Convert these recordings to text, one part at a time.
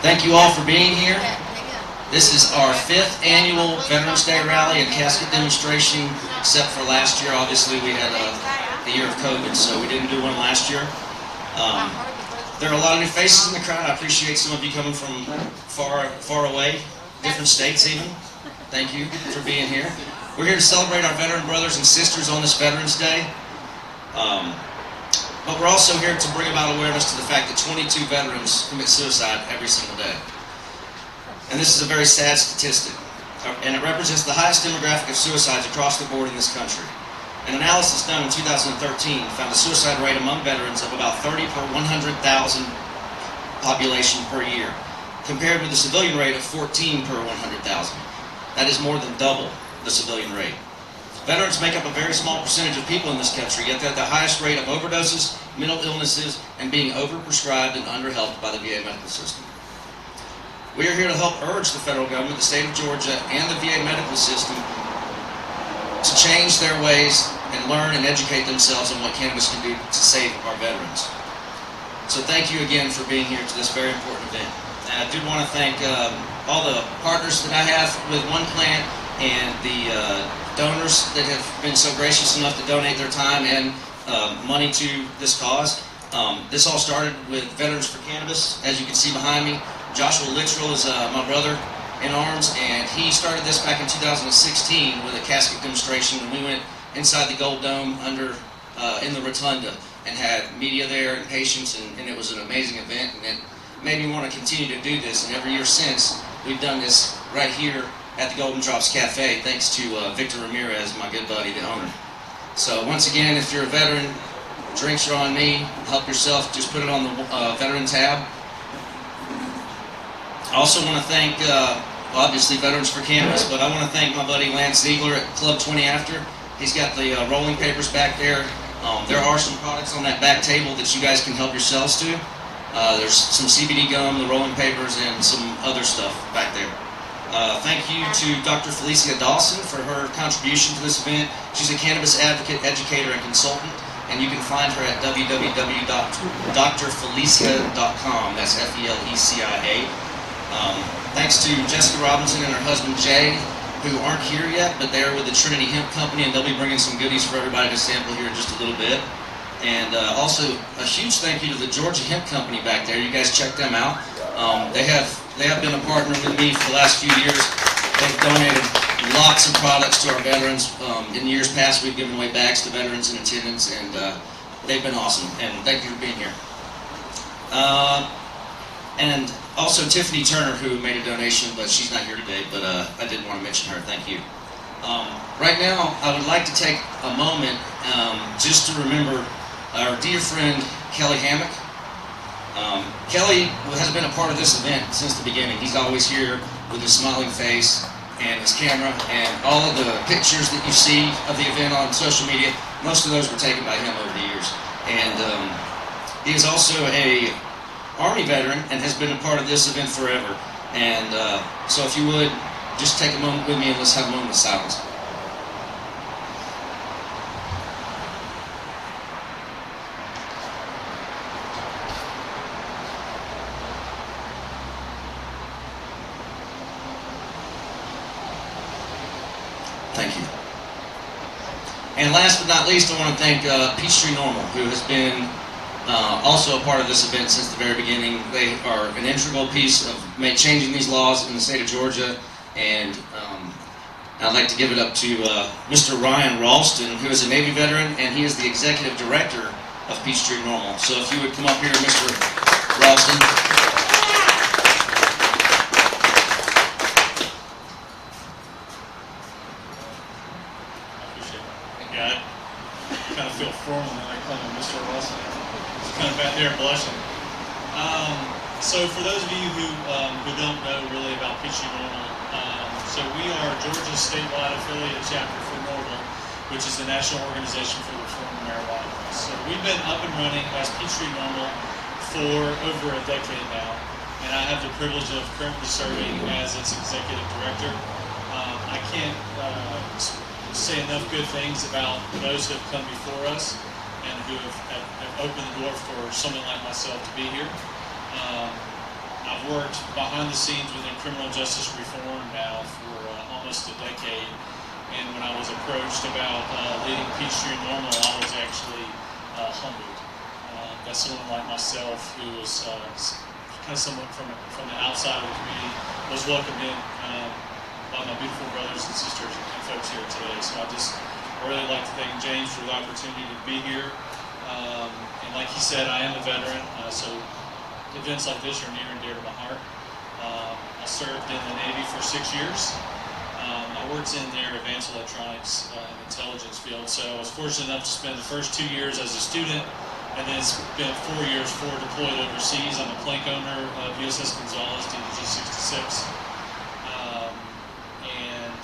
Thank you all for being here. This is our 5th annual Veterans Day Rally and Casket Demonstration, except for last year. Obviously, we had the year of COVID, so we didn't do one last year. There are a lot of new faces in the crowd. I appreciate some of you coming from far away, different states even. Thank you for being here. We're here to celebrate our veteran brothers and sisters on this Veterans Day. But we're also here to bring about awareness to the fact that 22 veterans commit suicide every single day. And this is a very sad statistic. And it represents the highest demographic of suicides across the board in this country. An analysis done in 2013 found a suicide rate among veterans of about 30 per 100,000 population per year, compared with the civilian rate of 14 per 100,000. That is more than double the civilian rate. Veterans make up a very small percentage of people in this country, yet they're at the highest rate of overdoses, mental illnesses, and being overprescribed and underhelped by the VA medical system. We are here to help urge the federal government, the state of Georgia, and the VA medical system to change their ways and learn and educate themselves on what cannabis can do to save our veterans. So thank you again for being here to this very important event. And I do want to thank all the partners that I have with One Plant and the donors that have been so gracious enough to donate their time and money to this cause. This all started with Veterans for Cannabis, as you can see behind me. Joshua Littrell is my brother in arms, and he started this back in 2016 with a casket demonstration, and we went inside the Gold Dome in the Rotunda and had media there and patients, and it was an amazing event, and it made me want to continue to do this. And every year since, we've done this right here at the Golden Drops Cafe, thanks to Victor Ramirez, my good buddy, the owner. So once again, if you're a veteran, drinks are on me. Help yourself. Just put it on the veteran tab. I also want to thank, obviously, Veterans for Cannabis, but I want to thank my buddy Lance Ziegler at Club 20 After. He's got the rolling papers back there. There are some products on that back table that you guys can help yourselves to. There's some CBD gum, the rolling papers, and some other stuff back there. Thank you to Dr. Felicia Dawson for her contribution to this event. She's a cannabis advocate, educator, and consultant, and you can find her at www.drfelicia.com. That's F-E-L-E-C-I-A. Thanks to Jessica Robinson and her husband Jay, who aren't here yet, but they're with the Trinity Hemp Company, and they'll be bringing some goodies for everybody to sample here in just a little bit. And also a huge thank you to the Georgia Hemp Company back there. You guys check them out. They have been a partner with me for the last few years. They've donated lots of products to our veterans. In years past, we've given away bags to veterans in attendance, and they've been awesome. And thank you for being here. And also Tiffany Turner, who made a donation, but she's not here today, but I did want to mention her. Thank you. Right now, I would like to take a moment just to remember our dear friend, Kelly Hammock. Kelly has been a part of this event since the beginning. He's always here with his smiling face and his camera, and all of the pictures that you see of the event on social media, most of those were taken by him over the years. And he is also a Army veteran and has been a part of this event forever. And so if you would, just take a moment with me and let's have a moment of silence. Thank you. And last but not least, I want to thank Peachtree Normal, who has been also a part of this event since the very beginning. They are an integral piece of changing these laws in the state of Georgia, and I'd like to give it up to Mr. Ryan Ralston, who is a Navy veteran, and he is the executive director of Peachtree Normal. So if you would come up here, Mr. Ralston. I kind of feel formal when I call him Mr. Russell. He's kind of back there blushing. So for those of you who don't know really about Peachtree Normal, so we are Georgia's statewide affiliate chapter for Normal, which is the national organization for the reform of marijuana. So we've been up and running as Peachtree Normal for over a decade now, and I have the privilege of currently serving as its executive director. I can't say enough good things about those who have come before us and who have opened the door for someone like myself to be here. I've worked behind the scenes within criminal justice reform now for almost a decade. And when I was approached about leading Peachtree Normal, I was actually humbled that someone like myself, who was kind of someone from the outside of the community, was welcomed in by my beautiful brothers and sisters and folks here today. So I really like to thank James for the opportunity to be here. And like he said, I am a veteran, so events like this are near and dear to my heart. I served in the Navy for 6 years. I worked in their advanced electronics and intelligence field, so I was fortunate enough to spend the first 2 years as a student, and then spent 4 years deployed overseas. I'm a plank owner of USS Gonzales, DDG-66. And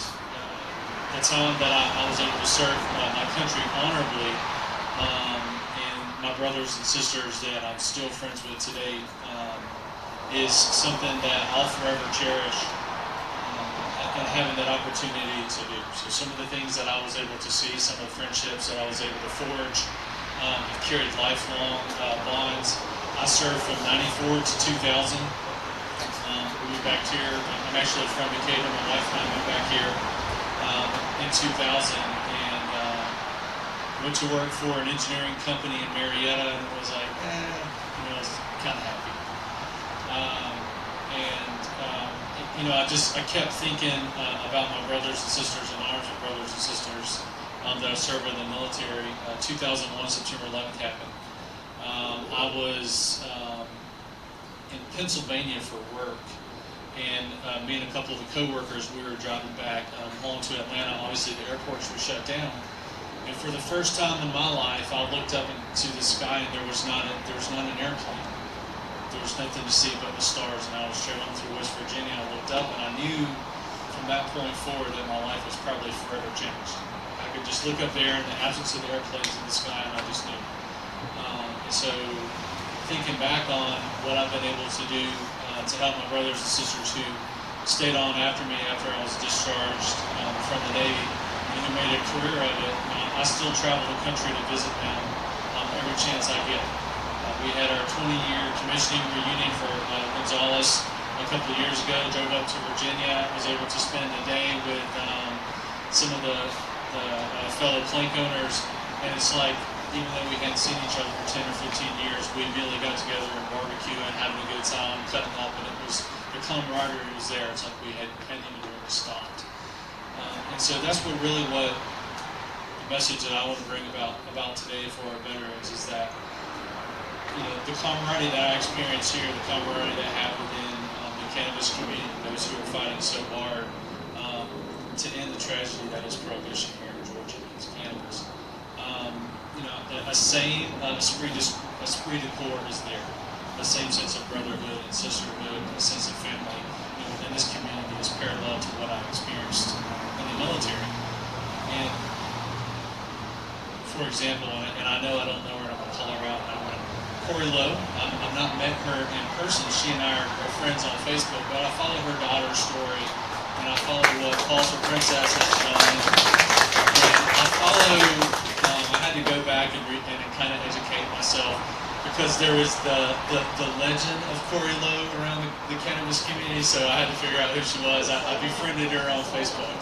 the time that I was able to serve my country honorably, and my brothers and sisters that I'm still friends with today, is something that I'll forever cherish, and having that opportunity to do. So some of the things that I was able to see, some of the friendships that I was able to forge, have carried lifelong bonds. I served from '94 to 2000. We moved back here. I'm actually from Decatur. My wife and I moved back here in 2000, and went to work for an engineering company in Marietta, and was like, I was kind of happy. I kept thinking about my brothers and sisters and arms of brothers and sisters that I served with in the military. 2001, September 11th happened. I was in Pennsylvania for work, and me and a couple of the co-workers, we were driving back home to Atlanta. Obviously, the airports were shut down, and for the first time in my life, I looked up into the sky, and there was not an airplane. There was nothing to see but the stars, and I was traveling through West Virginia. I looked up, and I knew from that point forward that my life was probably forever changed. I could just look up there in the absence of the airplanes in the sky, and I just knew. And so, thinking back on what I've been able to do to help my brothers and sisters who stayed on after me after I was discharged from the Navy, and who made a career of it, I still travel the country to visit them every chance I get. We had our 20-year commissioning reunion for Gonzales a couple of years ago. Drove up to Virginia. Was able to spend a day with some of the fellow plank owners, and it's like, even though we hadn't seen each other for 10 or 15 years, we immediately got together and barbecuing, having a good time, cutting up, and the camaraderie was there. It's like we hadn't even really stopped. And so that's what the message that I want to bring about today for our veterans is that, the camaraderie that I experience here, the camaraderie that I have within the cannabis community, those who are fighting so hard to end the tragedy that is prohibition here in Georgia against cannabis. A same esprit de corps is there. A same sense of brotherhood and sisterhood, a sense of family within this community is parallel to what I've experienced in the military. And for example, and I know I don't know her, and I'm going to call her out. Corey Lowe. I've not met her in person. She and I are friends on Facebook, but I follow her daughter's story, and I follow what Calls for Princess has done. And I had to go back and kind of educate myself, because there is the legend of Corey Lowe around the cannabis community, so I had to figure out who she was. I befriended her on Facebook.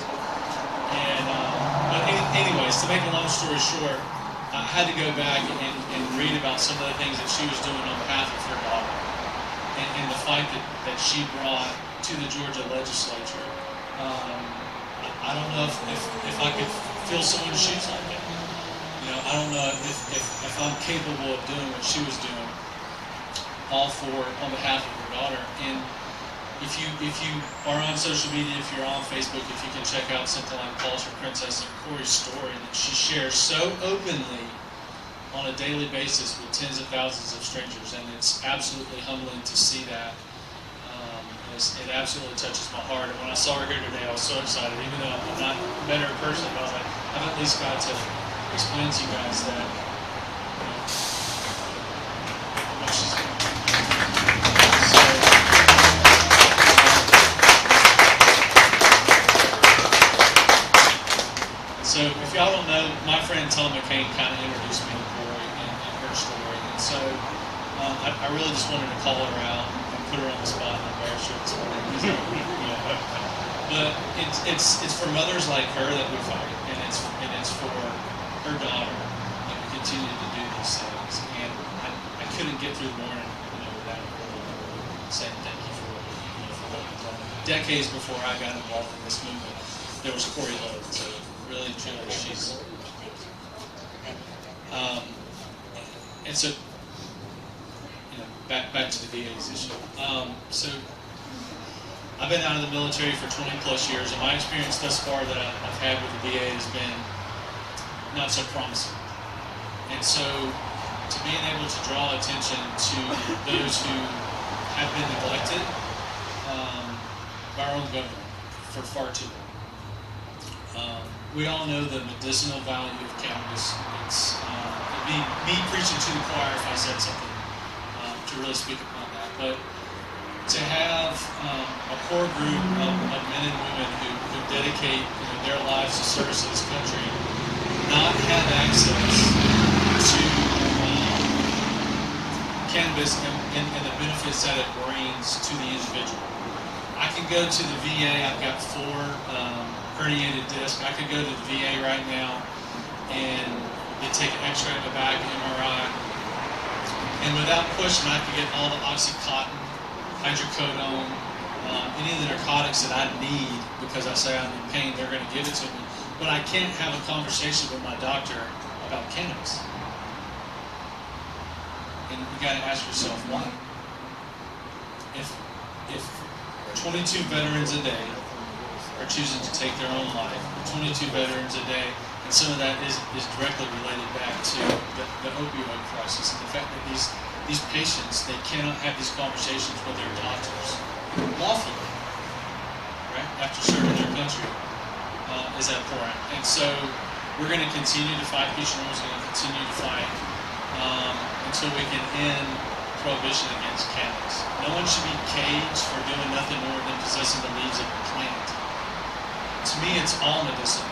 And but anyways, to make a long story short, I had to go back and read about some of the things that she was doing on behalf of her daughter, and the fight that she brought to the Georgia legislature. I don't know if I could fill someone's shoes like that. I don't know if I'm capable of doing what she was doing, all on behalf of her daughter. And if you are on social media, if you're on Facebook, if you can check out something like Calls for Princess and Corey's story that she shares so openly on a daily basis with tens of thousands of strangers, and it's absolutely humbling to see that. It absolutely touches my heart. And when I saw her here today, I was so excited, even though I've not met her in person. But I was like, I've at least got to explain to you guys that what she's doing. So if y'all don't know, my friend Tom McCain kind of introduced me to Corey and her story. And so I really just wanted to call her out and put her on the spot and embarrass her this morning. But it's for mothers like her that we fight, and it's for her daughter that we continue to do these things. And I couldn't get through the morning, without saying thank you for what you've done. Decades before I got involved in this movement, there was Corey Lowe. So really, truly, she's. And so, back to the VA's issue. So I've been out of the military for 20 plus years, and my experience thus far that I've had with the VA has been not so promising. And so, to being able to draw attention to those who have been neglected by our own government for far too long. We all know the medicinal value of cannabis. It's me preaching to the choir if I said something to really speak upon that. But to have a core group of men and women who dedicate their lives to service to this country, not have access to cannabis and the benefits that it brings to the individual. I can go to the VA. I've got 4 herniated discs. I could go to the VA right now and they take an X-ray of the back, MRI, and without question, I could get all the Oxycontin, hydrocodone, any of the narcotics that I need because I say I'm in pain. They're going to give it to me, but I can't have a conversation with my doctor about cannabis. And you got to ask yourself why. If 22 veterans a day are choosing to take their own life, 22 veterans a day, and some of that is directly related back to the opioid crisis and the fact that these patients, they cannot have these conversations with their doctors lawfully, right, after serving their country, is abhorrent. And so we're going to continue to fight. Peach Normal is going to continue to fight until we can end prohibition against cannabis. No one should be caged for doing nothing more than possessing the leaves of a plant. To me, it's all medicinal.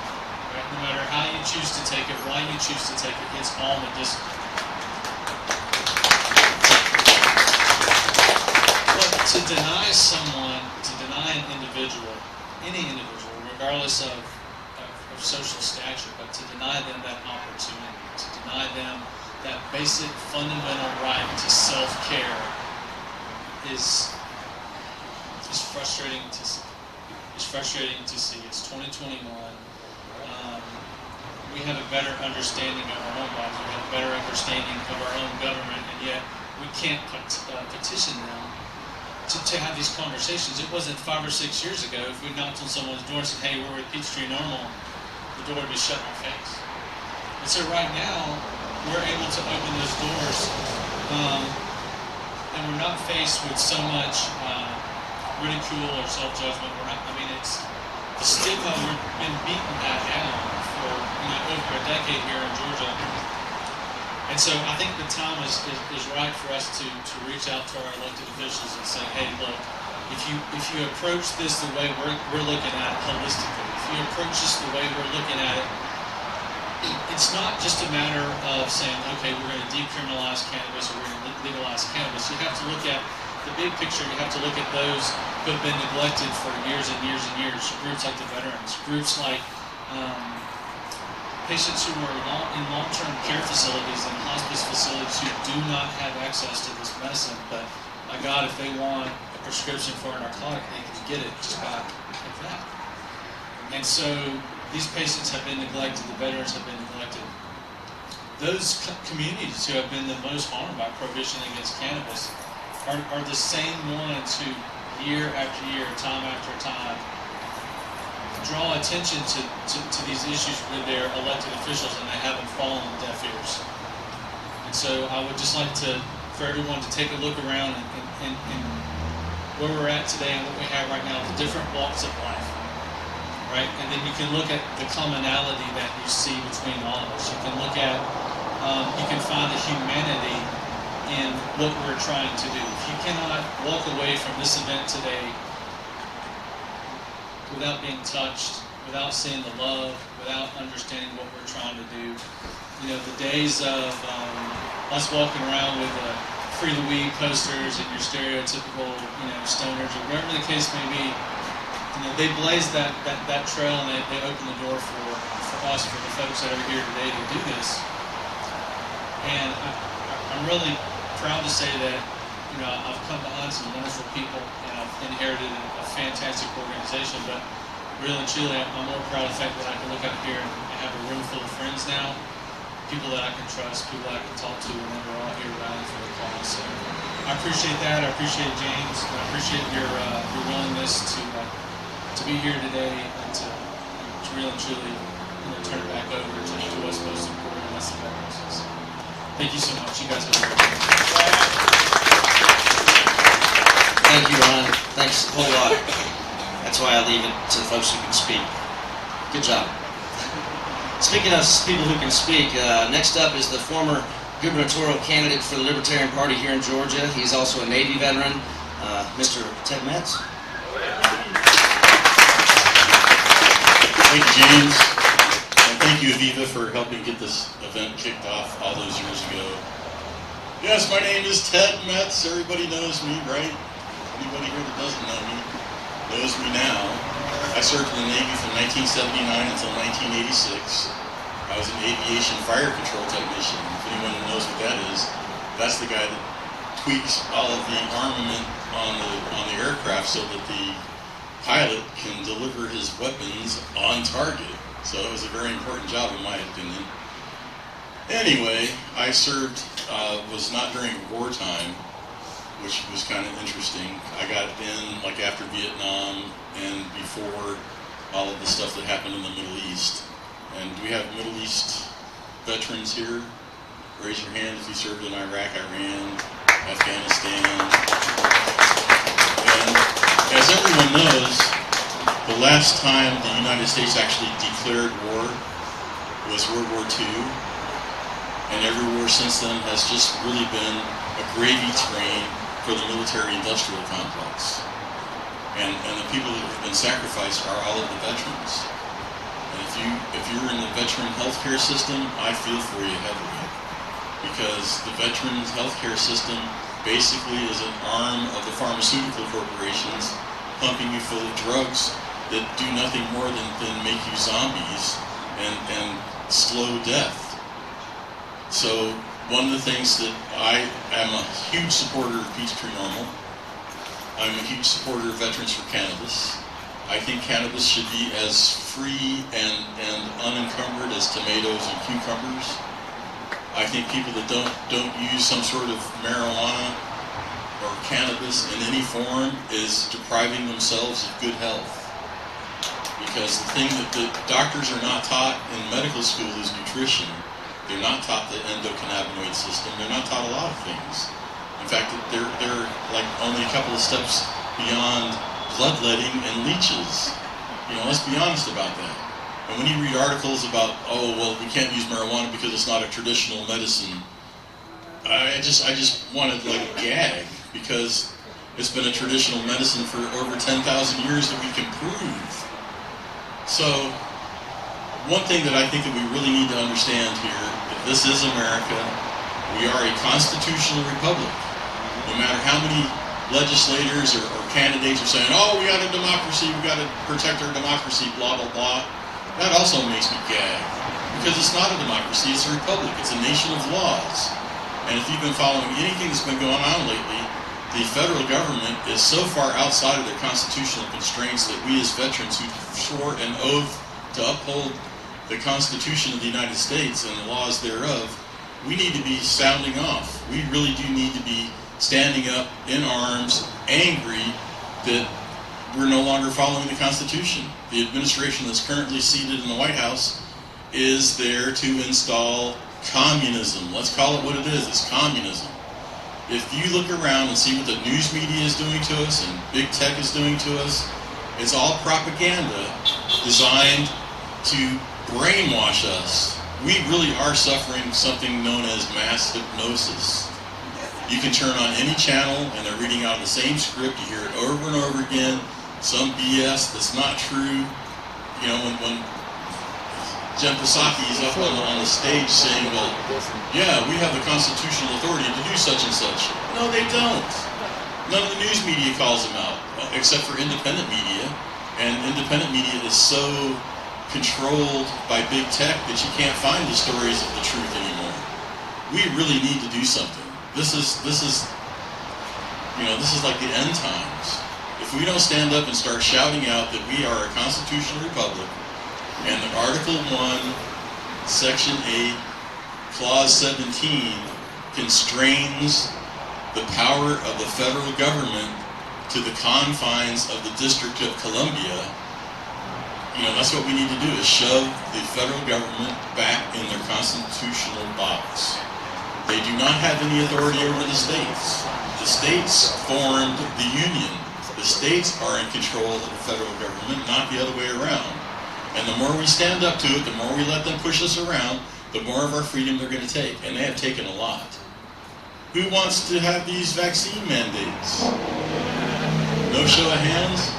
Right? No matter how you choose to take it, why you choose to take it, it's all medicinal. But to deny someone, to deny an individual, any individual, regardless of social stature, but to deny them that opportunity, to deny them that basic fundamental right to self-care is frustrating to see. It's frustrating to see. It's 2021. We have a better understanding of our own bodies. We have a better understanding of our own government, and yet we can't petition them to have these conversations. It wasn't 5 or 6 years ago if we knocked on someone's door and said, "Hey, we're with Peachtree Normal," the door would be shut in our face. And so right now, we're able to open those doors, and we're not faced with so much ridicule or self-judgment. It's the stigma. We've been beaten that down for over a decade here in Georgia, and so I think the time is right for us to reach out to our elected officials and say, "Hey, look, if you approach this the way we're looking at it holistically, if you approach this the way we're looking at it, it's not just a matter of saying, okay, we're going to decriminalize cannabis or we're going to legalize cannabis. You have to look at the big picture. You have to look at those who have been neglected for years and years and years. Groups like the veterans, groups like patients who are in long-term care facilities and hospice facilities who do not have access to this medicine. But my God, if they want a prescription for a narcotic, they can get it just by like that. And so these patients have been neglected. The veterans have been neglected. Those communities who have been the most harmed by prohibition against cannabis are the same ones who, year after year, time after time, draw attention to these issues with their elected officials, and they haven't fallen on deaf ears. And so I would just like for everyone to take a look around and where we're at today and what we have right now, the different walks of life. Right? And then you can look at the commonality that you see between all of us. You can look at, you can find the humanity in what we're trying to do. If you cannot walk away from this event today without being touched, without seeing the love, without understanding what we're trying to do, the days of us walking around with a free the weed posters and your stereotypical, stoners or whatever the case may be. They blazed that trail, and they opened the door for us, for the folks that are here today to do this. And I'm really proud to say that I've come behind some wonderful people, and I've inherited a fantastic organization. But really and truly, I'm more proud of the fact that I can look out here and have a room full of friends now, people that I can trust, people that I can talk to, and we're all here rallying for the cause. So I appreciate that. I appreciate James. And I appreciate your willingness to be here today and to really and truly turn it back over to what's most important, and that's the veterans. So, thank you so much. You guys have a great day. Thank you, Ron. Thanks a whole lot. That's why I leave it to the folks who can speak. Good job. Speaking of people who can speak, next up is the former gubernatorial candidate for the Libertarian Party here in Georgia. He's also a Navy veteran, Mr. Ted Metz. Thank you, James. And thank you, Aviva, for helping get this event kicked off all those years ago. Yes, my name is Ted Metz. Everybody knows me, right? Anybody here that doesn't know me knows me now. I served in the Navy from 1979 until 1986. I was an aviation fire control technician. If anyone knows what that is, that's the guy that tweaks all of the armament on the aircraft so that the pilot can deliver his weapons on target. So it was a very important job in my opinion. Anyway, I served, was not during wartime, which was kind of interesting. I got in like after Vietnam and before all of the stuff that happened in the Middle East. And do we have Middle East veterans here? Raise your hand if you served in Iraq, Iran, Afghanistan. And as everyone knows, the last time the United States actually declared war was World War II. And every war since then has just really been a gravy train for the military-industrial complex. And the people that have been sacrificed are all of the veterans. And if you're in the veteran healthcare system, I feel for you heavily. Because the veterans healthcare system basically is an arm of the pharmaceutical corporations pumping you full of drugs that do nothing more than make you zombies and slow death. So one of the things that I am a huge supporter of Peachtree NORML. I'm a huge supporter of Veterans for Cannabis. I think cannabis should be as free and unencumbered as tomatoes and cucumbers. I think people that don't use some sort of marijuana or cannabis in any form is depriving themselves of good health. Because the thing that the doctors are not taught in medical school is nutrition. They're not taught the endocannabinoid system. They're not taught a lot of things. In fact, they're like only a couple of steps beyond bloodletting and leeches. Let's be honest about that. And when you read articles about, oh, well, we can't use marijuana because it's not a traditional medicine, I just want to like gag, because it's been a traditional medicine for over 10,000 years that we can prove. So one thing that I think that we really need to understand here, that this is America. We are a constitutional republic. No matter how many legislators or candidates are saying, oh, we got a democracy, we got to protect our democracy, blah, blah, blah. That also makes me gag. Because it's not a democracy, it's a republic. It's a nation of laws. And if you've been following anything that's been going on lately, the federal government is so far outside of their constitutional constraints that we as veterans who swore an oath to uphold the Constitution of the United States and the laws thereof, we need to be sounding off. We really do need to be standing up in arms, angry that we're no longer following the Constitution. The administration that's currently seated in the White House is there to install communism. Let's call it what it is. It's communism. If you look around and see what the news media is doing to us and big tech is doing to us, it's all propaganda designed to brainwash us. We really are suffering something known as mass hypnosis. You can turn on any channel and they're reading out the same script. You hear it over and over again. Some BS that's not true. When Jen Psaki is up on the stage saying, well, yeah, we have the constitutional authority to do such and such. No, they don't. None of the news media calls them out, except for independent media. And independent media is so controlled by big tech that you can't find the stories of the truth anymore. We really need to do something. This is like the end times. If we don't stand up and start shouting out that we are a constitutional republic, and that Article 1, Section 8, Clause 17 constrains the power of the federal government to the confines of the District of Columbia, that's what we need to do, is shove the federal government back in their constitutional box. They do not have any authority over the states. The states formed the Union. The states are in control of the federal government, not the other way around. And the more we stand up to it, the more we let them push us around, the more of our freedom they're going to take. And they have taken a lot. Who wants to have these vaccine mandates? No show of hands?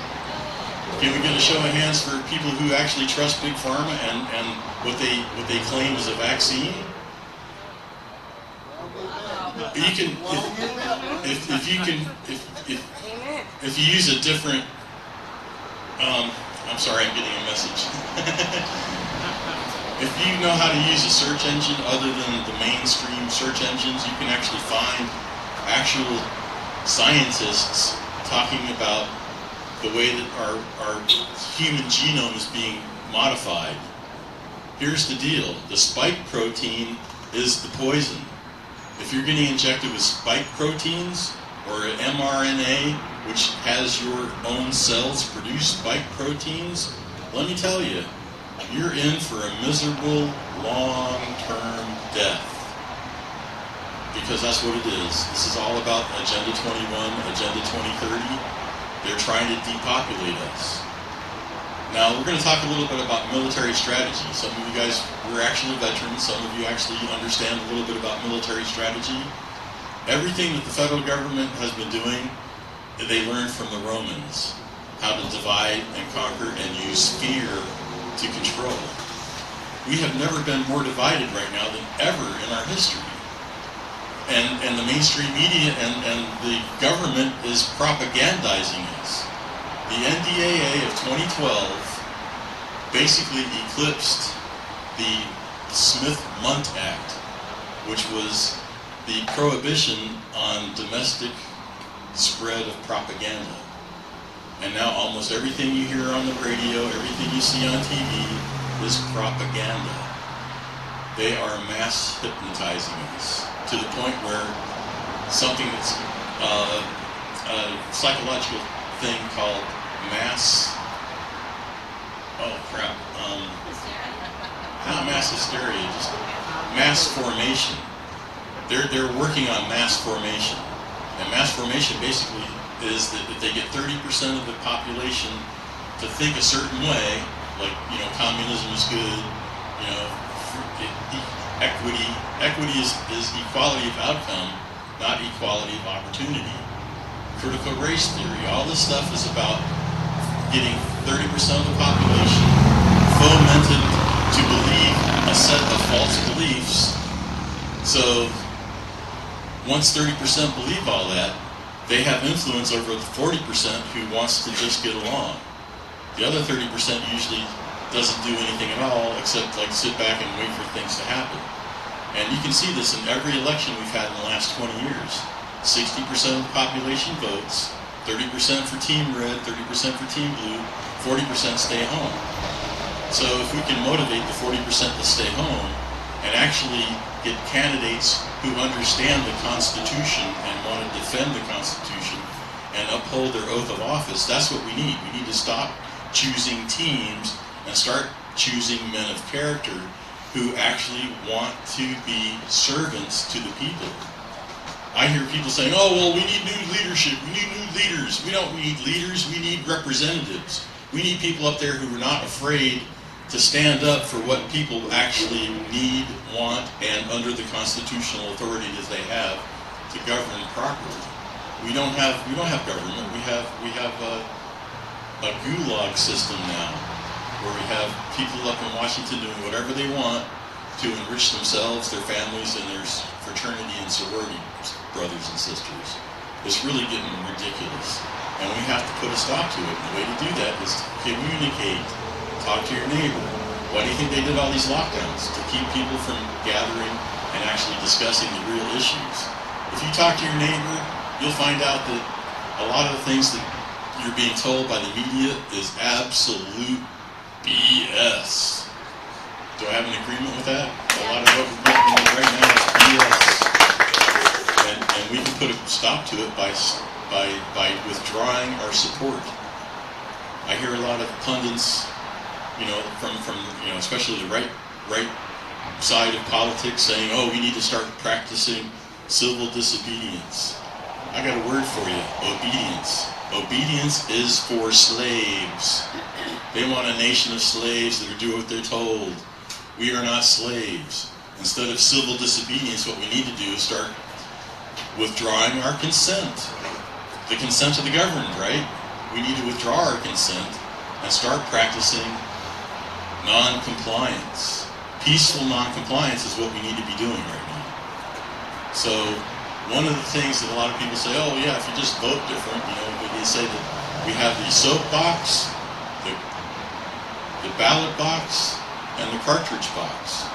Can we get a show of hands for people who actually trust Big Pharma and what they claim is a vaccine? You can, if you use a different, I'm sorry, I'm getting a message. If you know how to use a search engine other than the mainstream search engines, you can actually find actual scientists talking about the way that our human genome is being modified. Here's the deal. The spike protein is the poison. If you're getting injected with spike proteins or an mRNA, which has your own cells produce spike proteins, let me tell you, you're in for a miserable, long-term death. Because that's what it is. This is all about Agenda 21, Agenda 2030. They're trying to depopulate us. Now, we're going to talk a little bit about military strategy. Some of you guys were actually veterans. Some of you actually understand a little bit about military strategy. Everything that the federal government has been doing, they learned from the Romans. How to divide and conquer and use fear to control. We have never been more divided right now than ever in our history. And the mainstream media and the government is propagandizing us. The NDAA of 2012 basically eclipsed the Smith-Mundt Act, which was the prohibition on domestic spread of propaganda. And now almost everything you hear on the radio, everything you see on TV is propaganda. They are mass hypnotizing us to the point where something that's a psychological thing called not mass hysteria, just mass formation. They're working on mass formation. And mass formation basically is that if they get 30% of the population to think a certain way, like, communism is good, equity is equality of outcome, not equality of opportunity. Critical race theory, all this stuff is about getting 30% of the population fomented to believe a set of false beliefs. So once 30% believe all that, they have influence over the 40% who wants to just get along. The other 30% usually doesn't do anything at all except sit back and wait for things to happen. And you can see this in every election we've had in the last 20 years. 60% of the population votes, 30% for Team Red, 30% for Team Blue, 40% stay home. So if we can motivate the 40% to stay home and actually get candidates who understand the Constitution and want to defend the Constitution and uphold their oath of office, that's what we need. We need to stop choosing teams and start choosing men of character who actually want to be servants to the people. I hear people saying, oh, well, we need new leadership, we need new leaders. We don't need leaders, we need representatives. We need people up there who are not afraid to stand up for what people actually need, want, and under the constitutional authority that they have to govern properly. We don't have government. We have a gulag system now. where we have people up in Washington doing whatever they want to enrich themselves, their families, and their fraternity and sorority brothers and sisters. It's really getting ridiculous, and we have to put a stop to it. And the way to do that is to communicate, talk to your neighbor. Why do you think they did all these lockdowns? To keep people from gathering and actually discussing the real issues. If you talk to your neighbor, you'll find out that a lot of the things that you're being told by the media is absolute BS. Do I have an agreement with that? A lot of what we're getting right now is BS. And we can put a stop to it by withdrawing our support. I hear a lot of pundits, from especially the right side of politics saying, oh, we need to start practicing civil disobedience. I got a word for you, obedience. Obedience is for slaves. They want a nation of slaves that are doing what they're told. We are not slaves. Instead of civil disobedience, what we need to do is start withdrawing our consent. The consent of the governed, right? We need to withdraw our consent and start practicing non-compliance. Peaceful non-compliance is what we need to be doing right now. So one of the things that a lot of people say, oh yeah, if you just vote different, they say that we have the soap box, the ballot box, and the cartridge box.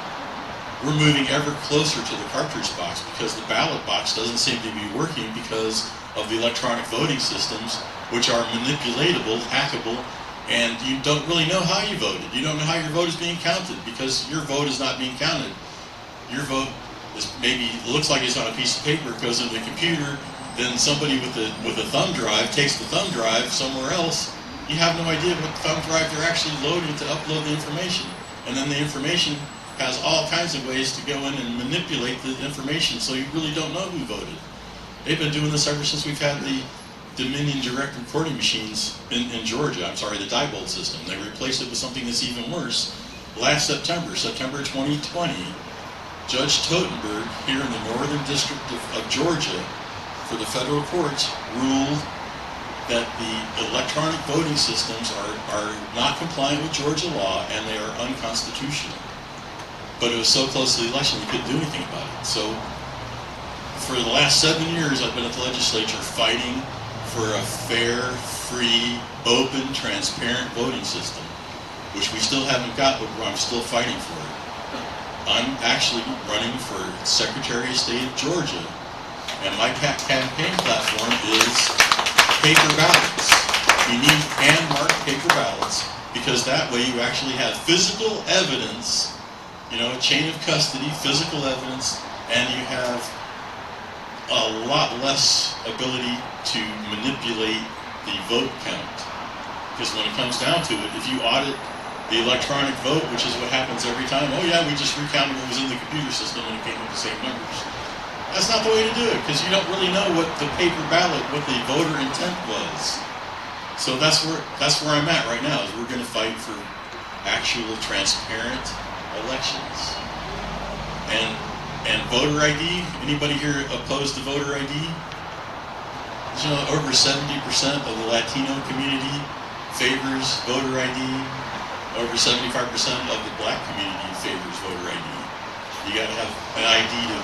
We're moving ever closer to the cartridge box because the ballot box doesn't seem to be working because of the electronic voting systems, which are manipulatable, hackable, and you don't really know how you voted. You don't know how your vote is being counted because your vote is not being counted. Your vote is maybe looks like it's on a piece of paper, it goes into the computer, then somebody with a thumb drive takes the thumb drive somewhere else. You have no idea what thumb drive they're actually loading to upload the information. And then the information has all kinds of ways to go in and manipulate the information, so you really don't know who voted. They've been doing this ever since we've had the Dominion direct recording machines in Georgia. The Diebold system. They replaced it with something that's even worse. Last September 2020, Judge Totenberg here in the Northern District of Georgia for the federal courts ruled that the electronic voting systems are not compliant with Georgia law and they are unconstitutional. But it was so close to the election we couldn't do anything about it. So for the last 7 years I've been at the legislature fighting for a fair, free, open, transparent voting system, which we still haven't got, but I'm still fighting for it. I'm actually running for Secretary of State of Georgia, and my campaign platform is paper ballots. You need hand-marked paper ballots because that way you actually have physical evidence, a chain of custody, physical evidence, and you have a lot less ability to manipulate the vote count. Because when it comes down to it, if you audit the electronic vote, which is what happens every time, oh yeah, we just recounted what was in the computer system and it came with the same numbers. That's not the way to do it, because you don't really know what the paper ballot, what the voter intent was. So that's where I'm at right now, is we're going to fight for actual transparent elections. And voter ID, anybody here opposed to voter ID? Over 70% of the Latino community favors voter ID. Over 75% of the black community favors voter ID. You got to have an ID to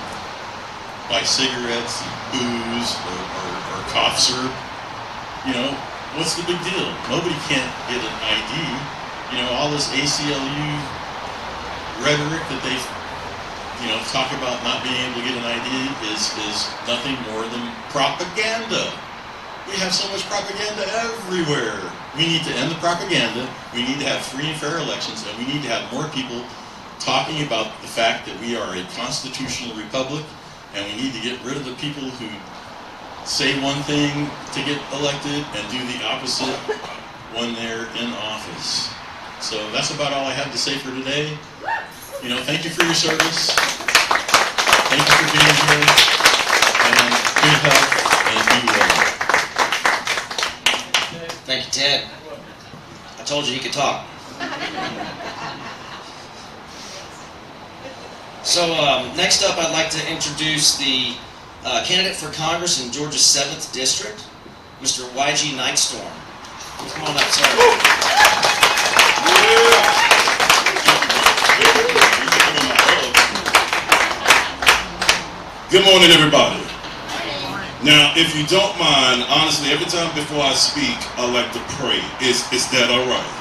buy cigarettes, booze, or cough syrup. What's the big deal? Nobody can't get an ID. All this ACLU rhetoric that they talk about not being able to get an ID is nothing more than propaganda. We have so much propaganda everywhere. We need to end the propaganda. We need to have free and fair elections, and we need to have more people talking about the fact that we are a constitutional republic, and we need to get rid of the people who say one thing to get elected and do the opposite when they're in office. So that's about all I have to say for today. Thank you for your service. Thank you for being here. And good health and be well. Thank you, Ted. I told you he could talk. So next up, I'd like to introduce the candidate for Congress in Georgia's 7th District, Mr. YG Nightstorm. Come on up, sir. Good morning, everybody. Now, if you don't mind, honestly, every time before I speak, I like to pray. Is that all right?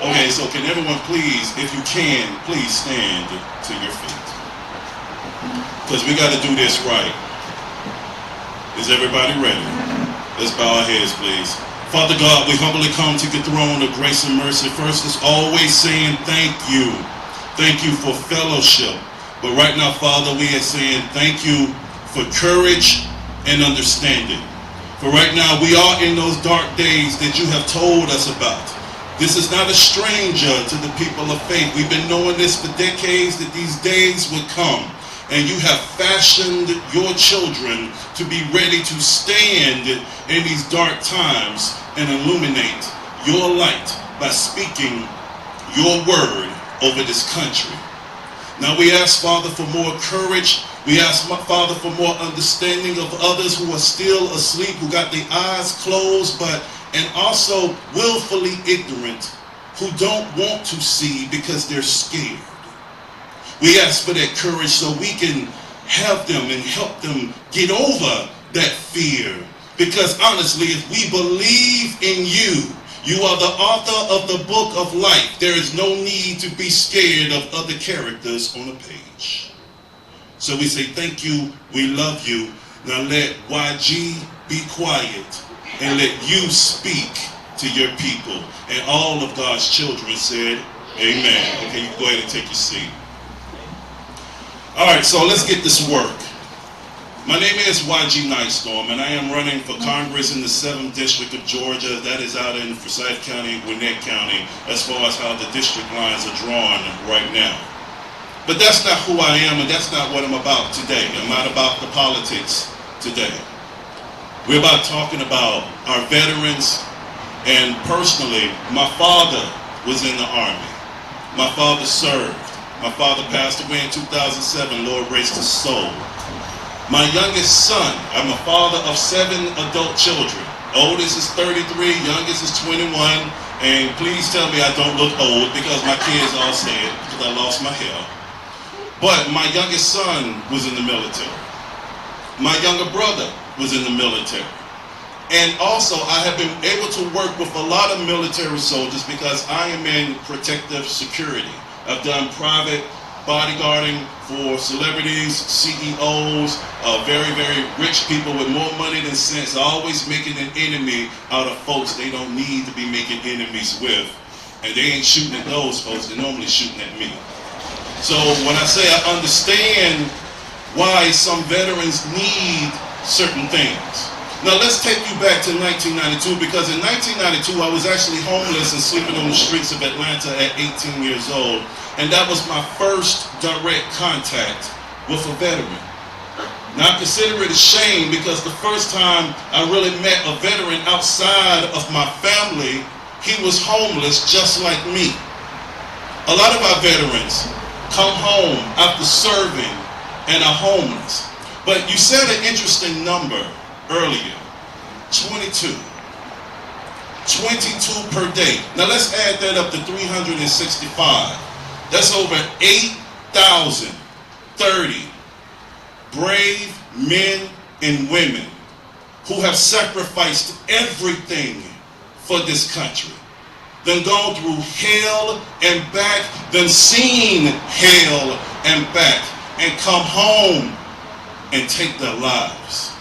Okay, so can everyone please, if you can, please stand to your feet. Because we got to do this right. Is everybody ready? Let's bow our heads, please. Father God, we humbly come to your throne of grace and mercy. First, as always, saying thank you. Thank you for fellowship. But right now, Father, we are saying thank you for courage and understanding. For right now, we are in those dark days that you have told us about. This is not a stranger to the people of faith. We've been knowing this for decades, that these days would come. And you have fashioned your children to be ready to stand in these dark times and illuminate your light by speaking your word over this country. Now we ask, Father, for more courage. We ask, Father, for more understanding of others who are still asleep, who got their eyes closed, and also willfully ignorant, who don't want to see because they're scared. We ask for that courage so we can have them and help them get over that fear. Because honestly, if we believe in you, you are the author of the book of life. There is no need to be scared of other characters on a page. So we say thank you, we love you. Now let YG be quiet and let you speak to your people. And all of God's children said, amen. Okay, you can go ahead and take your seat. All right, so let's get this work. My name is YG Nightstorm, and I am running for Congress in the 7th District of Georgia. That is out in Forsyth County, Gwinnett County, as far as how the district lines are drawn right now. But that's not who I am, and that's not what I'm about today. I'm not about the politics today. We're about talking about our veterans, and personally, my father was in the Army. My father served. My father passed away in 2007. Lord rest his soul. My youngest son, I'm a father of 7 adult children. Oldest is 33, youngest is 21, and please tell me I don't look old because my kids all say it because I lost my hair. But my youngest son was in the military. My younger brother was in the military. And also I have been able to work with a lot of military soldiers because I am in protective security. I've done private bodyguarding for celebrities, CEOs, very, very rich people with more money than sense, always making an enemy out of folks they don't need to be making enemies with. And they ain't shooting at those folks, they're normally shooting at me. So when I say I understand why some veterans need certain things. Now let's take you back to 1992, because in 1992 I was actually homeless and sleeping on the streets of Atlanta at 18 years old. And that was my first direct contact with a veteran. Now I consider it a shame because the first time I really met a veteran outside of my family, he was homeless just like me. A lot of our veterans come home after serving and are homeless. But you said an interesting number earlier, 22. 22 per day. Now let's add that up to 365. That's over 8,030 brave men and women who have sacrificed everything for this country. Then gone through hell and back, then seen hell and back, and come home and take their lives.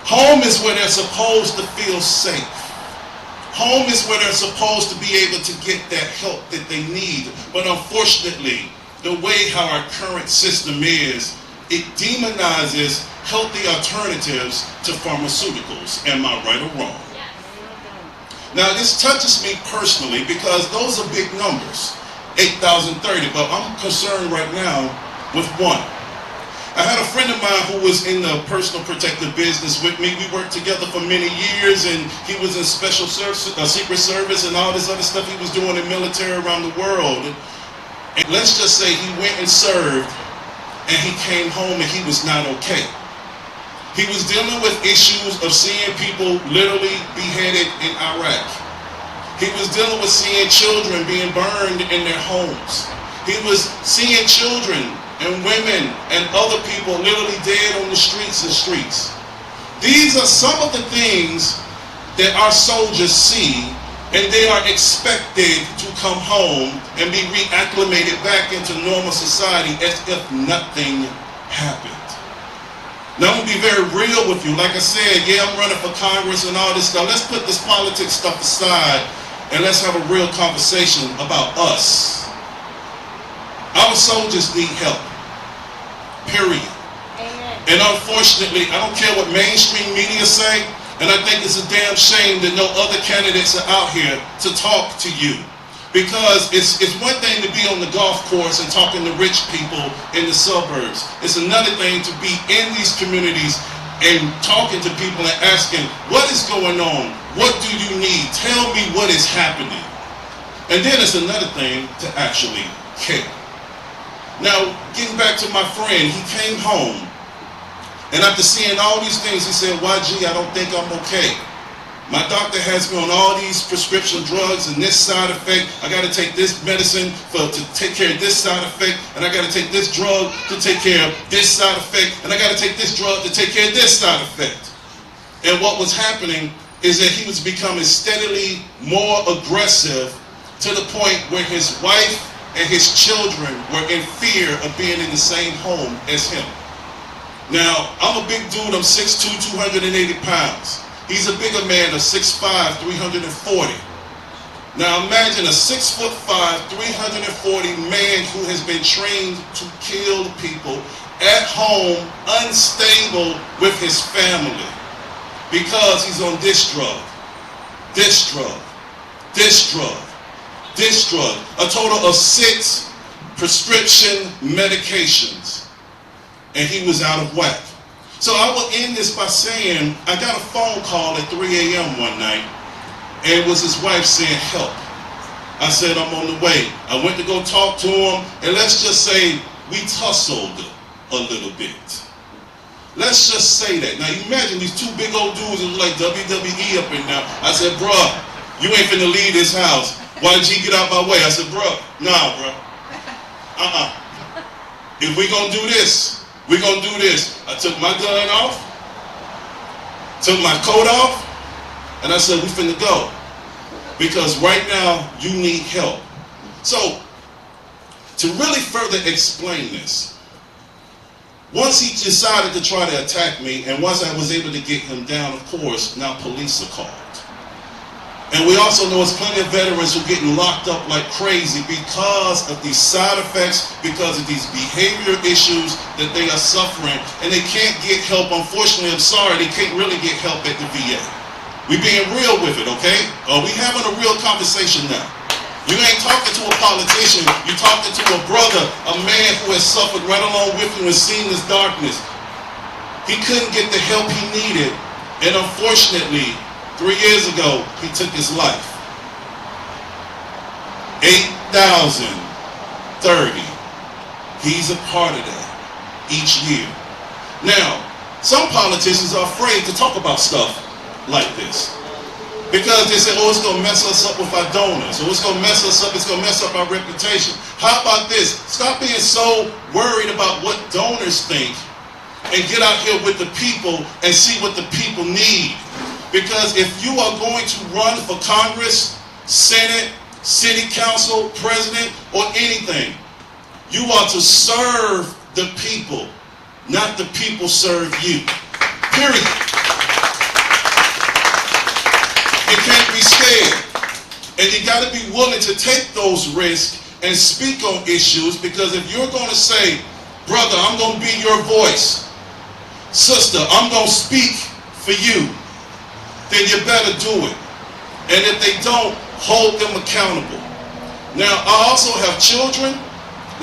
Home is where they're supposed to feel safe. Home is where they're supposed to be able to get that help that they need. But unfortunately, the way how our current system is, it demonizes healthy alternatives to pharmaceuticals. Am I right or wrong? Now this touches me personally because those are big numbers, 8,030, but I'm concerned right now with one. I had a friend of mine who was in the personal protective business with me. We worked together for many years, and he was in special service, secret service, and all this other stuff he was doing in military around the world. And let's just say he went and served, and he came home and he was not okay. He was dealing with issues of seeing people literally beheaded in Iraq. He was dealing with seeing children being burned in their homes. He was seeing children and women and other people literally dead on the streets. These are some of the things that our soldiers see, and they are expected to come home and be reacclimated back into normal society as if nothing happened. Now, I'm going to be very real with you. Like I said, yeah, I'm running for Congress and all this stuff. Let's put this politics stuff aside and let's have a real conversation about us. Our soldiers need help. Period. Amen. And unfortunately, I don't care what mainstream media say, and I think it's a damn shame that no other candidates are out here to talk to you. Because it's one thing to be on the golf course and talking to rich people in the suburbs. It's another thing to be in these communities and talking to people and asking, what is going on? What do you need? Tell me what is happening. And then it's another thing to actually care. Now, getting back to my friend, he came home, and after seeing all these things, he said, YG, I don't think I'm okay. My doctor has me on all these prescription drugs and this side effect. I got to take this medicine to take care of this side effect, and I got to take this drug to take care of this side effect, and I got to take this drug to take care of this side effect. And what was happening is that he was becoming steadily more aggressive to the point where his wife and his children were in fear of being in the same home as him. Now, I'm a big dude. I'm 6'2", 280 pounds. He's a bigger man of 6'5", 340. Now imagine a 6'5", 340 man who has been trained to kill people at home, unstable with his family, because he's on this drug, this drug, this drug, this drug. A total of 6 prescription medications, and he was out of whack. So I will end this by saying, I got a phone call at 3 a.m. one night, and it was his wife saying, help. I said, I'm on the way. I went to go talk to him, and let's just say we tussled a little bit. Let's just say that. Now, you imagine these two big old dudes that was like WWE up in there. I said, bruh, you ain't finna leave this house. YG, get out my way. I said, bruh, nah, bruh. If we gonna do this, we're going to do this. I took my gun off, took my coat off, and I said, we finna go. Because right now, you need help. So, to really further explain this, once he decided to try to attack me, and once I was able to get him down, of course, now police are called. And we also know there's plenty of veterans who are getting locked up like crazy because of these side effects, because of these behavior issues that they are suffering, and they can't get help. Unfortunately, I'm sorry, they can't really get help at the VA. We're being real with it, okay? We having a real conversation now. You ain't talking to a politician, you're talking to a brother, a man who has suffered right along with you and seen this darkness. He couldn't get the help he needed, and unfortunately, 3 years ago, he took his life. 8,030. He's a part of that each year. Now, some politicians are afraid to talk about stuff like this, because they say, oh, it's going to mess us up with our donors, or it's going to mess us up, it's going to mess up our reputation. How about this? Stop being so worried about what donors think and get out here with the people and see what the people need. Because if you are going to run for Congress, Senate, City Council, President, or anything, you are to serve the people, not the people serve you. Period. You can't be scared. And you got to be willing to take those risks and speak on issues, because if you're going to say, brother, I'm going to be your voice, sister, I'm going to speak for you, then you better do it. And if they don't, hold them accountable. Now, I also have children,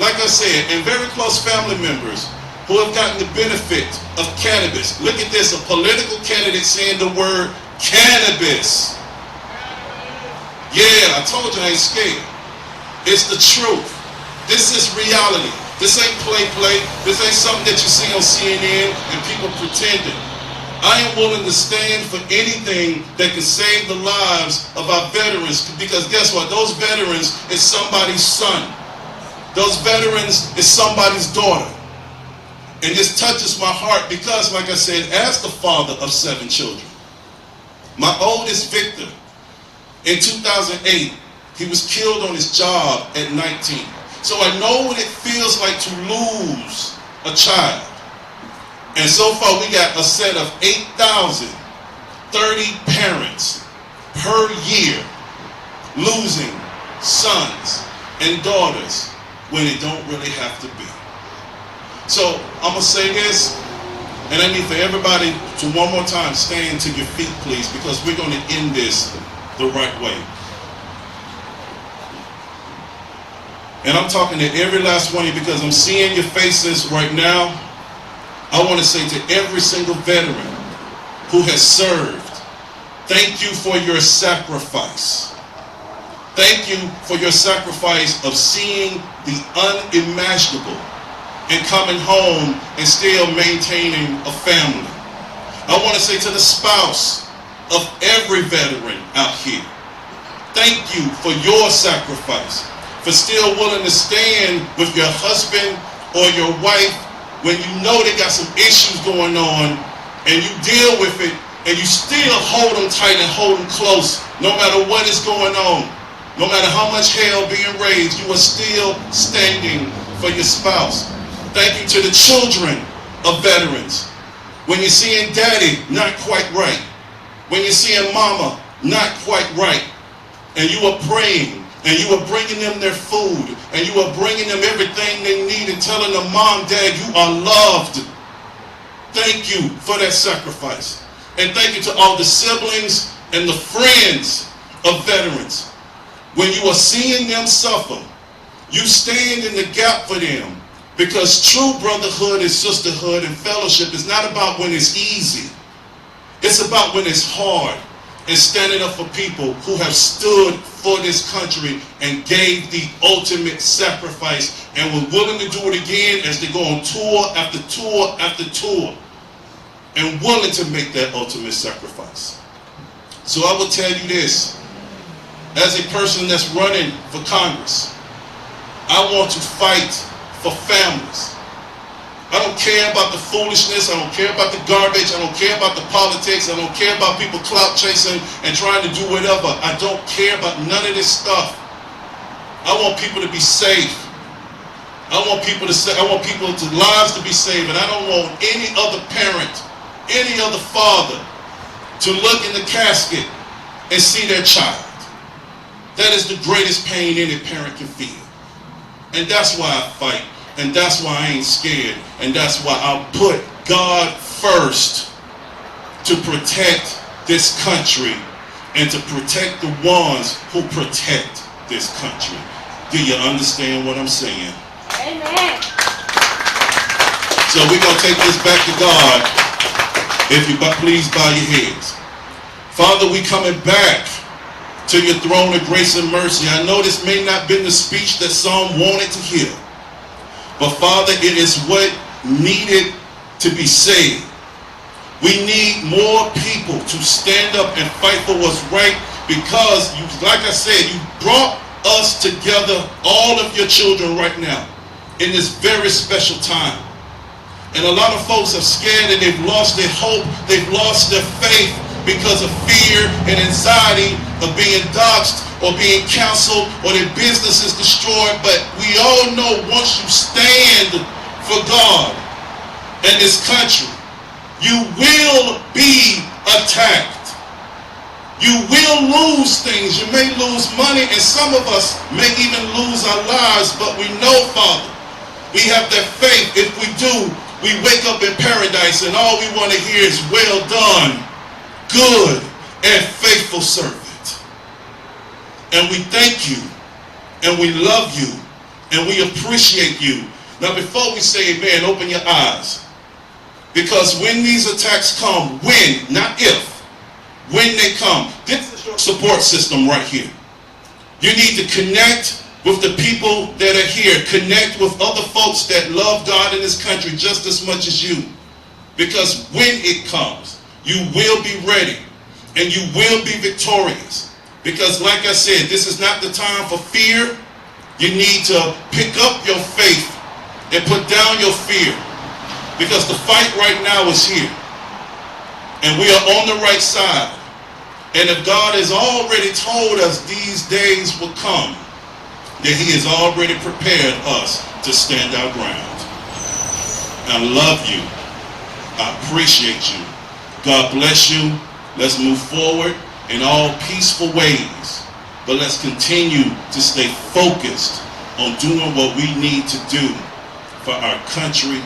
like I said, and very close family members who have gotten the benefit of cannabis. Look at this, a political candidate saying the word cannabis. Yeah, I told you I ain't scared. It's the truth. This is reality. This ain't play. This ain't something that you see on CNN and people pretending. I am willing to stand for anything that can save the lives of our veterans, because guess what? Those veterans is somebody's son. Those veterans is somebody's daughter. And this touches my heart because, like I said, as the father of 7 children, my oldest, Victor, in 2008, he was killed on his job at 19. So I know what it feels like to lose a child. And so far we got a set of 8,030 parents per year losing sons and daughters when it don't really have to be. So I'm going to say this, and I need for everybody to one more time stand to your feet, please, because we're going to end this the right way. And I'm talking to every last one of you because I'm seeing your faces right now. I want to say to every single veteran who has served, thank you for your sacrifice. Thank you for your sacrifice of seeing the unimaginable and coming home and still maintaining a family. I want to say to the spouse of every veteran out here, thank you for your sacrifice, for still willing to stand with your husband or your wife when you know they got some issues going on, and you deal with it, and you still hold them tight and hold them close, no matter what is going on, no matter how much hell being raised, you are still standing for your spouse. Thank you to the children of veterans. When you're seeing daddy not quite right, when you're seeing mama not quite right, and you are praying, and you are bringing them their food, and you are bringing them everything they need and telling them, Mom, Dad, you are loved. Thank you for that sacrifice. And thank you to all the siblings and the friends of veterans. When you are seeing them suffer, you stand in the gap for them, because true brotherhood and sisterhood and fellowship is not about when it's easy. It's about when it's hard, and standing up for people who have stood for this country and gave the ultimate sacrifice and were willing to do it again as they go on tour after tour after tour, and willing to make that ultimate sacrifice. So I will tell you this, as a person that's running for Congress, I want to fight for families. I don't care about the foolishness. I don't care about the garbage. I don't care about the politics. I don't care about people clout chasing and trying to do whatever. I don't care about none of this stuff. I want people to be safe. I want people's lives to be saved. And I don't want any other parent, any other father to look in the casket and see their child. That is the greatest pain any parent can feel. And that's why I fight. And that's why I ain't scared. And that's why I put God first to protect this country and to protect the ones who protect this country. Do you understand what I'm saying? Amen. So we're going to take this back to God. If you please bow your heads. Father, we coming back to your throne of grace and mercy. I know this may not have been the speech that some wanted to hear. But Father, it is what needed to be said. We need more people to stand up and fight for what's right, because, you, like I said, you brought us together, all of your children right now, in this very special time. And a lot of folks are scared and they've lost their hope, they've lost their faith because of fear and anxiety of being doxxed or being counseled or their business is destroyed. But we all know once you stand for God and this country, you will be attacked. You will lose things. You may lose money, and some of us may even lose our lives, but we know, Father, we have that faith. If we do, we wake up in paradise and all we want to hear is, well done, good and faithful servant. And we thank you, and we love you, and we appreciate you. Now before we say amen, open your eyes. Because when these attacks come, when, not if, when they come, this is your support system right here. You need to connect with the people that are here. Connect with other folks that love God in this country just as much as you. Because when it comes, You will be ready, and you will be victorious. Because like I said, this is not the time for fear. You need to pick up your faith and put down your fear. Because the fight right now is here. And we are on the right side. And if God has already told us these days will come, that he has already prepared us to stand our ground. I love you. I appreciate you. God bless you. Let's move forward in all peaceful ways. But let's continue to stay focused on doing what we need to do for our country,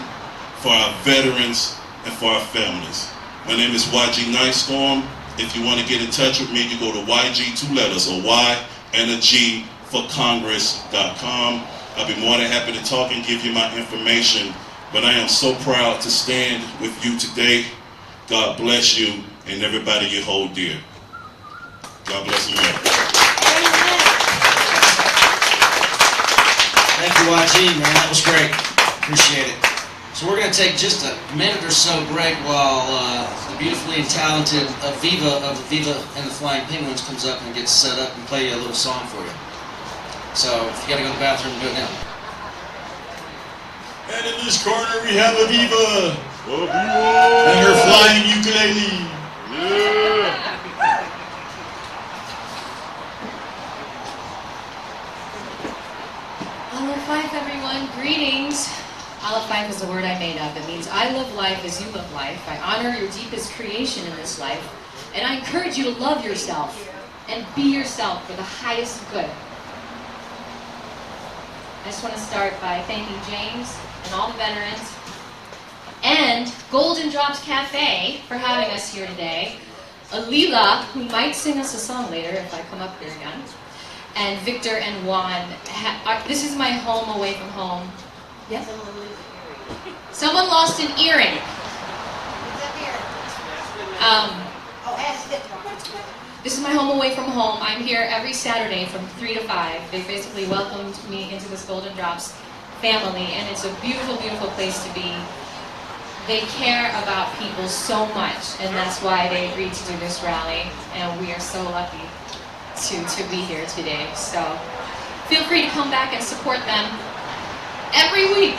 for our veterans, and for our families. My name is YG Nightstorm. If you want to get in touch with me, you go to YG, 2 letters, a Y and a G for Congress.com. I'll be more than happy to talk and give you my information. But I am so proud to stand with you today. God bless you and everybody you hold dear. God bless you. Thank you, YG, man. That was great. Appreciate it. So we're going to take just a minute or so break while the beautifully talented Aviva of Aviva and the Flying Penguins comes up and gets set up and play a little song for you. So if you got to go to the bathroom, do it now. And in this corner we have Aviva. And her flying ukulele. Olive Life, everyone. Greetings. Olive Life is a word I made up. It means I live life as you live life. I honor your deepest creation in this life. And I encourage you to love yourself and be yourself for the highest good. I just want to start by thanking James and all the veterans and Golden Drops Cafe for having us here today. Alila, who might sing us a song later if I come up here again, and Victor and Juan. This is my home away from home. Yes? Someone lost an earring. This is my home away from home. I'm here every Saturday from 3 to 5. They basically welcomed me into this Golden Drops family, and it's a beautiful, beautiful place to be. They care about people so much, and that's why they agreed to do this rally, and we are so lucky to be here today. So feel free to come back and support them every week.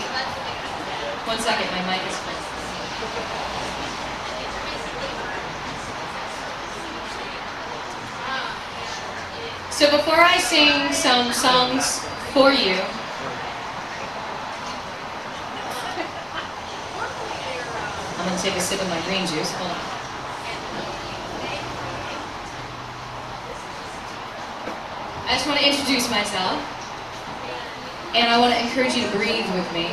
1 second, my mic is closed. So before I sing some songs for you, I'm going to take a sip of my green juice. Hold on. I just want to introduce myself, and I want to encourage you to breathe with me.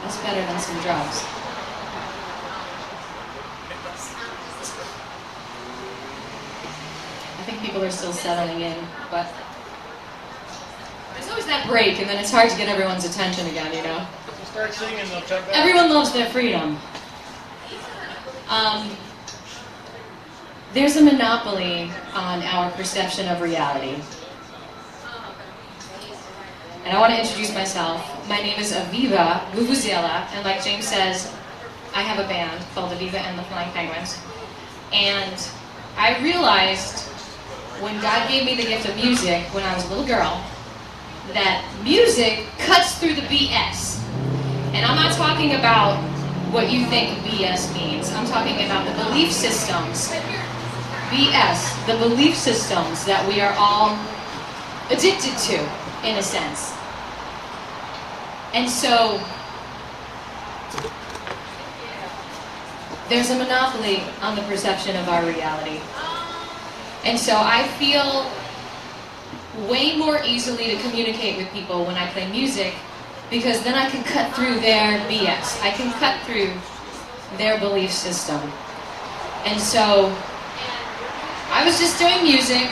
That's better than some drugs. I think people are still settling in, but there's always that break, and then it's hard to get everyone's attention again, you know? Start singing, they'll check back. Everyone loves their freedom. There's a monopoly on our perception of reality. And I want to introduce myself. My name is Aviva Vuvuzela, and like James says, I have a band called Aviva and the Flying Penguins. And I realized when God gave me the gift of music when I was a little girl, that music cuts through the BS. And I'm not talking about what you think BS means. I'm talking about the belief systems. BS, the belief systems that we are all addicted to, in a sense. And so, there's a monopoly on the perception of our reality. And so I feel way more easily to communicate with people when I play music, because then I can cut through their BS. I can cut through their belief system. And so, I was just doing music,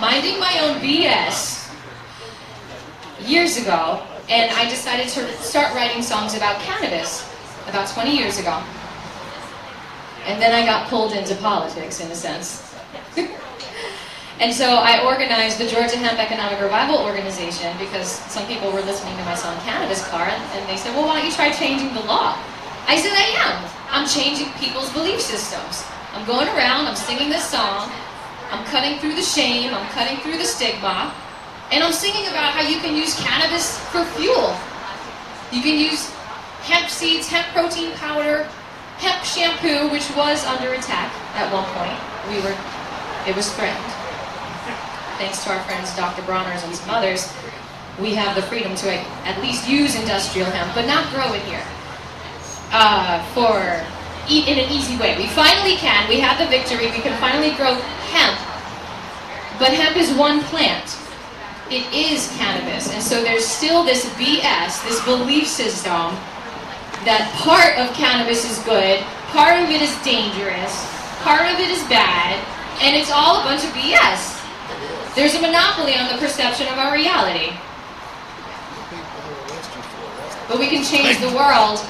minding my own BS years ago, and I decided to start writing songs about cannabis about 20 years ago. And then I got pulled into politics, in a sense. And so I organized the Georgia Hemp Economic Revival Organization because some people were listening to my song Cannabis car, and they said, well, why don't you try changing the law? I said, I am. I'm changing people's belief systems. I'm going around, I'm singing this song, I'm cutting through the shame, I'm cutting through the stigma, and I'm singing about how you can use cannabis for fuel. You can use hemp seeds, hemp protein powder, hemp shampoo, which was under attack at one point. It was threatened. Thanks to our friends Dr. Bronner's and some others, we have the freedom to at least use industrial hemp, but not grow it here in an easy way. We finally can. We have the victory. We can finally grow hemp, but hemp is one plant. It is cannabis, and so there's still this BS, this belief system that part of cannabis is good, part of it is dangerous, part of it is bad, and it's all a bunch of BS. There's a monopoly on the perception of our reality. But we can change the world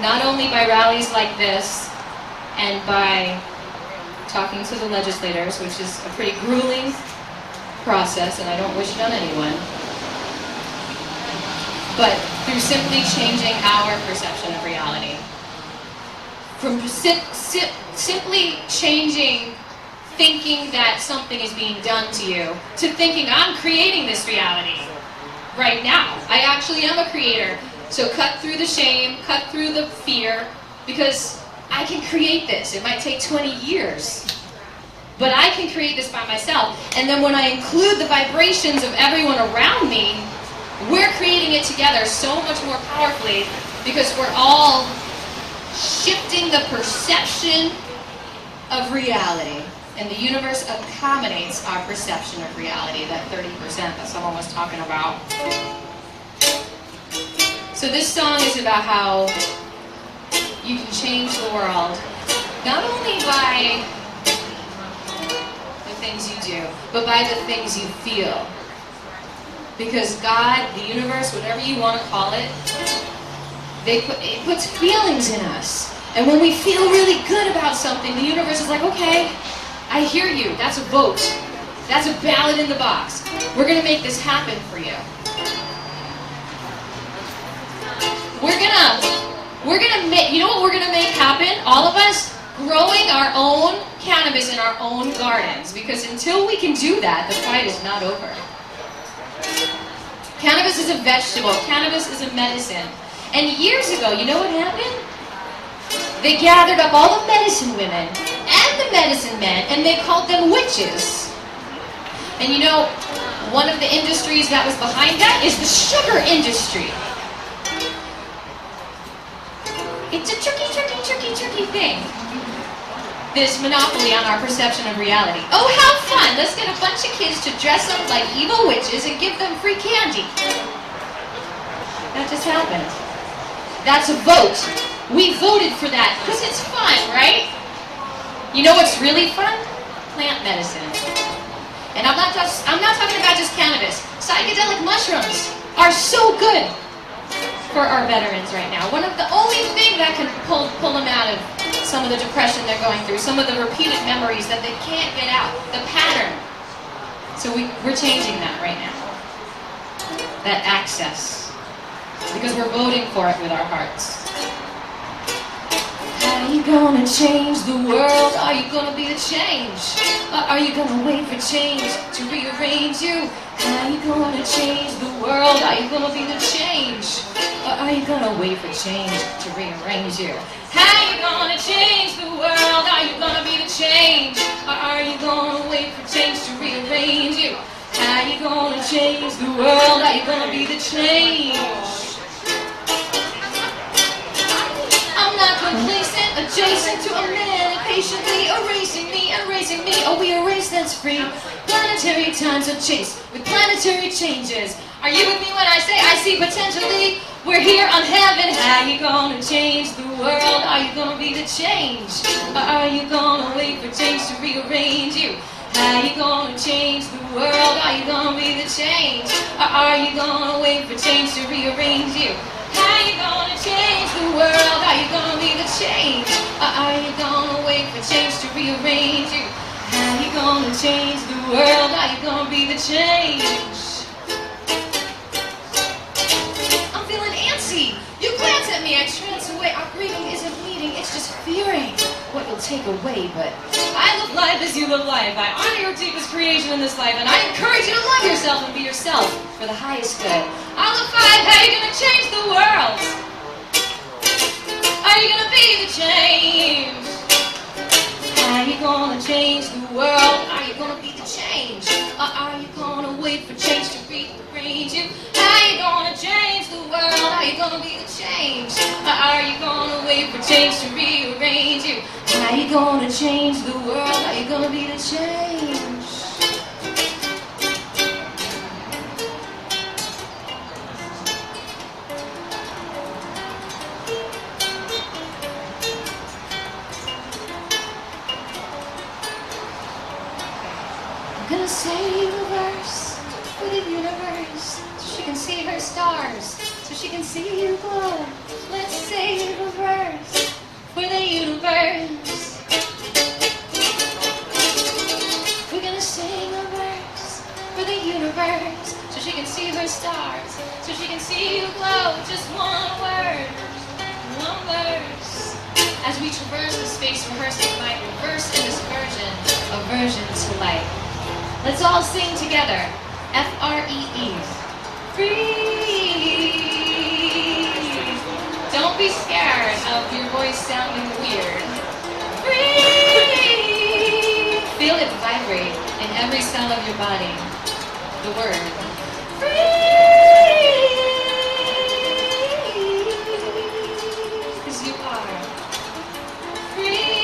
not only by rallies like this and by talking to the legislators, which is a pretty grueling process, and I don't wish it on anyone, but through simply changing our perception of reality. From simply changing thinking that something is being done to you to thinking I'm creating this reality right now. I actually am a creator. So cut through the shame, cut through the fear, because I can create this. It might take 20 years, but I can create this by myself. And then when I include the vibrations of everyone around me, we're creating it together so much more powerfully because we're all shifting the perception of reality. And the universe accommodates our perception of reality, that 30% that someone was talking about. So this song is about how you can change the world, not only by the things you do, but by the things you feel. Because God, the universe, whatever you want to call it, it puts feelings in us. And when we feel really good about something, the universe is like, okay, I hear you. That's a vote. That's a ballot in the box. We're going to make this happen for you. We're gonna make, you know what we're gonna make happen? All of us growing our own cannabis in our own gardens. Because until we can do that, the fight is not over. Cannabis is a vegetable. Cannabis is a medicine. And years ago, you know what happened? They gathered up all the medicine women and the medicine men, and they called them witches. And you know, one of the industries that was behind that is the sugar industry. It's a tricky thing. This monopoly on our perception of reality. Oh, how fun! Let's get a bunch of kids to dress up like evil witches and give them free candy. That just happened. That's a vote. We voted for that because it's fun, right? You know what's really fun? Plant medicine. And I'm not talking about just cannabis. Psychedelic mushrooms are so good for our veterans right now. One of the only thing that can pull them out of some of the depression they're going through, some of the repeated memories that they can't get out, the pattern. So we're changing that right now. That access. Because we're voting for it with our hearts. How are you gonna change the world? Are you gonna be the change? Or are you gonna wait for change to rearrange you? How are you gonna change the world? Are you gonna be the change? Or are you gonna wait for change to rearrange you? How are you gonna change the world? Are you gonna be the change? Or are you gonna wait for change to rearrange you? How are you gonna change the world? Are you gonna be the change? I'm not complacent, adjacent to a man, patiently erasing me, erasing me. Oh, we erase that's free. Planetary times of chase with planetary changes. Are you with me when I say I see potentially? We're here on heaven. How you gonna change the world? Are you gonna be the change? Or are you gonna wait for change to rearrange you? How you gonna change the world? Are you gonna be the change? Or are you gonna wait for change to rearrange you? How you gonna change the world? Are you gonna be the change? Or are you gonna wait for change to rearrange you? How you gonna change the world? Are you gonna be the change? I'm feeling antsy. You glance at me, I trance away. Our grieving isn't meeting, it's just fearing what you'll take away. But I live life as you live life. I honor your deepest creation in this life, and I encourage you to love yourself and be yourself for the highest good. I'll five, how are you gonna change the world? Are you gonna be the change? How are you gonna change the world? Are you gonna be the change? Or are you gonna wait for change to rearrange you? How are you gonna change the world? Are you gonna be the change? Or are you gonna wait for change to rearrange you? How are you gonna change the world? Are you gonna be the change? I'm gonna say the verse for the universe, so she can see her stars, so she can see you glow. Let's say the verse for the universe. We're gonna sing a verse for the universe, so she can see her stars, so she can see you glow. Just one word, one verse. As we traverse the space, rehearsing might reverse in this version, aversion to light. Let's all sing together. F-R-E-E. Free. Don't be scared of your voice sounding weird. Free. Feel it vibrate in every cell of your body. The word. Free. 'Cause you are free.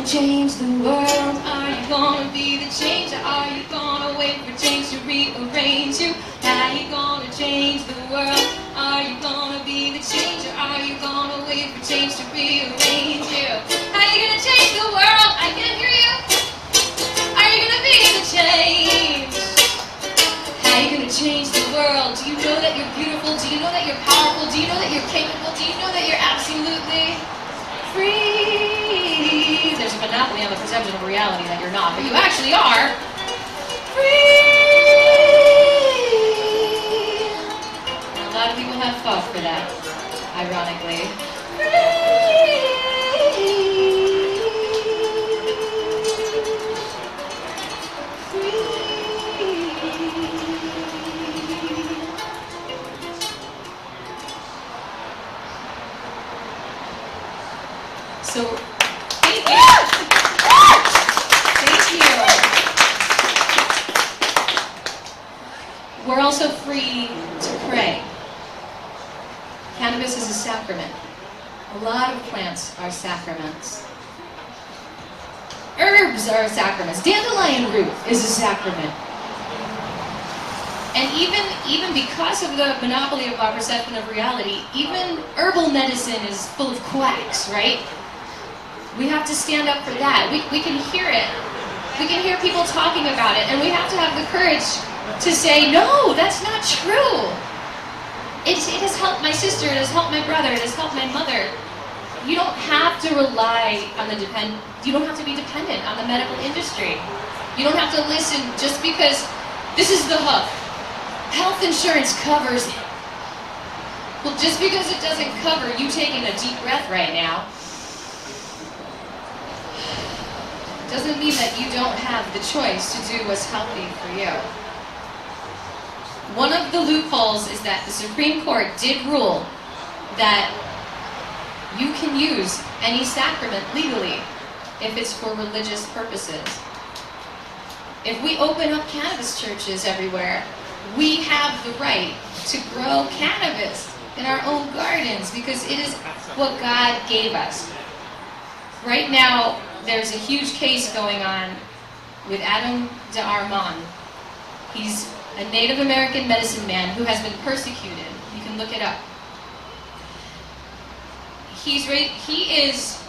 Change the world? Are you gonna be the change, or are you gonna wait for change to rearrange you? How you gonna change the world? Are you gonna be the change, or are you gonna wait for change to rearrange you? How you gonna change the world? I can't hear you. Are you gonna be the change? How you gonna change the world? Do you know that you're beautiful? Do you know that you're powerful? Do you know that you're capable? Do you know that you're absolutely free? There's a monopoly on the perception of reality that you're not, but you actually are free. And a lot of people have fought for that, ironically. Free. So, thank you. Thank you. We're also free to pray. Cannabis is a sacrament. A lot of plants are sacraments. Herbs are sacraments. Dandelion root is a sacrament. And even because of the monopoly of our perception of reality, even herbal medicine is full of quacks, right? We have to stand up for that. We can hear it. We can hear people talking about it, and we have to have the courage to say, no, that's not true. It has helped my sister, it has helped my brother, it has helped my mother. You don't have to rely on you don't have to be dependent on the medical industry. You don't have to listen just because this is the hook. Health insurance covers it. Well, just because it doesn't cover you taking a deep breath right now, doesn't mean that you don't have the choice to do what's healthy for you. One of the loopholes is that the Supreme Court did rule that you can use any sacrament legally if it's for religious purposes. If we open up cannabis churches everywhere, we have the right to grow cannabis in our own gardens because it is what God gave us. right now, there's a huge case going on with Adam de Armand. He's a Native American medicine man who has been persecuted. You can look it up. He is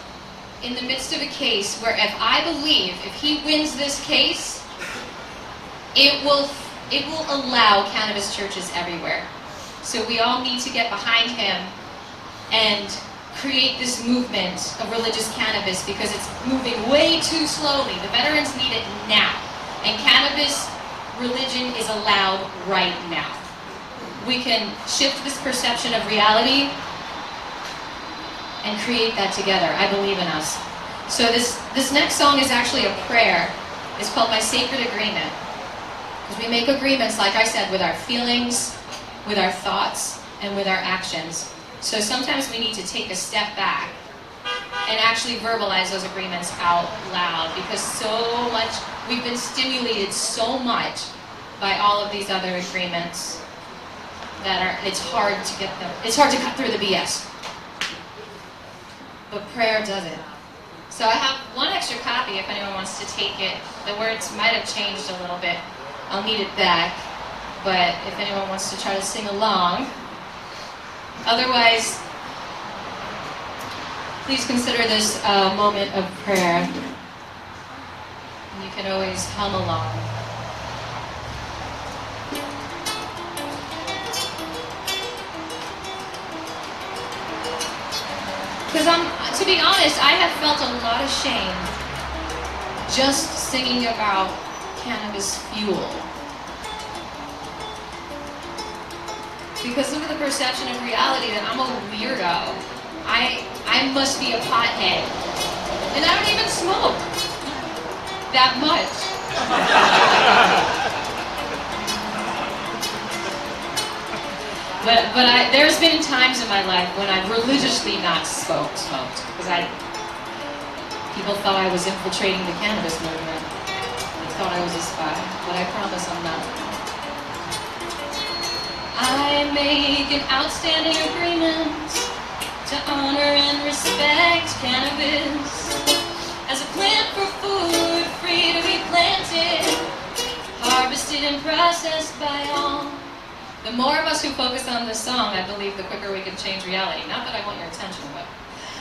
in the midst of a case where if he wins this case, it will allow cannabis churches everywhere. So we all need to get behind him and create this movement of religious cannabis because it's moving way too slowly. The veterans need it now. And cannabis religion is allowed right now. We can shift this perception of reality and create that together. I believe in us. So this next song is actually a prayer. It's called My Sacred Agreement. Because we make agreements, like I said, with our feelings, with our thoughts, and with our actions. So sometimes we need to take a step back and actually verbalize those agreements out loud because so much, we've been stimulated so much by all of these other agreements that it's hard to cut through the BS. But prayer does it. So I have one extra copy if anyone wants to take it. The words might have changed a little bit. I'll need it back. But if anyone wants to try to sing along. Otherwise, please consider this a moment of prayer. You can always hum along. Because to be honest, I have felt a lot of shame just singing about cannabis fuel. Because of the perception of reality that I'm a weirdo. I must be a pothead. And I don't even smoke that much. But there's been times in my life when I've religiously not smoked. Because people thought I was infiltrating the cannabis movement. They thought I was a spy. But I promise I'm not. I make an outstanding agreement to honor and respect cannabis as a plant for food, free to be planted, harvested and processed by all. The more of us who focus on this song, I believe the quicker we can change reality. Not that I want your attention, but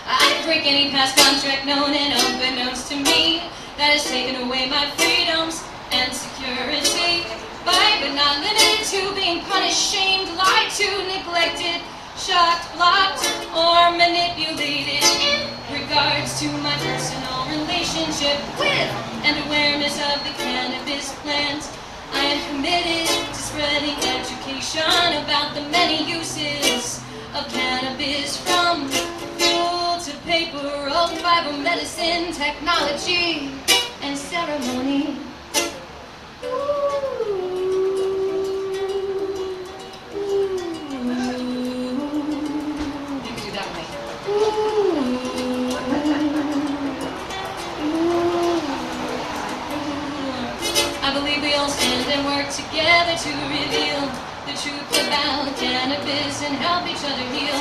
I break any past contract known and unbeknownst to me that has taken away my freedoms and security. But not limited to being punished, shamed, lied to, neglected, shocked, blocked, or manipulated in regards to my personal relationship with and awareness of the cannabis plant. I am committed to spreading education about the many uses of cannabis, from fuel to paper, of biomedicine, technology, and ceremony. Together to reveal the truth about cannabis and help each other heal.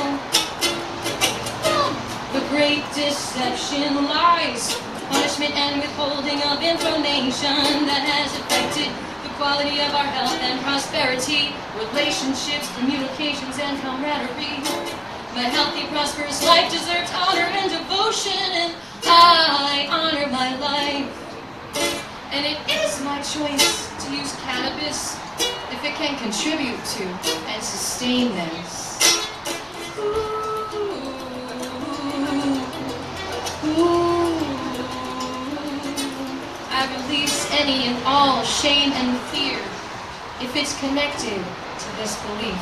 The great deception, lies, punishment and withholding of information that has affected the quality of our health and prosperity, relationships, communications and camaraderie. My healthy, prosperous life deserves honor and devotion, and I honor my life. And it is my choice to use cannabis if it can contribute to and sustain this. I release any and all shame and fear if it's connected to this belief.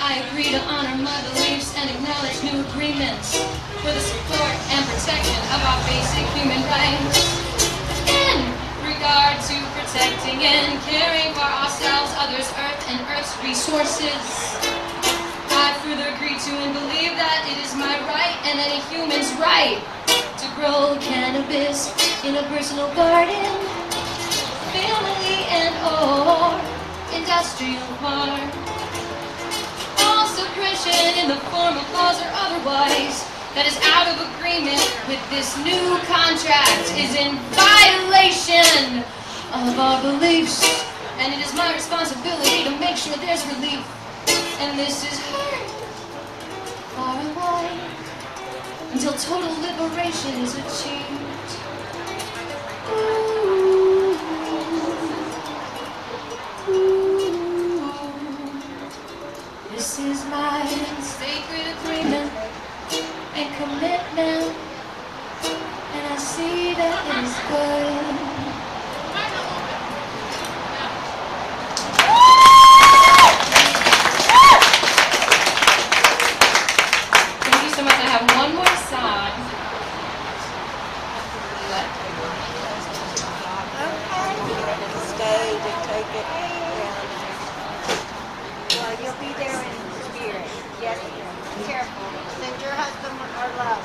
I agree to honor my beliefs and acknowledge new agreements for the support and protection of our basic human rights. In regard to protecting and caring for ourselves, others, Earth, and Earth's resources, I further agree to and believe that it is my right and any human's right to grow cannabis in a personal garden, family and or endowment industrial park. All suppression in the form of laws or otherwise that is out of agreement with this new contract is in violation of our beliefs, and it is my responsibility to make sure there's relief. And this is hard, far away, until total liberation is achieved. Ooh, ooh, this is my sacred agreement and commitment, and I see that it is good. Thank you so much. I have one more song. Stay to take it down. Well, you'll be there in spirit. Yes, be careful. Send your husband our love.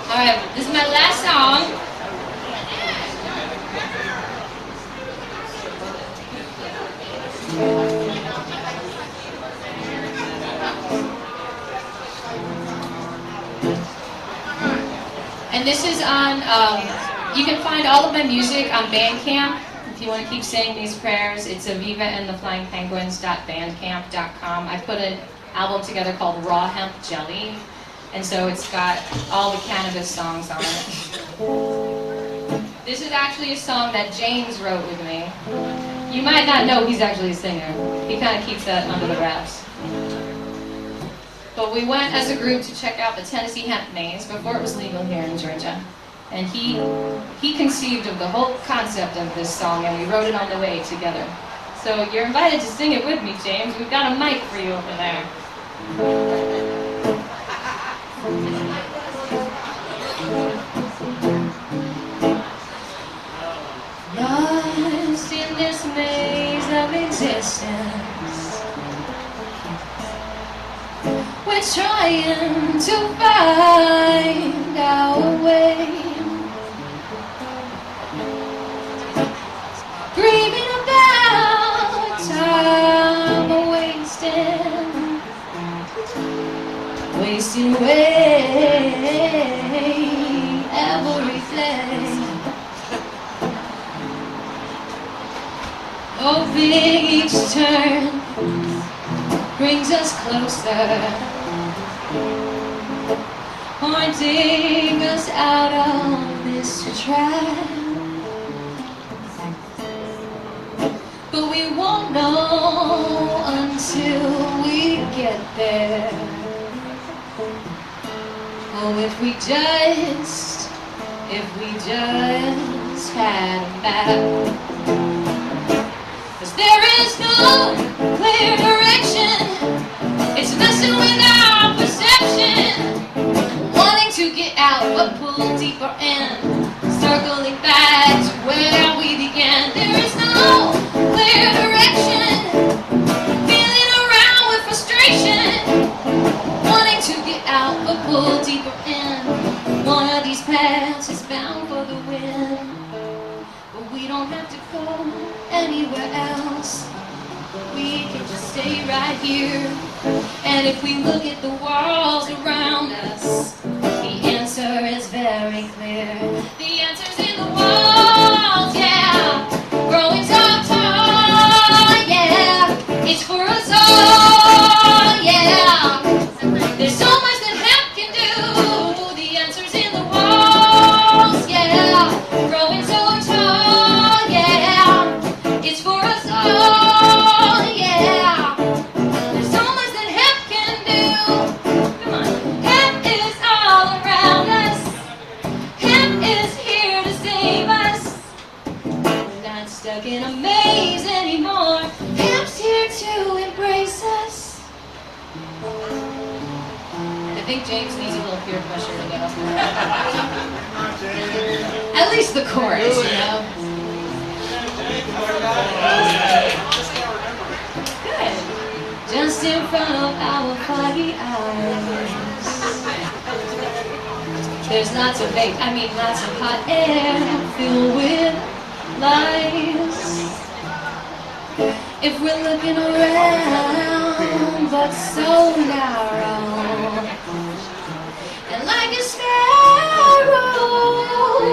All right, this is my last song. And this is on, you can find all of my music on Bandcamp. If you want to keep saying these prayers, it's avivaandtheflyingpenguins.bandcamp.com. I put an album together called Raw Hemp Jelly, and so it's got all the Cannabis songs on it. This is actually a song that James wrote with me. You might not know he's actually a singer. He kind of keeps that under the wraps. But we went as a group to check out the Tennessee hemp maze before it was legal here in Georgia. And he conceived of the whole concept of this song, and we wrote it on the way together. So you're invited to sing it with me, James. We've got a mic for you over there. Lost in this maze of existence, we're trying to find our way, grieving about time wasting away everything. Hoping each turn brings us closer, pointing us out of this trap. But we won't know until we get there. Oh, if we just had a map. 'Cause there is no clear direction. It's messing with our perception. Wanting to get out but pull deeper in, circling back to where we began. There is no clear direction. Feeling around with frustration. Wanting to get out but pull deeper in. One of these paths is bound for the wind. But we don't have to go anywhere else. We can just stay right here. And if we look at the walls around us, the answer is very clear. The answer's in the walls, yeah. Growing tall, tall, yeah. It's for us all, yeah. There's so much that hemp can do. The answer's in the walls, yeah. Growing so tall, yeah. It's for us all, yeah. There's so much that hemp can do. Come on. Hemp is all around us. Hemp is here to save us. We're not stuck in a maze anymore. Hemp's here to embrace us. I think James needs a little peer pressure to get up there. At least the chorus, you know? Good. Just in front of our foggy eyes, There's lots of vape, lots of hot air filled with lies. If we're looking around, but so narrow, and like a sparrow,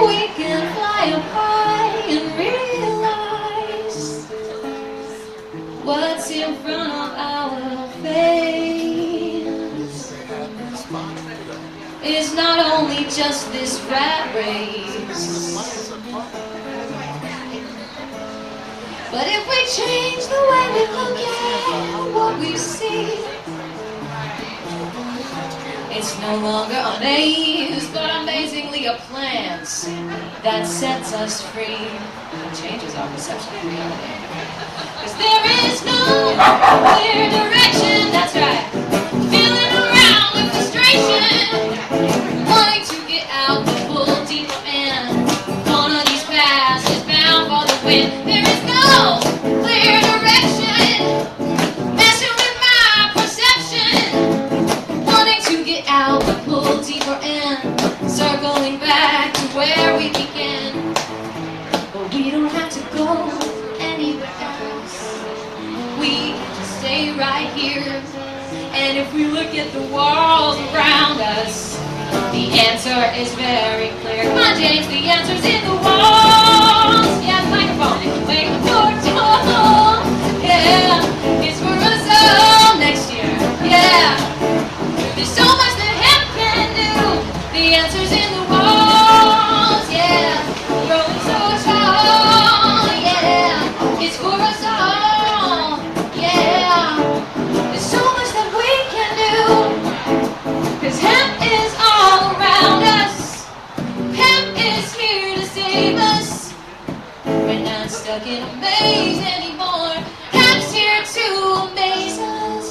we can fly up high and realize what's in front of our face is not only just this rat race, but if we change the way we look at what we see, it's no longer a maze, but amazingly a plant that sets us free and changes our perception of reality. Because there is no clear direction, that's right. Feeling around with frustration, wanting to get out the pull deeper in. One of these paths is bound for the wind. There is no clear direction, messing with my perception, wanting to get out the pull deeper in, circling back to where we began. But we don't have to go anywhere else. We can just stay right here. And if we look at the walls around us, the answer is very clear. Come on, James, the answer's in the walls. Yeah, microphone. Wake the portal. Yeah, it's for us all next year. Yeah, there's so much that hemp can do. The answer's in the walls. Yeah, growing so tall. Yeah, it's for us all. Yeah, there's so much that we can do. 'Cause hemp is all around us. Hemp is here to save us. We're not stuck in a maze anymore. Hemp's here to amaze us.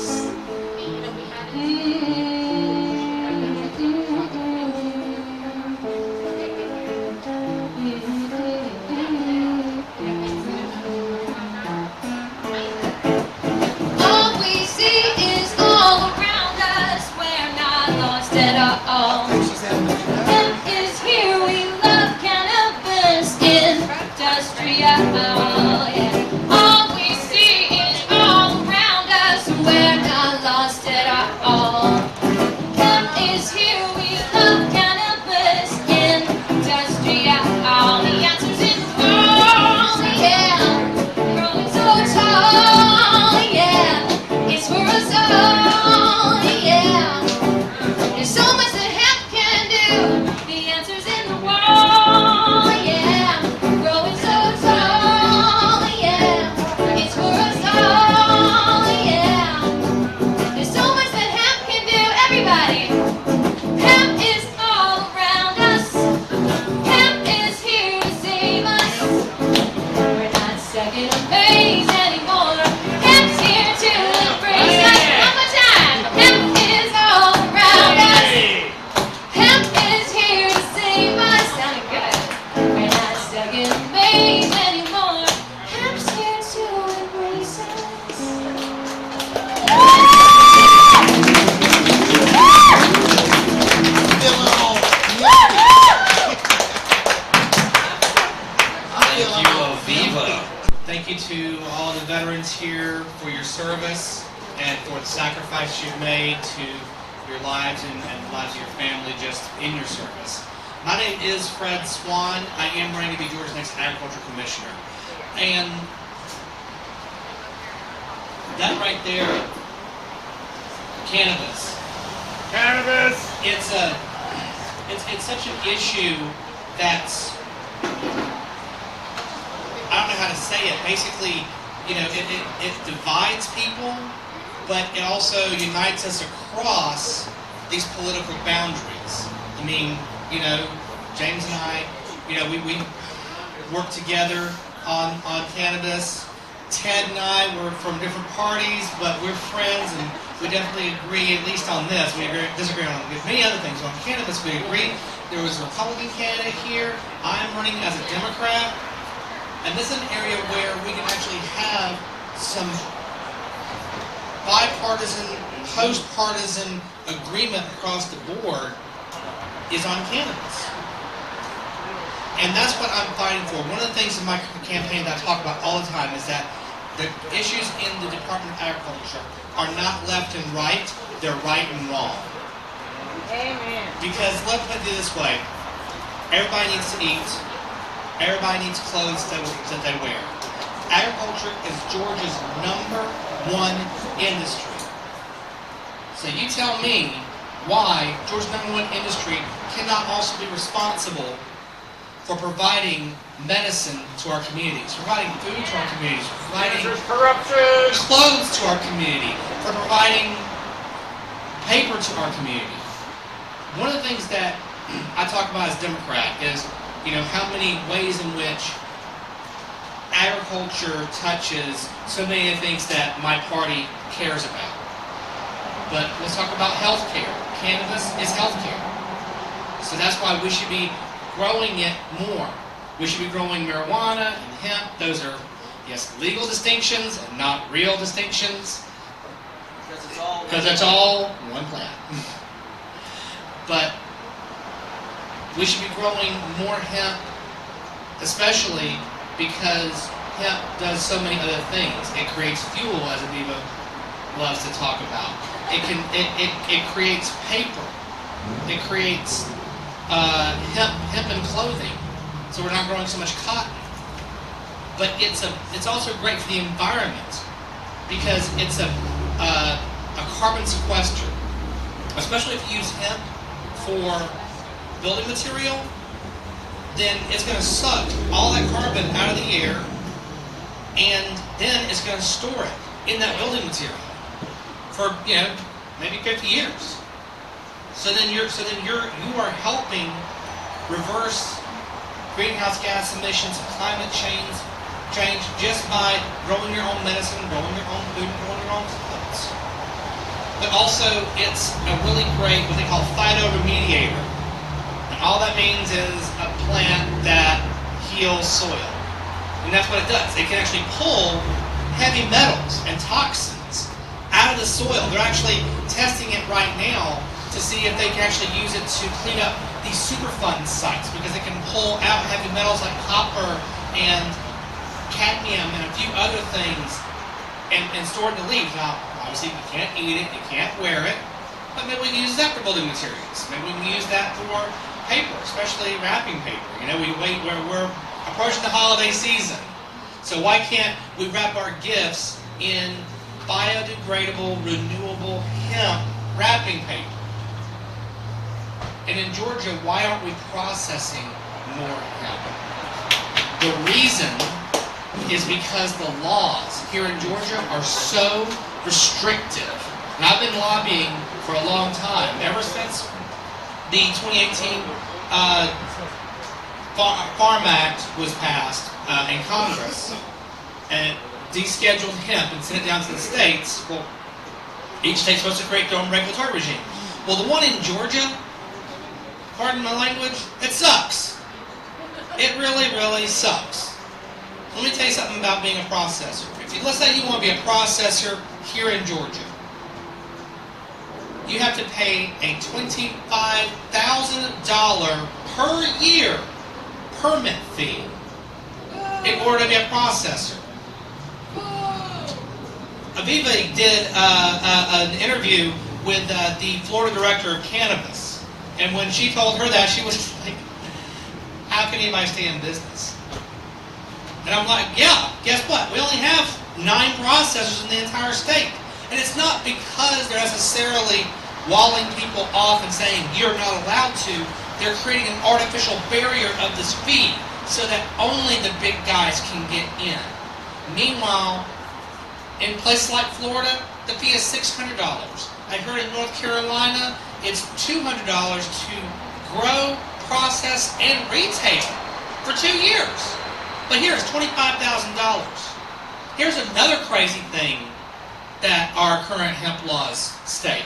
All we see is all around us. We're not lost at all. Hemp is here, we love cannabis industrial. Yeah. All we see is all around us. We're not lost at all. Hemp is here, we love cannabis industrial. The answer's in the wall, yeah. Growing so tall, yeah. It's for us all, yeah. There's so much that hemp can do. The answer's in the wall, yeah. Growing so tall, yeah. It's for us all, yeah. There's so much that hemp can do. Everybody, hemp is all around us. Hemp is here to save us. We're not stuck in a maze anymore. Hemp's here to embrace us. One more time. Hemp is all around us. Hemp is here to save us. Sounding good. We're not stuck in a maze anymore. Hemp's here to embrace us. Thank you, Aviva. Thank you to all the veterans here for your service and for the sacrifice you've made to your lives and the lives of your family just in your service. My name is Fred Swan. I am running to be Georgia's next Agriculture Commissioner. And that right there, cannabis. Cannabis! It's such an issue that's, I don't know how to say it. Basically, it divides people, but it also unites us across these political boundaries. I mean, James and I, we work together on cannabis. Ted and I were from different parties, but we're friends, and we definitely agree, at least on this. We disagree on many other things. On cannabis, we agree. There was a Republican candidate here. I'm running as a Democrat. And this is an area where we can actually have some bipartisan, post-partisan agreement across the board is on cannabis. And that's what I'm fighting for. One of the things in my campaign that I talk about all the time is that the issues in the Department of Agriculture are not left and right, they're right and wrong. Amen. Because let's put it this way, everybody needs to eat, everybody needs clothes that they wear. Agriculture is Georgia's #1 industry. So you tell me why Georgia's #1 industry cannot also be responsible for providing medicine to our communities, providing food to our communities, providing clothes to our community, for providing paper to our community. One of the things that I talk about as Democrat is, how many ways in which agriculture touches so many of the things that my party cares about. But let's talk about healthcare. Cannabis is healthcare. So that's why we should be growing it more. We should be growing marijuana and hemp. Those are, yes, legal distinctions and not real distinctions. Because it's all one plant. But we should be growing more hemp, especially because hemp does so many other things. It creates fuel, as Aviva loves to talk about. It creates paper. It creates hemp and clothing. So we're not growing so much cotton. But it's also great for the environment because it's a carbon sequester. Especially if you use hemp for building material, then it's going to suck all that carbon out of the air, and then it's going to store it in that building material for maybe 50 years. So then you are helping reverse greenhouse gas emissions, climate change just by growing your own medicine, growing your own food, growing your own clothes. But also, it's a really great what they call phytoremediator. And all that means is a plant that heals soil. And that's what it does. It can actually pull heavy metals and toxins out of the soil. They're actually testing it right now to see if they can actually use it to clean up these Superfund sites because it can pull out heavy metals like copper and cadmium and a few other things and store it in the leaves. Now, obviously, you can't eat it, you can't wear it, but maybe we can use that for building materials. Maybe we can use that for paper, especially wrapping paper. We're approaching the holiday season, so why can't we wrap our gifts in biodegradable, renewable hemp wrapping paper? And in Georgia, why aren't we processing more hemp? The reason is because the laws here in Georgia are so restrictive. And I've been lobbying for a long time, ever since the 2018 Farm Act was passed in Congress and descheduled hemp and sent it down to the states. Well, each state's supposed to create their own regulatory regime. Well, the one in Georgia, pardon my language, it sucks. It really, really sucks. Let me tell you something about being a processor. Let's say you want to be a processor here in Georgia. You have to pay a $25,000 per year permit fee in order to be a processor. Aviva did an interview with the Florida director of Cannabis. And when she told her that, she was like, how can anybody stay in business? And I'm like, yeah, guess what? We only have 9 processors in the entire state. And it's not because they're necessarily walling people off and saying you're not allowed to. They're creating an artificial barrier of this fee so that only the big guys can get in. Meanwhile, in places like Florida, the fee is $600. I heard in North Carolina, it's $200 to grow, process, and retail for 2 years. But here it's $25,000. Here's another crazy thing that our current hemp laws state.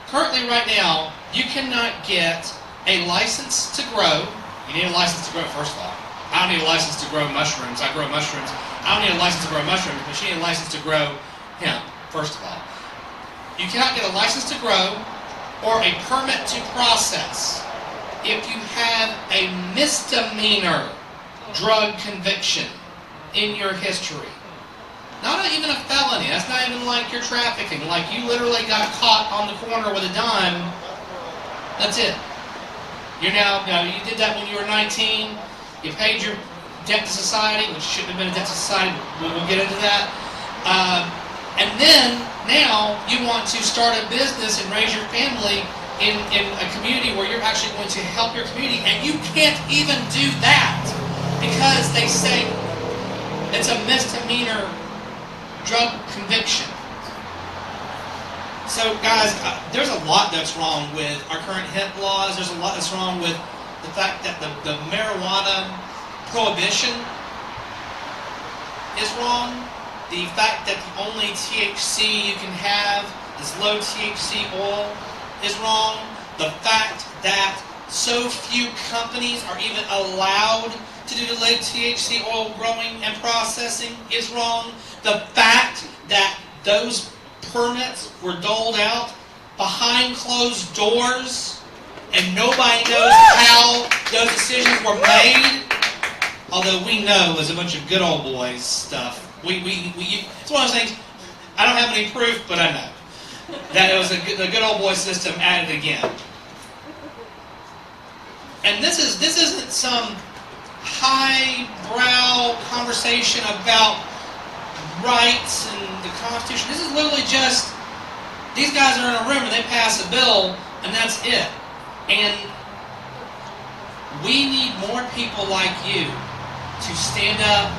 Currently, right now, you cannot get a license to grow. You need a license to grow, first of all. I don't need a license to grow mushrooms. I grow mushrooms. I don't need a license to grow mushrooms, but you need a license to grow hemp, first of all. You cannot get a license to grow, or a permit to process if you have a misdemeanor drug conviction in your history. Not even a felony. That's not even like you're trafficking. Like you literally got caught on the corner with a dime. That's it. You're now you did that when you were 19. You paid your debt to society, which shouldn't have been a debt to society. We'll get into that. And then now you want to start a business and raise your family in a community where you're actually going to help your community, and you can't even do that because they say it's a misdemeanor drug conviction. So guys, there's a lot that's wrong with our current hemp laws. There's a lot that's wrong with the fact that the marijuana prohibition is wrong. The fact that the only THC you can have is low THC oil is wrong. The fact that so few companies are even allowed to do the low THC oil growing and processing is wrong. The fact that those permits were doled out behind closed doors and nobody knows how those decisions were made, although we know as a bunch of good old boys stuff. It's one of those things, I don't have any proof, but I know that it was the good old boy system at it again. And this isn't some highbrow conversation about rights and the Constitution. This is literally just, these guys are in a room and they pass a bill and that's it. And we need more people like you to stand up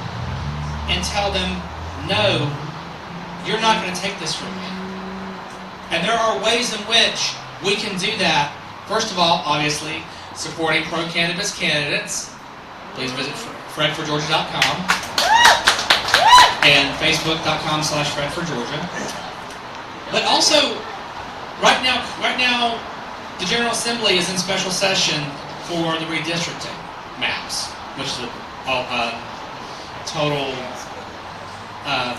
and tell them, no, you're not going to take this from me. And there are ways in which we can do that. First of all, obviously, supporting pro-cannabis candidates. Please visit fredforgeorgia.com and facebook.com/fredforgeorgia. But also, right now, the General Assembly is in special session for the redistricting maps, which is a total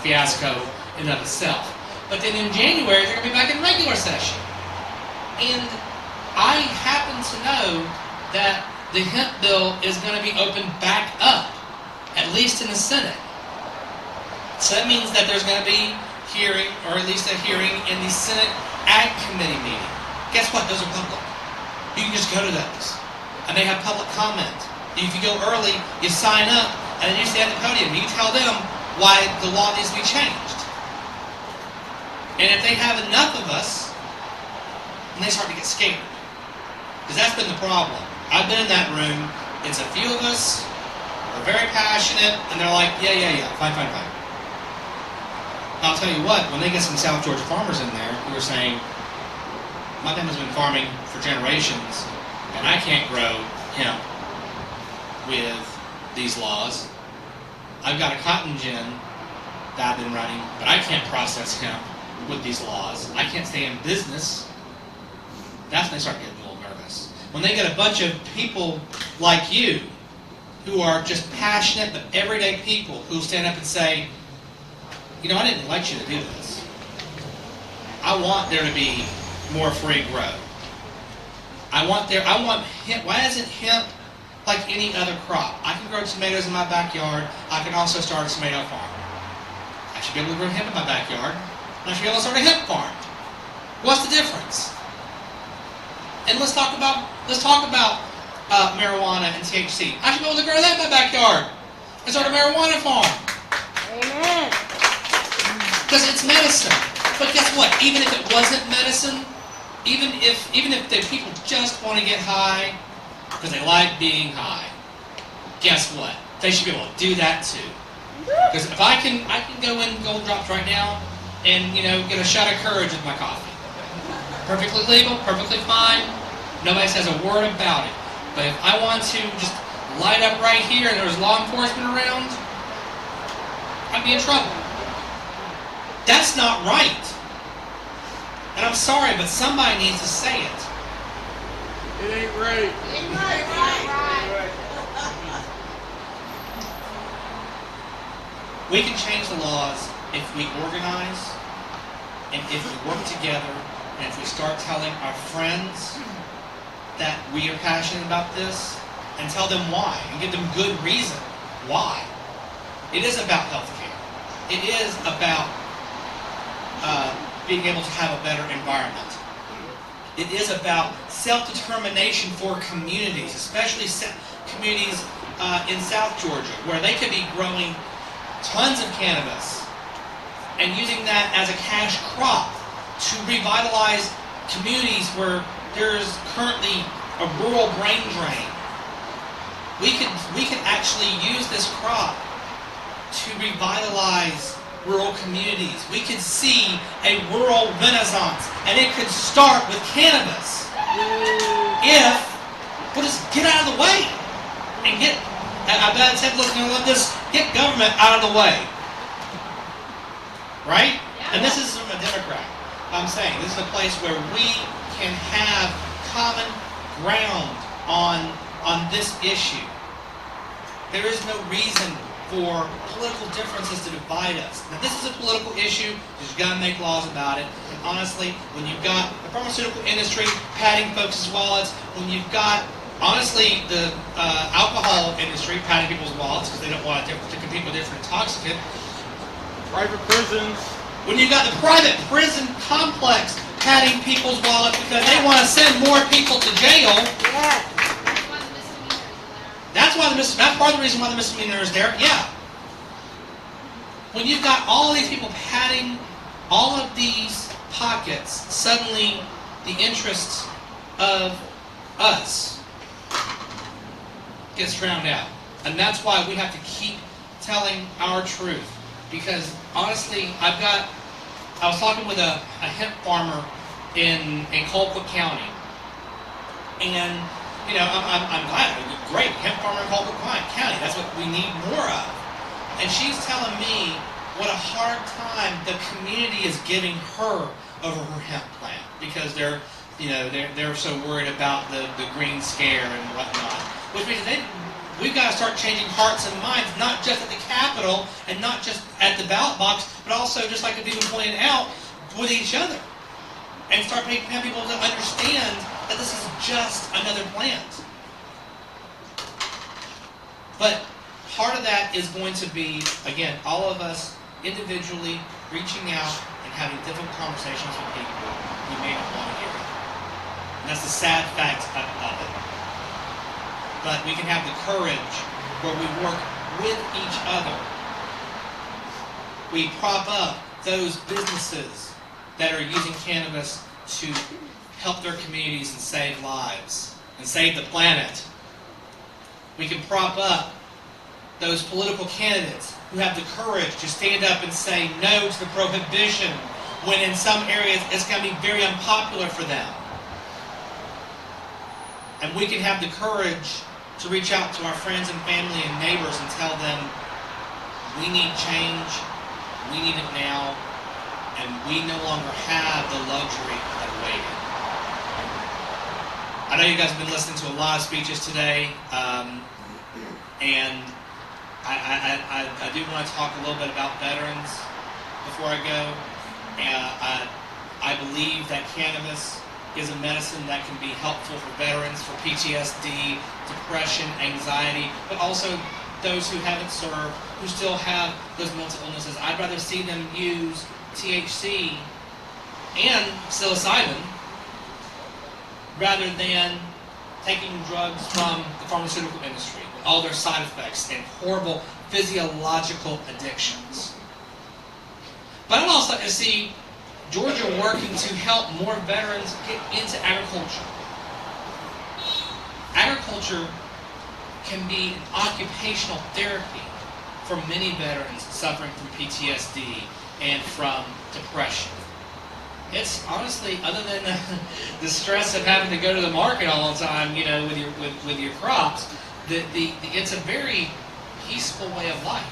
fiasco in and of itself. But then in January, they're going to be back in regular session. And I happen to know that the hemp bill is going to be opened back up, at least in the Senate. So that means that there's going to be hearing, or at least a hearing in the Senate Ag Committee meeting. Guess what? Those are public. You can just go to those. And they have public comment. If you go early, you sign up, and then you stay at the podium. You tell them why the law needs to be changed. And if they have enough of us, then they start to get scared. Because that's been the problem. I've been in that room. It's a few of us. We're very passionate, and they're like, yeah, fine. I'll tell you what, when they get some South Georgia farmers in there who are saying, my family's been farming for generations, and I can't grow hemp with these laws. I've got a cotton gin that I've been running, but I can't process hemp with these laws. I can't stay in business. That's when they start getting a little nervous. When they get a bunch of people like you who are just passionate but everyday people who stand up and say, you know, I didn't elect you to do this. I want there to be more free grow. I want hemp. Why isn't hemp like any other crop? I can grow tomatoes in my backyard. I can also start a tomato farm. I should be able to grow hemp in my backyard. And I should be able to start a hemp farm. What's the difference? And let's talk about marijuana and THC. I should be able to grow that in my backyard and start a marijuana farm. Amen. Because it's medicine. But guess what? Even if it wasn't medicine, even if the people just want to get high because they like being high, guess what? They should be able to do that too. Because if I can go in Gold Drops right now and get a shot of courage with my coffee. Perfectly legal, perfectly fine. Nobody says a word about it. But if I want to just light up right here and there's law enforcement around, I'd be in trouble. That's not right. And I'm sorry, but somebody needs to say it. It ain't right. We can change the laws if we organize and if we work together and if we start telling our friends that we are passionate about this, and tell them why, and give them good reason why. It is about healthcare. It is about being able to have a better environment. It is about self-determination for communities, especially communities in South Georgia, where they could be growing tons of cannabis and using that as a cash crop to revitalize communities where there's currently a rural brain drain. We could actually use this crop to revitalize rural communities. We could see a rural renaissance, and it could start with cannabis. If we'll just get out of the way and get. I bet said, look, you know what? This get government out of the way, right? And this is from a Democrat. I'm saying this is a place where we can have common ground on this issue. There is no reason for political differences to divide us. Now, this is a political issue. You've got to make laws about it. And honestly, when you've got the pharmaceutical industry padding folks' wallets, when you've got, honestly, the alcohol industry padding people's wallets because they don't want to compete with different intoxicants, Private prisons. when you've got the private prison complex padding people's wallets because they want to send more people to jail, Yes. that's part of the reason why the misdemeanor is there. Yeah. When you've got all of these people padding all of these pockets, suddenly the interests of us gets drowned out. And that's why we have to keep telling our truth. Because honestly, I was talking with a hemp farmer in Colquitt County. And you know, I'm glad. Great, hemp farmer in Colquitt County. That's what we need more of. And she's telling me what a hard time the community is giving her over her hemp plant because they're so worried about the green scare and whatnot. Which means we've got to start changing hearts and minds, not just at the Capitol and not just at the ballot box, but also, just like Aviva pointed out, with each other. And start making people to understand that this is just another plant. But part of that is going to be, again, all of us individually reaching out and having different conversations with people who may not want to hear it. And that's the sad fact of it. But we can have the courage where we work with each other. We prop up those businesses that are using cannabis to help their communities and save lives and save the planet. We can prop up those political candidates who have the courage to stand up and say no to the prohibition when in some areas it's going to be very unpopular for them. And we can have the courage to reach out to our friends and family and neighbors and tell them we need change, we need it now, and we no longer have the luxury of waiting. I know you guys have been listening to a lot of speeches today, and I do want to talk a little bit about veterans before I go. I believe that cannabis is a medicine that can be helpful for veterans, for PTSD, depression, anxiety, but also those who haven't served, who still have those mental illnesses. I'd rather see them use THC and psilocybin rather than taking drugs from the pharmaceutical industry with all their side effects and horrible physiological addictions. But I'd also like to see Georgia working to help more veterans get into agriculture. Agriculture can be an occupational therapy for many veterans suffering from PTSD and from depression. It's honestly, other than the stress of having to go to the market all the time, you know, with your crops, it's a very peaceful way of life.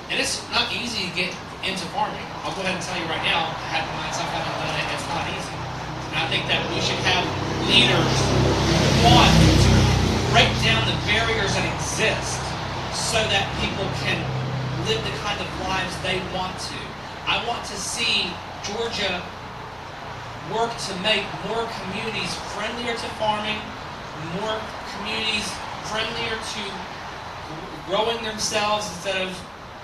And it's not easy to get into farming. I'll go ahead and tell you right now, I have myself having done it, it's not easy. And I think that we should have leaders who want to break down the barriers that exist so that people can live the kind of lives they want to. I want to see Georgia work to make more communities friendlier to farming, more communities friendlier to growing themselves instead of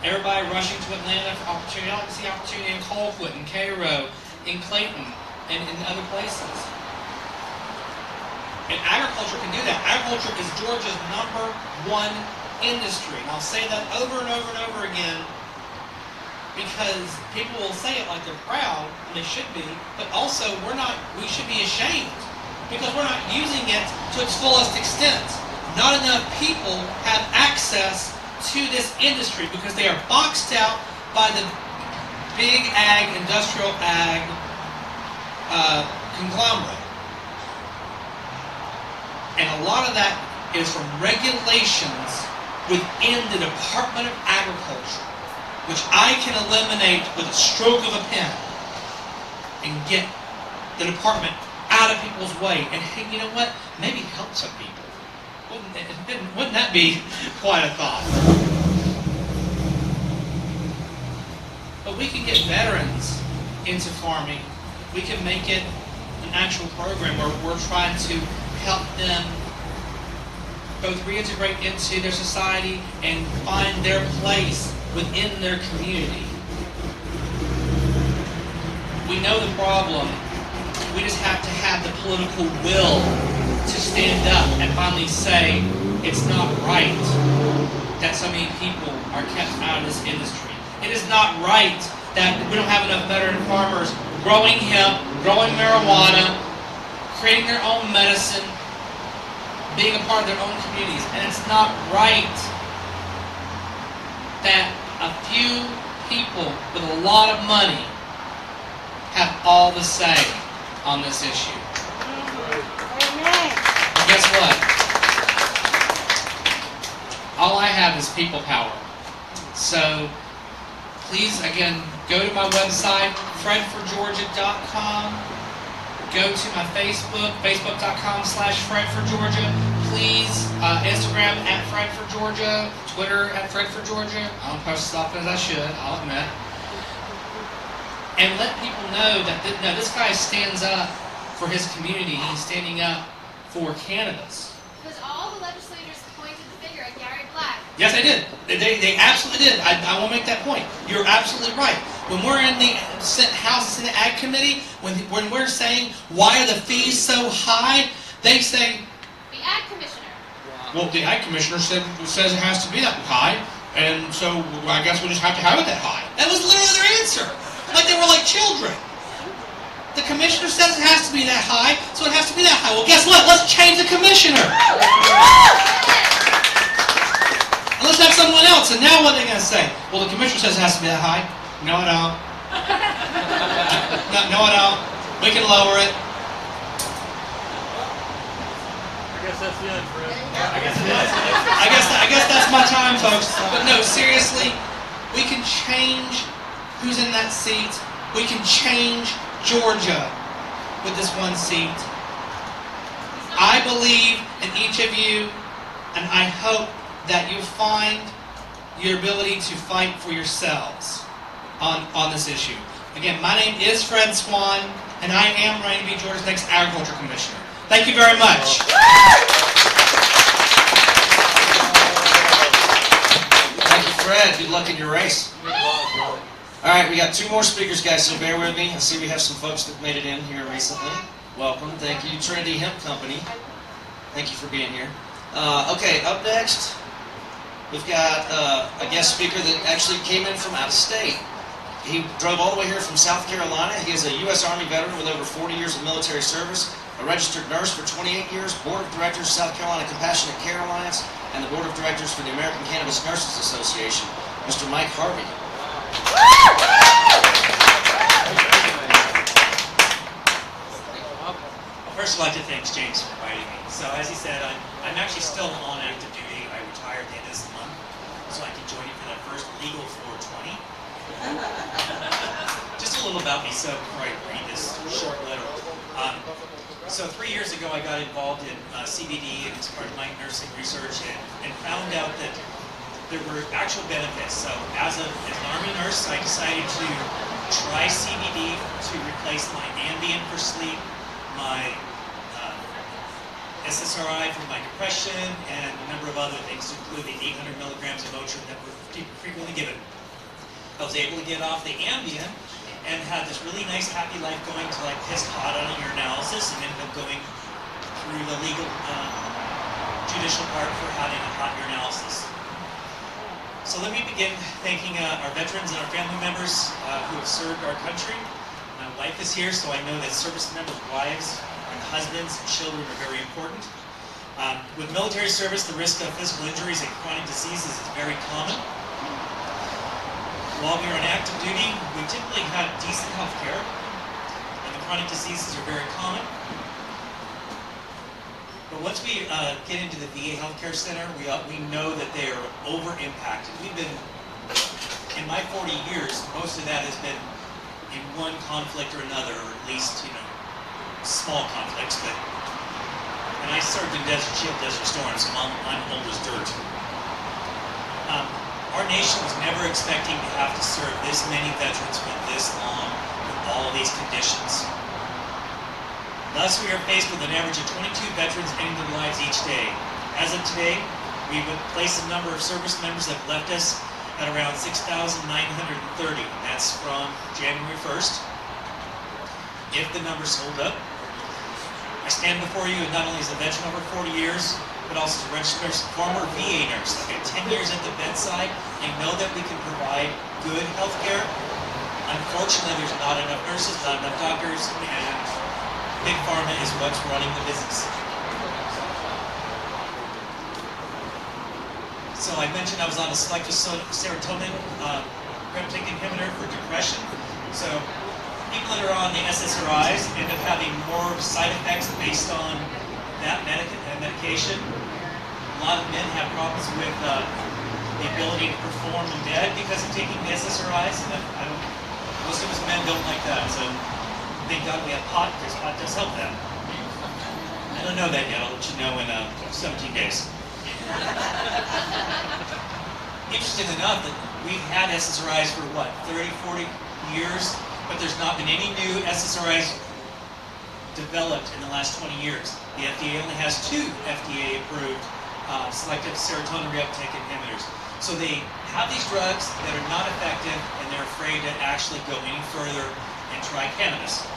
everybody rushing to Atlanta for opportunity. I like to see opportunity in Colquitt, in Cairo, in Clayton, and in other places. And agriculture can do that. Agriculture is Georgia's #1 industry. And I'll say that over and over and over again because people will say it like they're proud, and they should be, but also we should be ashamed because we're not using it to its fullest extent. Not enough people have access to this industry because they are boxed out by the big ag, industrial ag conglomerate. And a lot of that is from regulations within the Department of Agriculture, which I can eliminate with a stroke of a pen and get the department out of people's way. And hey, you know what? Maybe help some people. Wouldn't that be quite a thought? But we can get veterans into farming. We can make it an actual program where we're trying to help them both reintegrate into their society and find their place within their community. We know the problem. We just have to have the political will to stand up and finally say it's not right that so many people are kept out of this industry. It is not right that we don't have enough veteran farmers growing hemp, growing marijuana, creating their own medicine, being a part of their own communities. And it's not right that a few people with a lot of money have all the say on this issue. Amen. And guess what? All I have is people power. So please, again, go to my website, fredforgeorgia.com. Go to my Facebook, facebook.com/FredForGeorgia. Please, Instagram @FredForGeorgia, Twitter @FredForGeorgia. I don't post as often as I should, I'll admit. And let people know that this guy stands up for his community. He's standing up for cannabis. Because all the legislators pointed the finger at Gary Black. Yes, they did. They absolutely did. I want to make that point. You're absolutely right. When we're in the House and Senate Ag Committee, when we're saying, why are the fees so high, they say, The Ag Commissioner. well, the Ag Commissioner says it has to be that high, and so I guess we just have to have it that high. That was literally their answer. Like they were like children. The commissioner says it has to be that high, so it has to be that high. Well, guess what? Let's change the commissioner. And let's have someone else. And now what are they going to say? Well, the commissioner says it has to be that high. No, I don't. No, I don't. We can lower it. I guess that's the end, Fred. I guess that's my time, folks. But no, seriously, we can change who's in that seat. We can change Georgia with this one seat. I believe in each of you, and I hope that you find your ability to fight for yourselves on this issue. Again, my name is Fred Swan, and I am running to be Georgia's next Agriculture Commissioner. Thank you very much. Thank you, Fred. Good luck in your race. All right, we got 2 more speakers, guys, so bear with me. I see we have some folks that made it in here recently. Welcome. Thank you, Trinity Hemp Company. Thank you for being here. Okay, up next, we've got a guest speaker that actually came in from out of state. He drove all the way here from South Carolina. He is a U.S. Army veteran with over 40 years of military service, a registered nurse for 28 years, Board of Directors, South Carolina Compassionate Care Alliance, and the Board of Directors for the American Cannabis Nurses Association, Mr. Mike Harvey. First, I'd like to thank James for inviting me. So, as he said, I'm actually still on active duty. I retired at the end of this month, so I can join you for that first legal 420. Just a little about me, so before I read this short letter. So 3 years ago, I got involved in CBD and as part of my nursing research, and found out that there were actual benefits. So, as an Army nurse, I decided to try CBD to replace my Ambien for sleep, my SSRI for my depression, and a number of other things, including 800 milligrams of Motrin that were frequently given. I was able to get off the Ambien and had this really nice, happy life going until I pissed hot on a urinalysis and ended up going through the legal judicial part for having a hot urinalysis. So let me begin thanking our veterans and our family members who have served our country. My wife is here, so I know that service members' wives and husbands and children are very important. With military service, the risk of physical injuries and chronic diseases is very common. While we are on active duty, we typically have decent health care, and the chronic diseases are very common. But once we get into the VA Healthcare Center, we know that they are over-impacted. We've been, in my 40 years, most of that has been in one conflict or another, or at least, small conflicts. But and I served in Desert Shield, Desert Storm, so I'm old as dirt. Our nation was never expecting to have to serve this many veterans for this long with all these conditions. Thus, we are faced with an average of 22 veterans ending their lives each day. As of today, we would place the number of service members that have left us at around 6,930. That's from January 1st. If the numbers hold up, I stand before you not only as a veteran over 40 years, but also as a registered nurse, former VA nurse. I've got 10 years at the bedside. I know that we can provide good health care. Unfortunately, there's not enough nurses, not enough doctors, and Big Pharma is what's running the business. So I mentioned I was on a selective serotonin reuptake inhibitor for depression. So people that are on the SSRIs end up having more side effects based on that medication. A lot of men have problems with the ability to perform in bed because of taking the SSRIs. And most of us men don't like that. So thank God we have pot, because pot does help that. I don't know that yet. I'll let you know in 17 days. Interesting enough that we've had SSRIs for 30, 40 years, but there's not been any new SSRIs developed in the last 20 years. The FDA only has 2 FDA-approved selective serotonin reuptake inhibitors. So they have these drugs that are not effective, and they're afraid to actually go any further and try cannabis.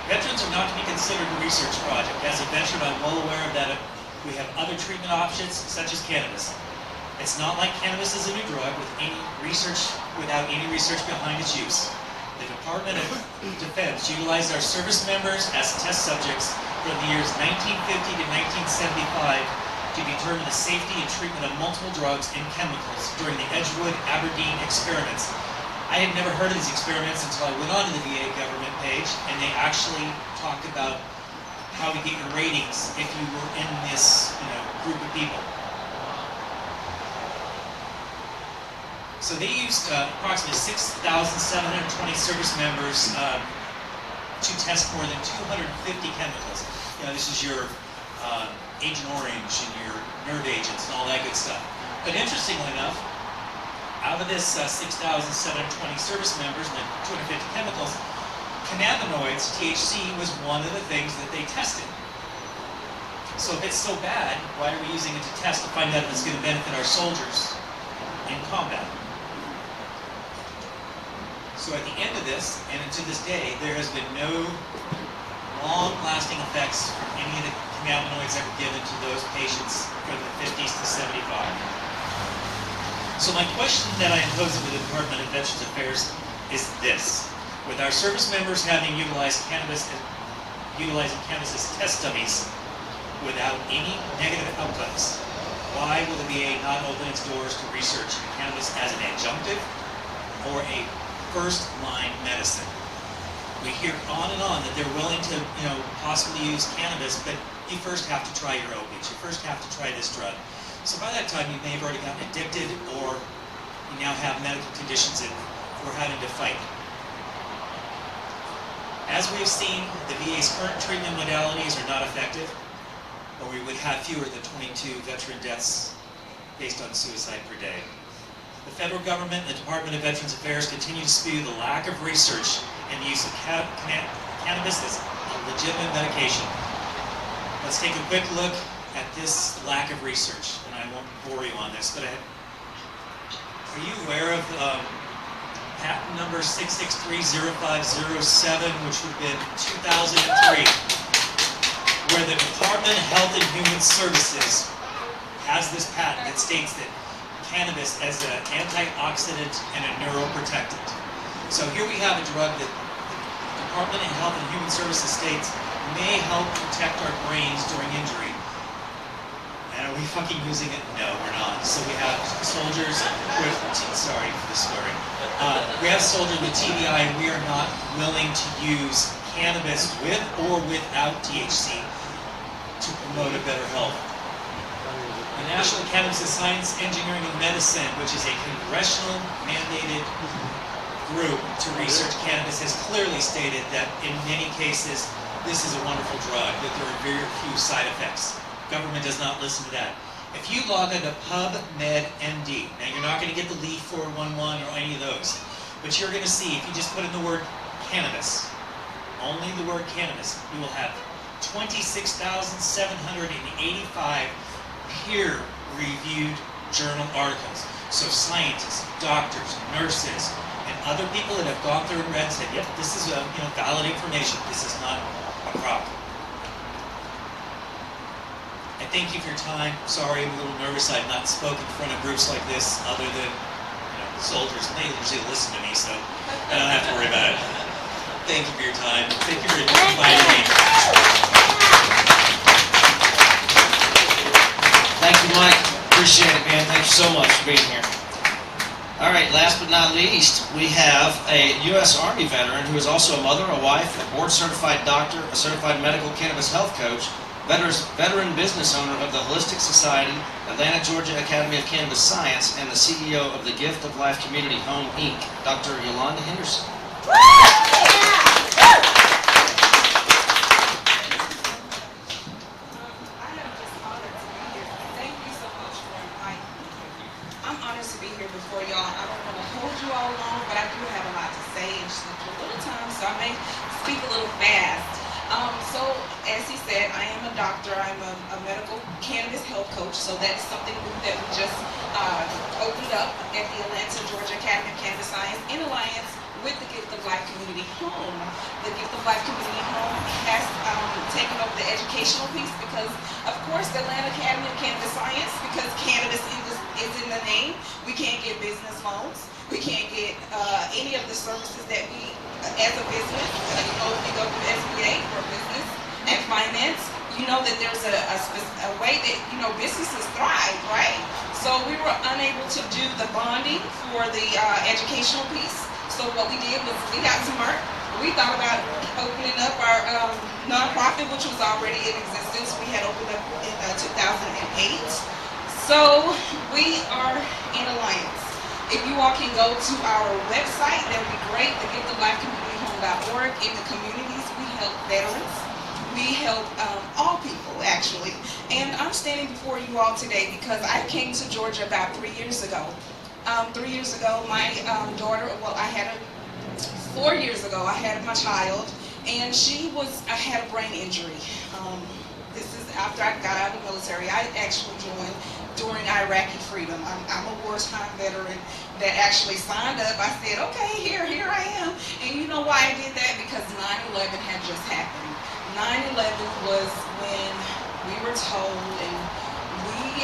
Veterans are not to be considered a research project. As a veteran, I'm well aware that we have other treatment options, such as cannabis. It's not like cannabis is a new drug without any research behind its use. The Department of Defense utilized our service members as test subjects from the years 1950 to 1975 to determine the safety and treatment of multiple drugs and chemicals during the Edgewood Aberdeen experiments. I had never heard of these experiments until I went onto the VA government page, and they actually talk about how to get your ratings if you were in this group of people. So they used approximately 6,720 service members to test more than 250 chemicals. This is your Agent Orange and your nerve agents and all that good stuff. But interestingly enough, out of this 6,720 service members and the 250 chemicals, cannabinoids, THC, was one of the things that they tested. So if it's so bad, why are we using it to test to find out if it's going to benefit our soldiers in combat? So at the end of this, and to this day, there has been no long-lasting effects from any of the cannabinoids that were given to those patients from the 50s to 75. So my question that I am posing to the Department of Veterans Affairs is this. With our service members having utilizing cannabis as test dummies without any negative outcomes, why will the VA not open its doors to research cannabis as an adjunctive or a first-line medicine? We hear on and on that they're willing to, possibly use cannabis, but you first have to try your opiates. You first have to try this drug. So by that time, you may have already gotten addicted, or you now have medical conditions that we're having to fight. As we've seen, the VA's current treatment modalities are not effective, or we would have fewer than 22 veteran deaths based on suicide per day. The federal government and the Department of Veterans Affairs continue to spew the lack of research and the use of cannabis as a legitimate medication. Let's take a quick look at this lack of research, and I won't bore you on this, but are you aware of patent number 6630507, which would have been 2003, where the Department of Health and Human Services has this patent that states that cannabis as an antioxidant and a neuroprotectant. So here we have a drug that the Department of Health and Human Services states may help protect our brains during injury. And are we fucking using it? No, we're not. So we have soldiers with, sorry for the story. We have soldiers with TBI, and we are not willing to use cannabis with or without THC to promote a better health. The National Cannabis Science, Engineering, and Medicine, which is a congressional mandated group to research cannabis, has clearly stated that in many cases this is a wonderful drug, that there are very few side effects. Government does not listen to that. If you log into PubMed MD, now you're not going to get the Leaf 411 or any of those, but you're going to see, if you just put in the word cannabis, only the word cannabis, you will have 26,785 peer-reviewed journal articles. So scientists, doctors, nurses, and other people that have gone through and read said, yep, this is valid information. This is not a problem. I thank you for your time. Sorry, I'm a little nervous. I've not spoken in front of groups like this other than soldiers. They usually listen to me, so I don't have to worry about it. Thank you for your time. Thank you for inviting me. Thank you, Mike. Appreciate it, man. Thank you so much for being here. All right, last but not least, we have a U.S. Army veteran who is also a mother, a wife, a board-certified doctor, a certified medical cannabis health coach, veteran business owner of the Holistic Society, Atlanta, Georgia Academy of Cannabis Science, and the CEO of the Gift of Life Community Home, Inc., Dr. Yolanda Henderson. I'm honored to be here before y'all. I don't want to hold you all long, but I do have a lot to say and just need a little time, so I may speak a little fast. So, as he said, I am a doctor. I'm a medical cannabis health coach, so that is something new that we just opened up at the Atlanta, Georgia Academy of Cannabis Science in alliance with the Gift of Life Community Home. The Gift of Life Community Home has taken over the educational piece because, of course, the Atlanta Academy of Cannabis Science, because cannabis is in the name, we can't get business loans. We can't get any of the services that we, as a business, if you go through SBA for business and finance, you know that there's a way that, businesses thrive, right? So we were unable to do the bonding for the educational piece. So what we did was we got smart. We thought about opening up our nonprofit, which was already in existence. We had opened up in 2008. So we are in alliance. If you all can go to our website, that would be great, thegiftoflifecommunityhome.org. In the communities, we help veterans. We help all people, actually. And I'm standing before you all today because I came to Georgia about 3 years ago. 3 years ago, my daughter, 4 years ago, I had my child, and I had a brain injury. This is after I got out of the military. I actually joined during Iraqi freedom. I'm a wartime veteran that actually signed up. I said, okay, here I am. And you know why I did that? Because 9/11 had just happened. 9/11 was when we were told and we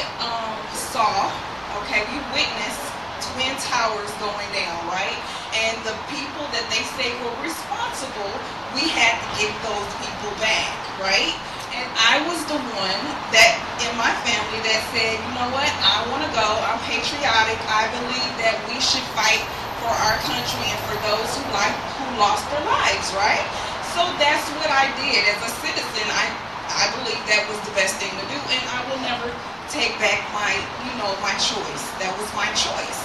we witnessed Twin Towers going down, right? And the people that they say were responsible, we had to get those people back, right? And I was the one that in my family that said, you know what, I want to go, I'm patriotic, I believe that we should fight for our country and for those who lost their lives, right? So that's what I did as a citizen. I believe that was the best thing to do, and I will never take back my choice. That was my choice.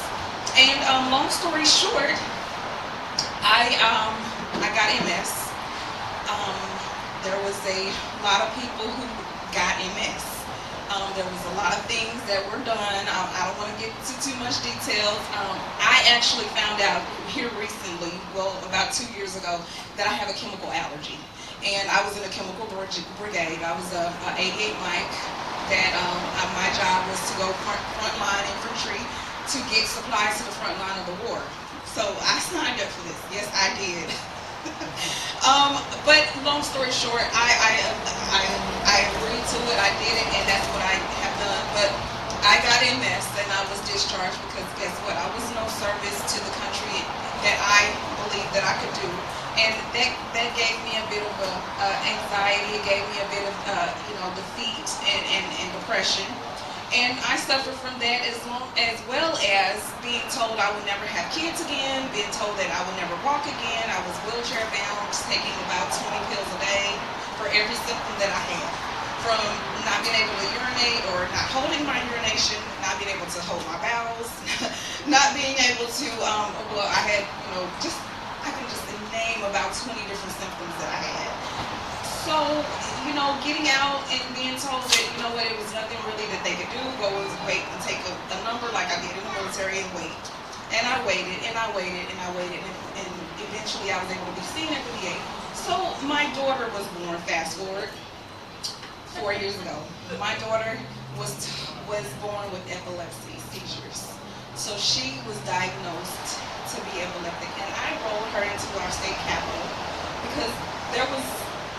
And long story short, I got MS. There was a lot of people who got MS. There was a lot of things that were done. I don't want to get into too much details. I actually found out here recently, well, about 2 years ago, that I have a chemical allergy. And I was in a chemical brigade. I was a 88 Mike. That my job was to go frontline infantry to get supplies to the front line of the war. So I signed up for this. Yes, I did. But long story short, I agreed to it. I did it, and that's what I have done. But I got in this, and I was discharged because guess what? I was no service to the country that I believed that I could do. And that gave me a bit of anxiety. It gave me a bit of defeat and depression. And I suffered from that as well as being told I would never have kids again, being told that I would never walk again. I was wheelchair bound, taking about 20 pills a day for every symptom that I had. From not being able to urinate or not holding my urination, not being able to hold my bowels, not being able to, I had, I can just name about 20 different symptoms that I had. So, getting out and being told that, it was nothing really that they could do, go and wait and take a number like I did in the military and wait. And I waited, and I waited, and I waited, and eventually I was able to be seen at the VA. So my daughter was born, fast forward, 4 years ago. My daughter was born with epilepsy, seizures. So she was diagnosed to be epileptic, and I rolled her into our state capitol because there was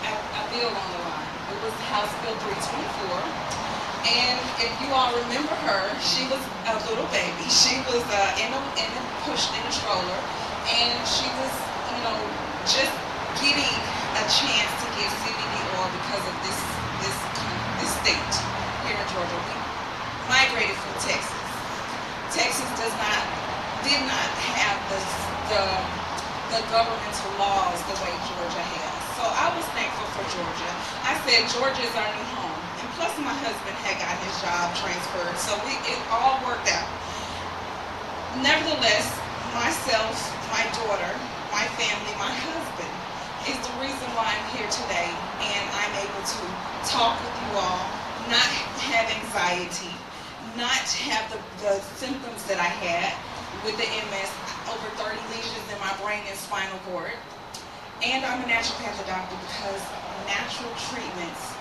a bill on the line. It was House Bill 324, and if you all remember her, she was a little baby. She was pushed in a stroller, and she was, just getting a chance to get CBD oil because of this state here in Georgia. We migrated from Texas. Texas did not have the governmental laws the way Georgia has. So I was thankful for Georgia. I said Georgia is our new home. And plus my husband had gotten his job transferred. So it all worked out. Nevertheless, myself, my daughter, my family, my husband is the reason why I'm here today. And I'm able to talk with you all, not have anxiety, not have the symptoms that I had with the MS, over 30 lesions in my brain and spinal cord. And I'm a naturopathic doctor because natural treatments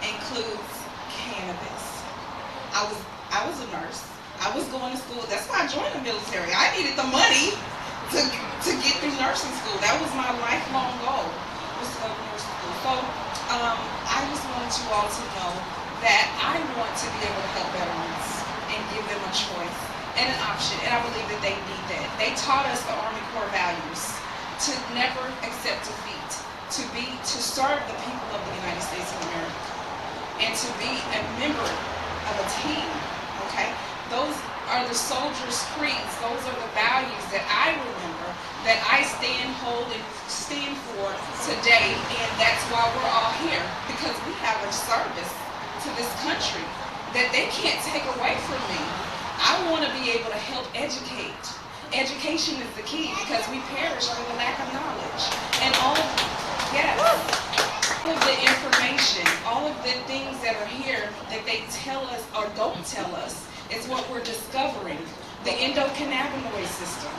includes cannabis. I was a nurse. I was going to school. That's why I joined the military. I needed the money to get through nursing school. That was my lifelong goal, was to go to nursing school. So I just wanted you all to know that I want to be able to help veterans and give them a choice and an option, and I believe that they need that. They taught us the Army core values, to never accept defeat, to serve the people of the United States of America, and to be a member of a team, okay? Those are the soldiers' creeds. Those are the values that I remember, that I stand for today, and that's why we're all here, because we have a service to this country that they can't take away from me. I want to be able to help educate. Education is the key because we perish for the lack of knowledge. And all of the information, all of the things that are here that they tell us or don't tell us is what we're discovering. The endocannabinoid system.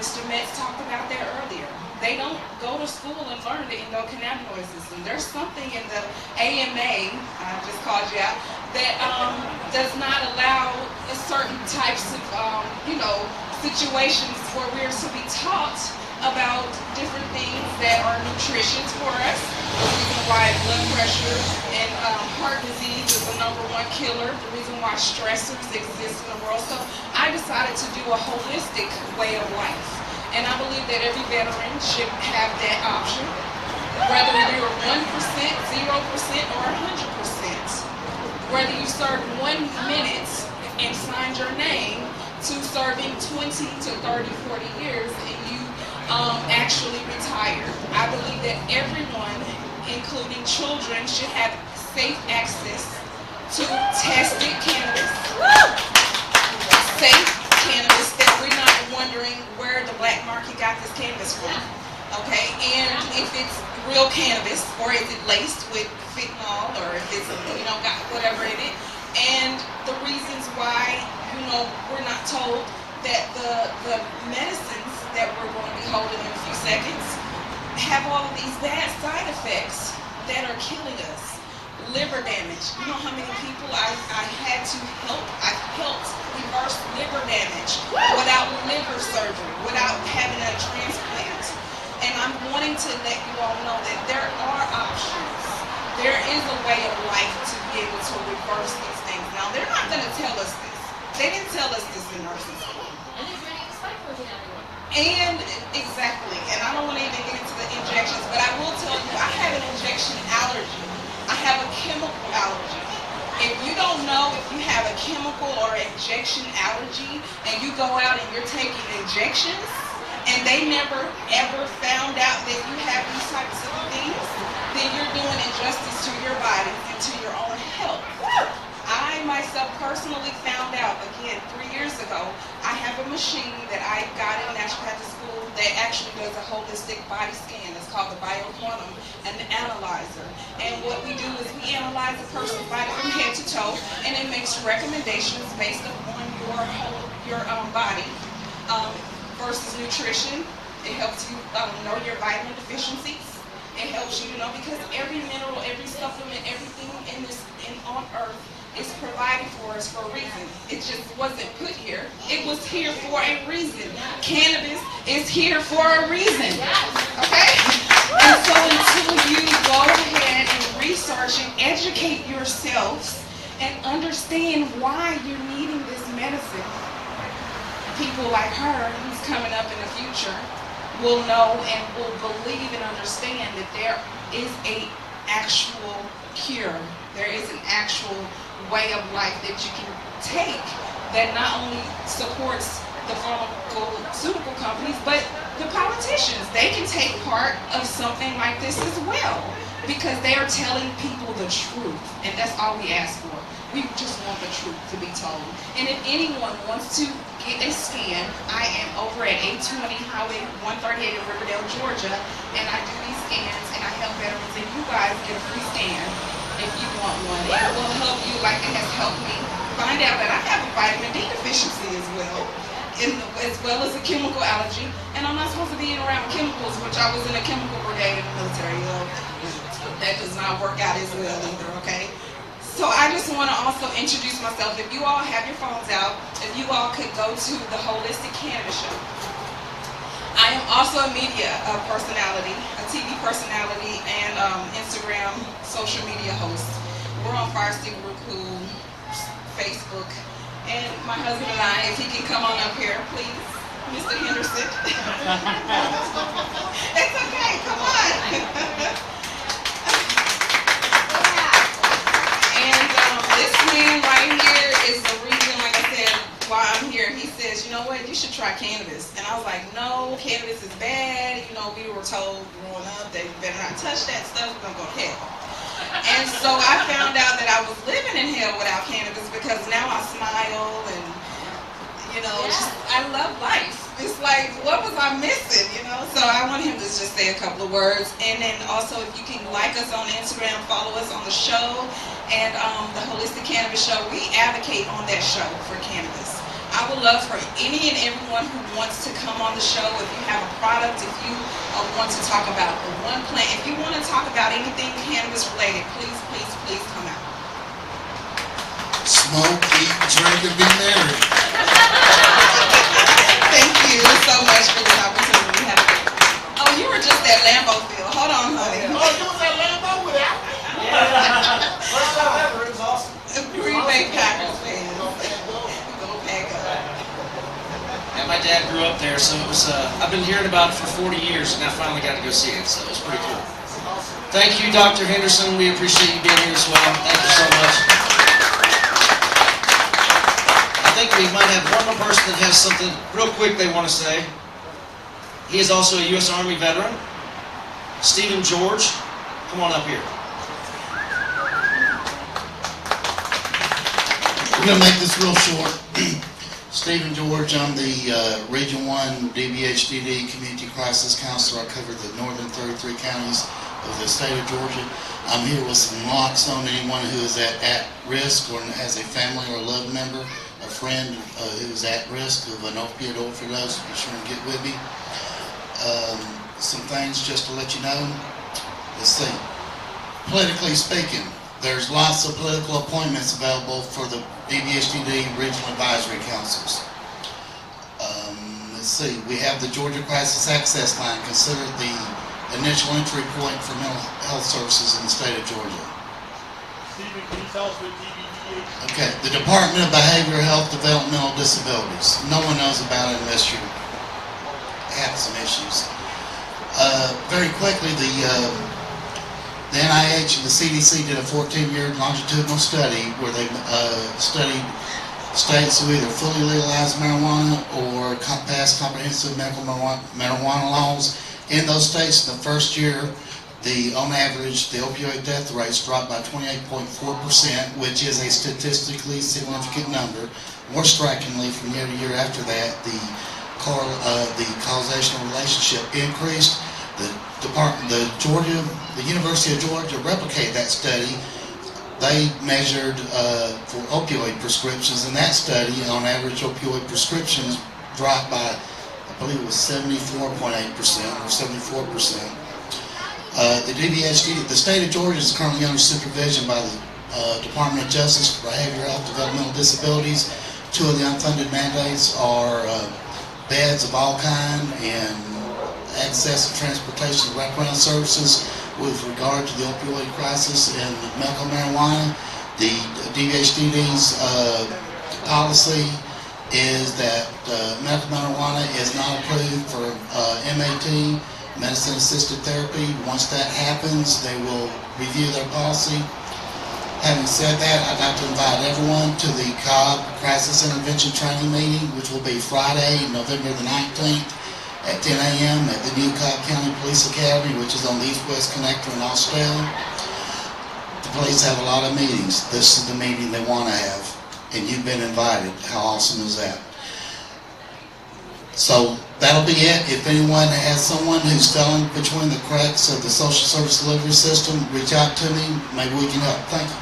Mr. Metz talked about that earlier. They don't go to school and learn the endocannabinoid system. There's something in the AMA, I just called you out, that does not allow certain types of, situations where we're to be taught about different things that are nutritious for us. The reason why blood pressure and heart disease is the #1 killer. The reason why stressors exist in the world. So I decided to do a holistic way of life. And I believe that every veteran should have that option, whether you're 1%, 0%, or 100%. Whether you serve 1 minute and signed your name to serving 20 to 30, 40 years and you actually retire. I believe that everyone, including children, should have safe access to tested cannabis. Safe cannabis, that we're not wondering where the black market got this cannabis from. Okay, and if it's real cannabis or is it laced with fentanyl or if it's got whatever in it, and the reasons why, we're not told that the medicines that we're going to be holding in a few seconds have all of these bad side effects that are killing us. Liver damage. You know how many people I had to help? I helped reverse liver damage without liver surgery, without having a transplant. And I'm wanting to let you all know that there are options. There is a way of life to be able to reverse these things. Now, they're not going to tell us this. They didn't tell us this in nursing school. And it's ready to spike protein everyone. And exactly, and I don't want to even get into the injections, but I will tell you, I have an injection allergy. I have a chemical allergy. If you don't know if you have a chemical or injection allergy and you go out and you're taking injections and they never ever found out that you have these types of things, then you're doing injustice to your body and to your own health. I myself personally found out, again, 3 years ago, I have a machine that I got in naturopathic school that actually does a holistic body scan. It's called the BioQuantum, an analyzer. And what we do is we analyze a person's body from head to toe, and it makes recommendations based upon your body versus nutrition. It helps you know your vitamin deficiencies. It helps you to know, because every mineral, every supplement, everything on earth is provided for us for a reason. It just wasn't put here. It was here for a reason. Cannabis is here for a reason. Okay? And so until you go ahead and research and educate yourselves and understand why you're needing this medicine, people like her who's coming up in the future will know and will believe and understand that there is an actual cure. There is an actual way of life that you can take that not only supports the pharmaceutical companies, but the politicians. They can take part of something like this as well, because they are telling people the truth, and that's all we ask for. We just want the truth to be told. And if anyone wants to get a scan, I am over at 820 Highway 138 in Riverdale, Georgia, and I do these scans, and I help veterans, and you guys get a free scan if you want one. It will help you like it has helped me find out that I have a vitamin D deficiency as well as a chemical allergy, and I'm not supposed to be around chemicals, which I was in a chemical brigade in the military. That does not work out as well either, okay? So I just want to also introduce myself. If you all have your phones out, if you all could go to the Holistic Cannabis Show. I am also a media personality, a TV personality, and Instagram social media host. We're on Fire Stick, we're cool, Facebook, and my husband and I, if he can come on up here, please, Mr. Henderson. It's okay, come on. And this man right here is the reason, like I said, why I'm here. He says, you know what, you should try cannabis. And I was like, no, cannabis is bad. You know, we were told growing up that you better not touch that stuff, we're going to go to hell. And so I found out that I was living in hell without cannabis, because now I smile and, I love life. It's like, what was I missing, So I want him to just say a couple of words. And then also, if you can like us on Instagram, follow us on the show, and the Holistic Cannabis Show. We advocate on that show for cannabis. I would love for any and everyone who wants to come on the show. If you have a product, if you want to talk about the one plant, if you want to talk about anything cannabis related, please, please, please come out. Smoke, eat, drink, and be merry. Thank you so much for this opportunity. Oh, you were just at Lambeau Field. Hold on, honey. Oh, you was at Lambeau with that? Yeah. First time ever, it was awesome. Green Bay Packers fans. And my dad grew up there, so it was, I've been hearing about it for 40 years, and I finally got to go see it, so it was pretty cool. Thank you, Dr. Henderson. We appreciate you being here as well. Thank you so much. I think we might have one more person that has something real quick they want to say. He is also a U.S. Army veteran. Stephen George, come on up here. We're going to make this real short. Stephen George, I'm the Region 1 DBHDD Community Crisis Counselor. I cover the northern 33 counties of the state of Georgia. I'm here with some locks on anyone who is at risk or has a family or a loved member, a friend who's at risk of an opioid overdose. Be sure and get with me. Some things just to let you know. Let's see. Politically speaking, there's lots of political appointments available for the DBHDD Regional Advisory Councils. Let's see. We have the Georgia Crisis Access Line, considered the initial entry point for mental health services in the state of Georgia. Stephen, can you tell us what DBDH is? Okay, the Department of Behavioral Health Developmental Disabilities. No one knows about it unless you have some issues. Very quickly, the NIH and the CDC did a 14-year longitudinal study where they studied states who either fully legalized marijuana or passed comprehensive medical marijuana laws. In those states, in the first year, on average, the opioid death rates dropped by 28.4%, which is a statistically significant number. More strikingly, from year to year after that, the causational relationship increased. The University of Georgia replicated that study. They measured for opioid prescriptions. In that study, on average, opioid prescriptions dropped by, I believe it was 74.8% or 74%. The DBHD, the state of Georgia is currently under supervision by the Department of Justice for Behavioral Health Developmental Disabilities. Two of the unfunded mandates are beds of all kind and access and transportation of wraparound services with regard to the opioid crisis and medical marijuana. The DBHDD's policy is that medical marijuana is not approved for MAT, medicine-assisted therapy. Once that happens, they will review their policy. Having said that, I'd like to invite everyone to the COB Crisis Intervention Training Meeting, which will be Friday, November the 19th at 10 a.m. at the new Cobb County Police Academy, which is on the East-West Connector in Austell. The police have a lot of meetings. This is the meeting they want to have, and you've been invited. How awesome is that? So that'll be it. If anyone has someone who's falling between the cracks of the social service delivery system, reach out to me. Maybe we can help. Thank you.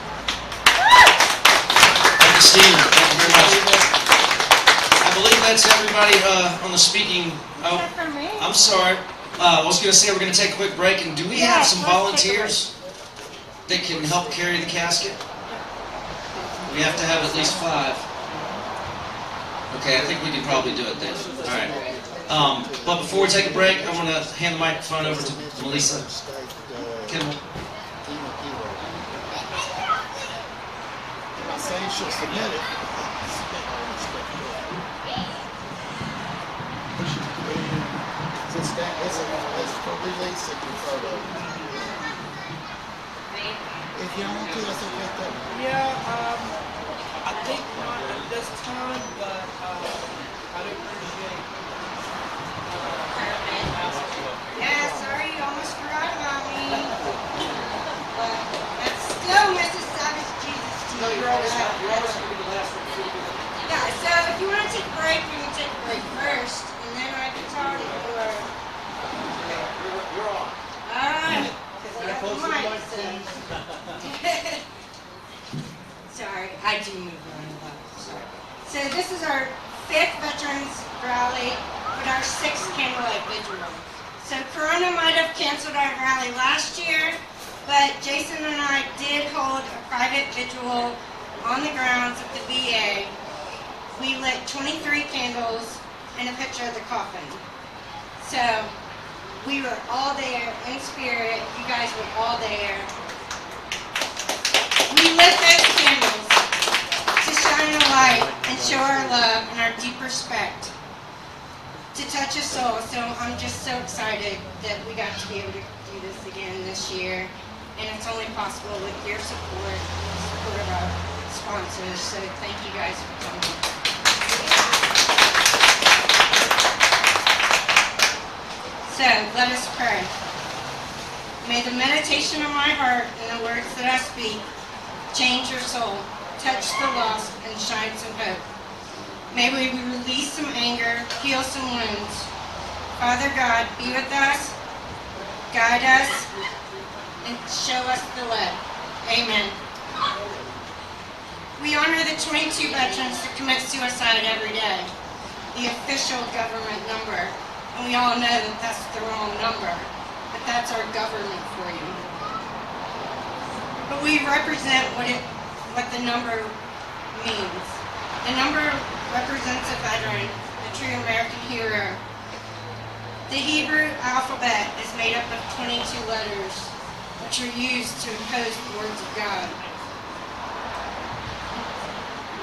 Thank you, Steve. Thank you very much. I believe that's everybody on the speaking. Oh, I'm sorry. I was going to say we're going to take a quick break. And do we have some volunteers that can help carry the casket? We have to have at least 5. Okay, I think we can probably do it then. All right. But before we take a break, I want to hand the microphone over to Melissa Kimball. Saying she'll submit it. It's for release of your photo. If you don't want to, that's okay too. Yeah, I think not at this time, but I'd appreciate Yeah, sorry, you almost forgot about me. But that's still Mrs. Savage Jesus to you. No, you're always going to be the last one. Yeah, so if you want to take a break, we can take a break first, and then I can talk to you. You're on. Alright. Sorry, I do move around a lot. Sorry. So this is our 5th Veterans Rally, but our 6th Candlelight Vigil. So Corona might have canceled our rally last year, but Jason and I did hold a private vigil on the grounds of the VA. We lit 23 candles and a picture of the coffin. So we were all there in spirit. You guys were all there. We lit those candles to shine a light and show our love and our deep respect to touch a soul. So I'm just so excited that we got to be able to do this again this year. And it's only possible with your support and the support of our sponsors. So thank you guys for coming. So let us pray. May the meditation of my heart and the words that I speak change your soul, touch the lost, and shine some hope. May we release some anger, heal some wounds. Father God, be with us, guide us, and show us the way. Amen. We honor the 22 veterans that commit suicide every day, the official government number. And we all know that that's the wrong number, but that's our government for you. But we represent what the number means. The number represents a veteran, a true American hero. The Hebrew alphabet is made up of 22 letters, which are used to encode the words of God.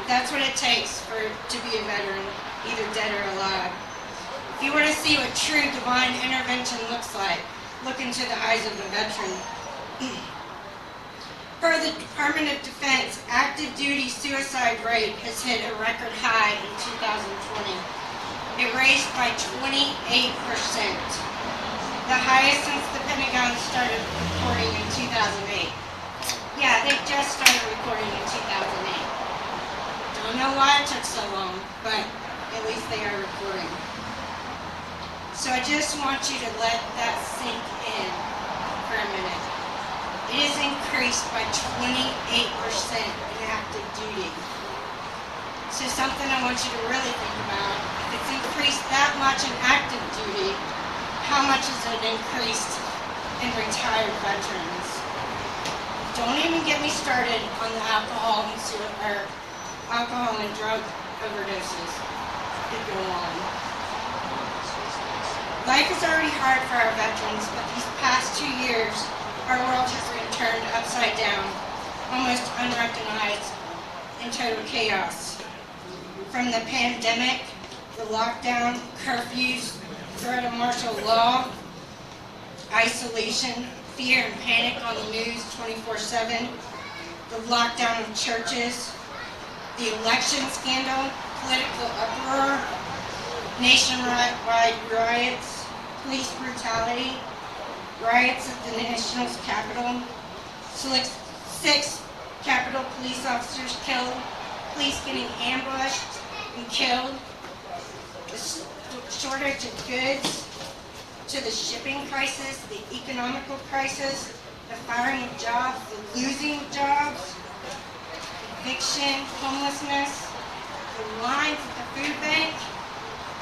That's what it takes to be a veteran, either dead or alive. If you want to see what true divine intervention looks like, look into the eyes of a veteran. Per the Department of Defense, active duty suicide rate has hit a record high in 2020. It raised by 28%, the highest since the Pentagon started reporting in 2008. Yeah, they just started reporting in 2008. Don't know why it took so long, but at least they are recording. So I just want you to let that sink in for a minute. It is increased by 28% in active duty. So something I want you to really think about, if it's increased that much in active duty, how much is it increased in retired veterans? Don't even get me started on the alcohol and drug overdoses. Could go on. Life is already hard for our veterans, but these past 2 years, our world has been turned upside down, almost unrecognized, in total chaos. From the pandemic, the lockdown, curfews, threat of martial law, isolation, fear and panic on the news 24/7, the lockdown of churches, the election scandal, political uproar, nationwide riots, police brutality, riots at the National's Capitol, 6 Capitol police officers killed, police getting ambushed and killed, the shortage of goods, to the shipping crisis, the economical crisis, the firing of jobs, the losing of jobs, eviction, homelessness, the lines at the food bank,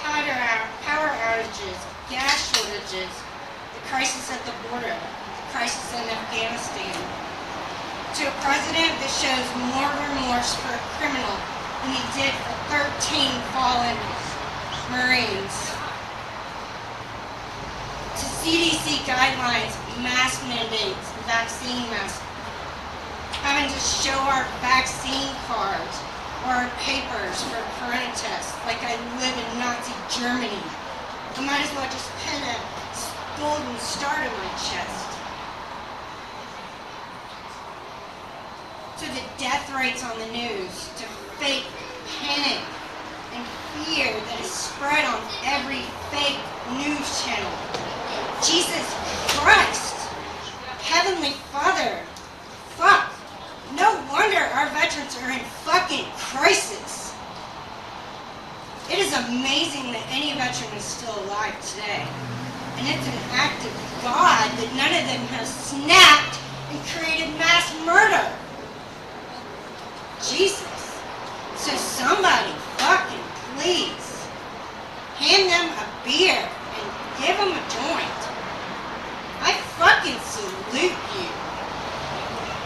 power outages, gas shortages, the crisis at the border, the crisis in Afghanistan. To a president that shows more remorse for a criminal than he did for 13 fallen Marines. To CDC guidelines, mask mandates, vaccine masks, having to show our vaccine cards or our papers for a corona test like I live in Nazi Germany. I might as well just pin a golden star to my chest. To the death rates on the news, to fake panic and fear that is spread on every fake news channel. Jesus Christ, Heavenly Father, fuck. No wonder our veterans are in fucking crisis. It is amazing that any veteran is still alive today. And it's an act of God that none of them has snapped and created mass murder. Jesus. So somebody fucking please hand them a beer and give them a joint. I fucking salute you.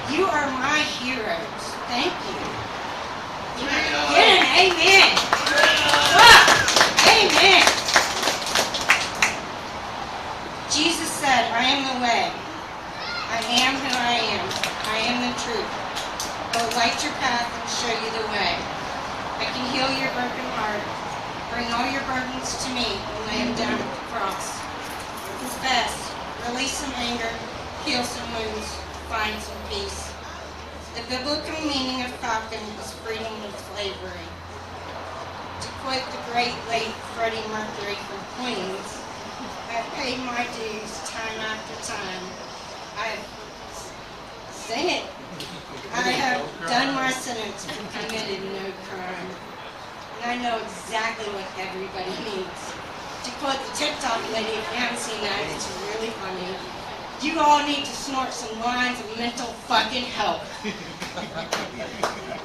You are my heroes. Thank you. Get an amen. Fuck. Amen. Jesus said, I am the way. I am who I am. I am the truth. I will light your path and show you the way. I can heal your broken heart. Bring all your burdens to me and lay them down at the cross. Confess. Release some anger. Heal some wounds. Find some peace. The biblical meaning of falcon is freedom from slavery. To quote the great late Freddie Mercury from Queens, I have paid my dues time after time. I have sing it. I have done my sentence but committed no crime. And I know exactly what everybody needs. To quote the TikTok lady, if you haven't seen that, it's really funny. You all need to snort some lines of mental fucking help.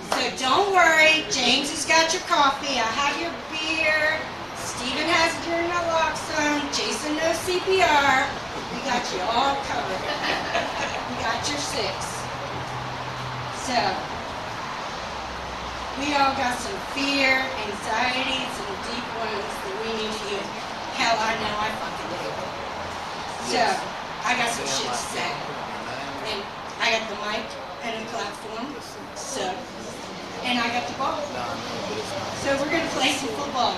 So don't worry, James has got your coffee, I have your beer, Stephen has your naloxone, Jason knows CPR. We got you all covered. We got your 6. So, we all got some fear, anxiety, some deep wounds that we need to heal. Hell, I know I fucking do. So, I got some shit to say. And I got the mic and a platform. So, and I got the ball. So we're gonna play some football.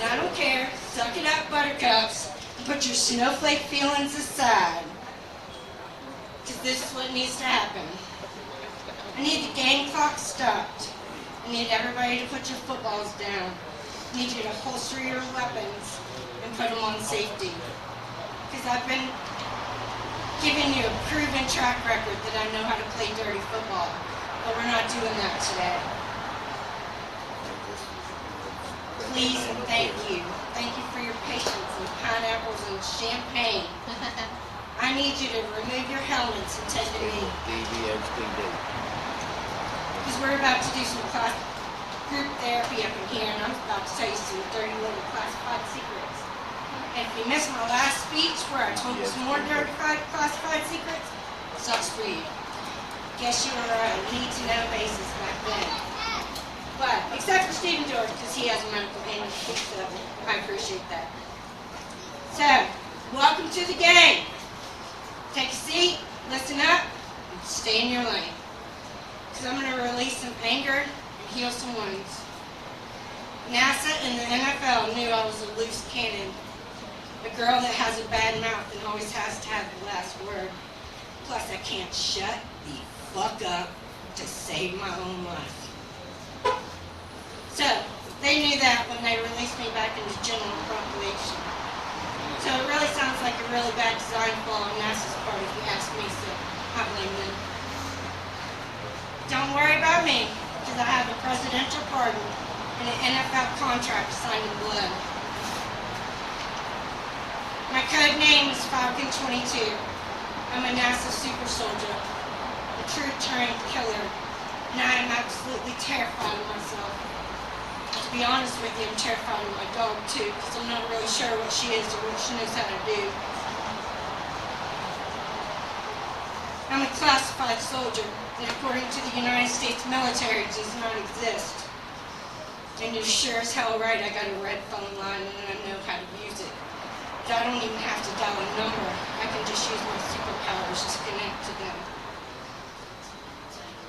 And I don't care, suck it up, buttercups, and put your snowflake feelings aside. Because this is what needs to happen. I need the game clock stopped. I need everybody to put your footballs down. I need you to holster your weapons and put them on safety. Because I've been giving you a proven track record that I know how to play dirty football. But we're not doing that today. Please and thank you. Thank you for your patience and pineapples and champagne. I need you to remove your helmets and take a knee. Because we're about to do some class group therapy up in here, and I'm about to tell you some dirty little classified secrets. And if you missed my last speech where I told you some more dirty classified secrets, sucks for you. Guess you were a need-to-know basis back then. But, except for Stephen George, because he has a medical handicap, so I appreciate that. So, welcome to the game. Take a seat, listen up, and stay in your lane. Because I'm going to release some anger and heal some wounds. NASA and the NFL knew I was a loose cannon. A girl that has a bad mouth and always has to have the last word. Plus, I can't shut the fuck up to save my own life. So, they knew that when they released me back into general population. So it really sounds like a really bad design flaw on NASA's part if you ask me, so I blame them. Don't worry about me, because I have a presidential pardon and an NFL contract signed in blood. My code name is Falcon 22. I'm a NASA super soldier, a true trained killer, and I am absolutely terrified of myself. To be honest with you, I'm terrified of my dog too, because I'm not really sure what she is or what she knows how to do. I'm a classified soldier, and according to the United States military, it does not exist. And you're sure as hell right, I got a red phone line and I know how to use it. But I don't even have to dial a number. I can just use my superpowers to connect to them.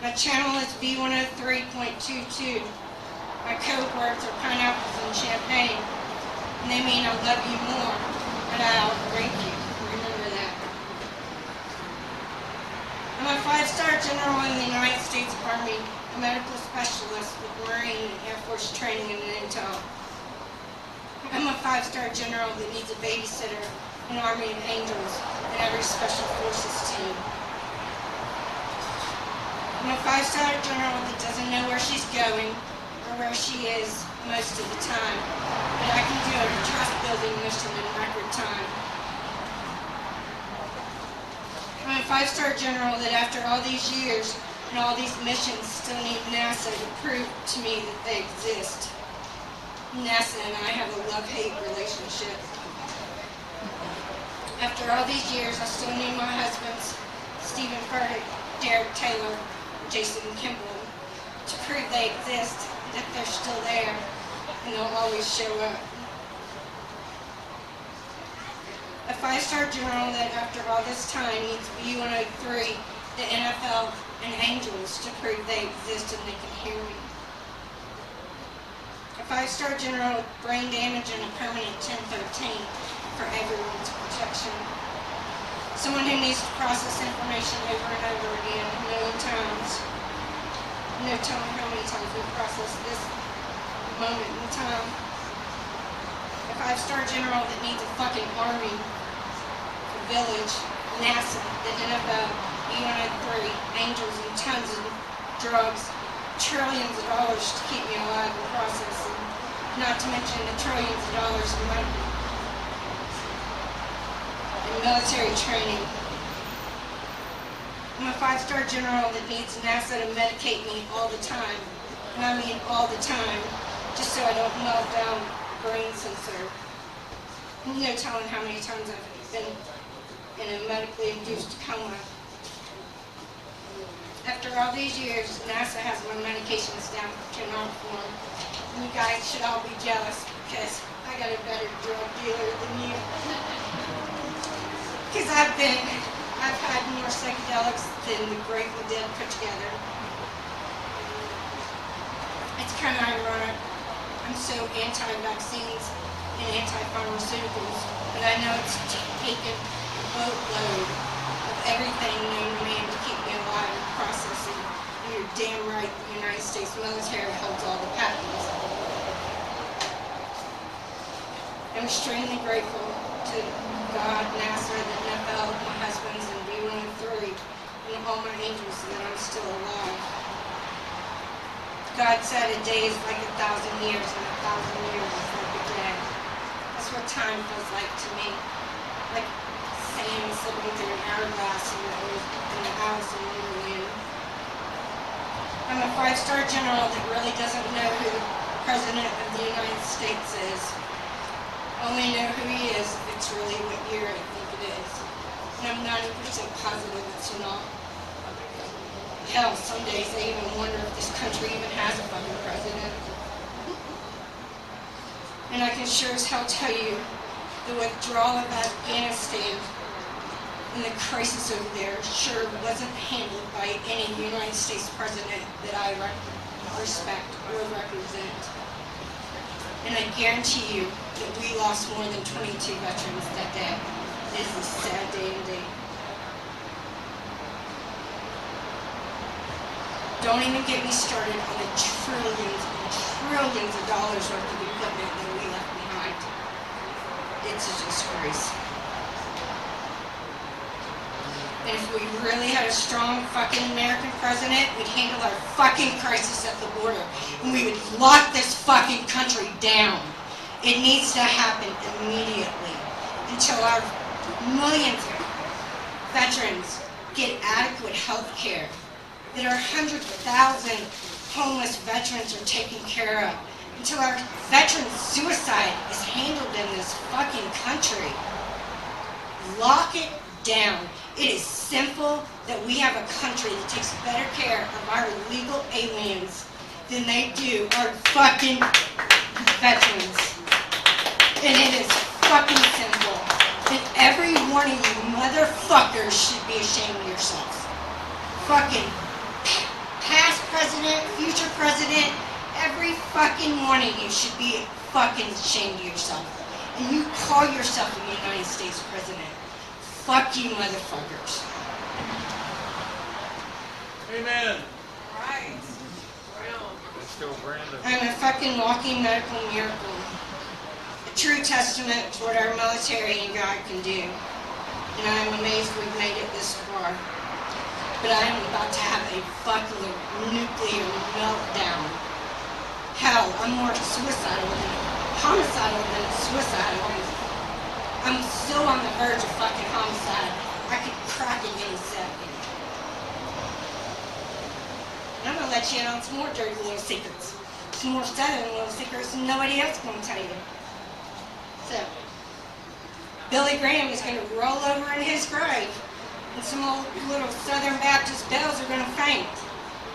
My channel is B103.22. My code words are pineapples and champagne, and they mean I love you more, but I'll drink you. Remember that. I'm a 5-star general in the United States Army, a medical specialist with Marine and Air Force training and intel. I'm a 5-star general that needs a babysitter, an army of angels, and every special forces team. I'm a 5-star general that doesn't know where she's going, where she is most of the time, but I can do a trust building mission in record time. I'm a 5-star general that after all these years and all these missions still need NASA to prove to me that they exist. NASA and I have a love-hate relationship. After all these years, I still need my husbands, Stephen Furtick, Derek Taylor, Jason Kimball, to prove they exist, that they're still there, and they'll always show up. A 5-star general that after all this time needs B103, the NFL, and angels to prove they exist and they can hear me. A 5-star general with brain damage and a permanent 1013 for everyone's protection. Someone who needs to process information over and over again a million times. No telling how many times we process this moment in time. A 5-star general that needs a fucking army, a village, NASA, the NFL, B103, angels, and tons of drugs, trillions of dollars to keep me alive in the process, and not to mention the trillions of dollars in medical and military training. I'm a 5-star general that needs NASA to medicate me all the time. And I mean all the time, just so I don't melt down brain sensor. No telling how many times I've been in a medically induced coma. After all these years, NASA has my medications down for cannot form. You guys should all be jealous because I got a better drug dealer than you. Because I've had more psychedelics than the Grateful Dead put together. It's kind of ironic. I'm so anti-vaccines and anti-pharmaceuticals, but I know it's taken a boatload of everything known to man to keep me alive and processing. And you're damn right, the United States military holds all the patents. I'm extremely grateful to God, NASA, the NFL, my husband's, and B103, and all my angels that I'm still alive. God said a day is like 1,000 years, and 1,000 years is like a day. That's what time feels like to me. Like sand slipping through an hourglass in the Alice in Wonderland. I'm a 5-star general that really doesn't know who the President of the United States is. Only know who he is if it's really what year I think it is. And I'm 90% positive it's not. Hell, some days I even wonder if this country even has a fucking president. And I can sure as hell tell you the withdrawal of Afghanistan and the crisis over there sure wasn't handled by any United States president that I respect or represent. And I guarantee you that we lost more than 22 veterans that day. It is a sad day indeed. Don't even get me started on the trillions and trillions of dollars worth of equipment that we left behind. It's a disgrace. And if we really had a strong fucking American president, we'd handle our fucking crisis at the border. And we would lock this fucking country down. It needs to happen immediately until our millions of veterans get adequate health care, that our 100,000 homeless veterans are taken care of, until our veteran suicide is handled in this fucking country. Lock it down. It is sinful that we have a country that takes better care of our illegal aliens than they do our fucking veterans. And it is fucking sinful. And every one of you motherfuckers should be ashamed of yourselves. Fucking past president, future president, every fucking one of you should be fucking ashamed of yourself. And you call yourself a United States president. Fuck you, motherfuckers. Amen. Right. Let's go, Brandon. I'm a fucking walking medical miracle. A true testament to what our military and God can do. And I am amazed we've made it this far. But I am about to have a fucking nuclear meltdown. Hell, I'm more homicidal than suicidal. I'm still on the verge of fucking homicide. I could crack it any second. And I'm gonna let you in on some more dirty little secrets. Some more southern little secrets nobody else gonna tell you. So, Billy Graham is gonna roll over in his grave, and some old little Southern Baptist bells are gonna faint.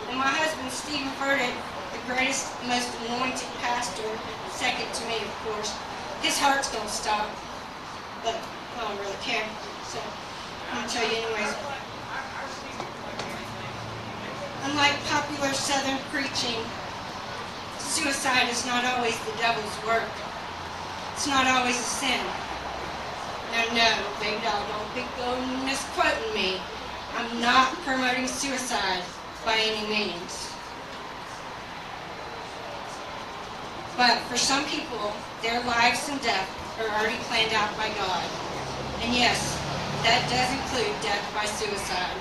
And my husband, Stephen Furtick, the greatest, most anointed pastor, second to me, of course, his heart's gonna stop. But I don't really care, so I'm going to tell you anyways. Unlike popular Southern preaching, suicide is not always the devil's work. It's not always a sin. No, big dog, don't be going misquoting me. I'm not promoting suicide by any means. But for some people, their lives and death are already planned out by God. And yes, that does include death by suicide.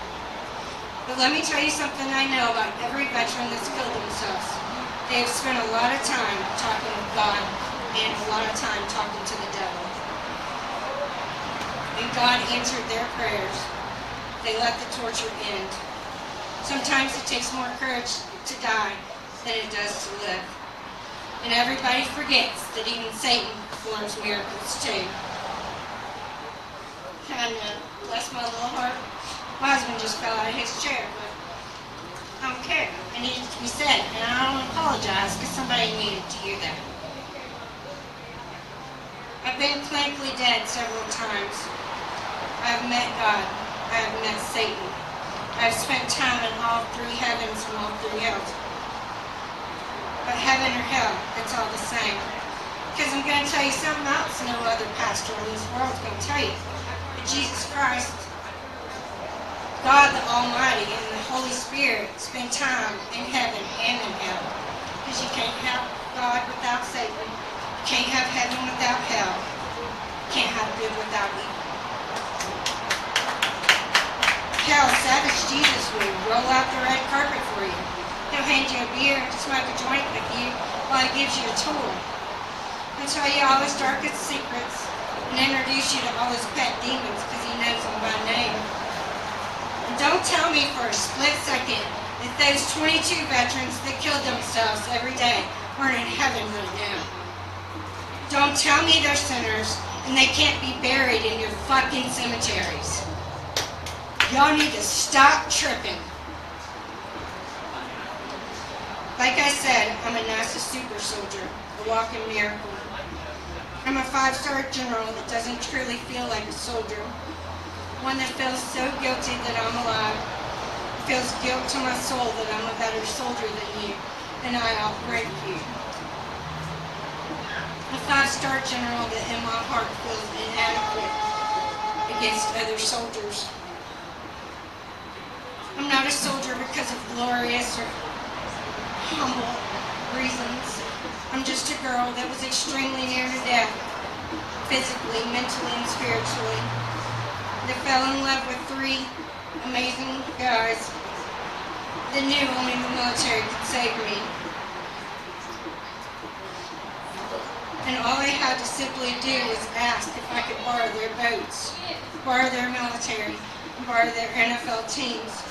But let me tell you something I know about every veteran that's killed themselves. They have spent a lot of time talking with God and a lot of time talking to the devil. and God answered their prayers. They let the torture end. Sometimes it takes more courage to die than it does to live. And everybody forgets that even Satan performs miracles too. And bless my little heart, my husband just fell out of his chair, but I don't care. It needed to be said, and I don't apologize because somebody needed to hear that. I've been clinically dead several times. I've met God. I have met Satan. I've spent time in all three heavens and all three hells. But heaven or hell, it's all the same. Because I'm going to tell you something else no other pastor in this world is going to tell you. That Jesus Christ, God the Almighty, and the Holy Spirit spend time in heaven and in hell. Because you can't have God without Satan. You can't have heaven without hell. You can't have good without evil. Hell, savage Jesus will roll out the red carpet for you. He'll hand you a beer and smoke a joint with you while he gives you a tour. He'll tell you all his darkest secrets and introduce you to all his pet demons because he knows them by name. And don't tell me for a split second that those 22 veterans that killed themselves every day aren't in heaven right now. Don't tell me they're sinners and they can't be buried in your fucking cemeteries. Y'all need to stop tripping. Like I said, I'm a NASA super soldier, a walking miracle. I'm a 5-star general that doesn't truly feel like a soldier. One that feels so guilty that I'm alive. Feels guilt to my soul that I'm a better soldier than you, and I outrank you. A 5-star general that in my heart feels inadequate against other soldiers. I'm not a soldier because of glorious or humble reasons. I'm just a girl that was extremely near to death, physically, mentally, and spiritually. That fell in love with 3 amazing guys that knew only the military could save me. And all I had to simply do was ask if I could borrow their boats, borrow their military, and borrow their NFL teams.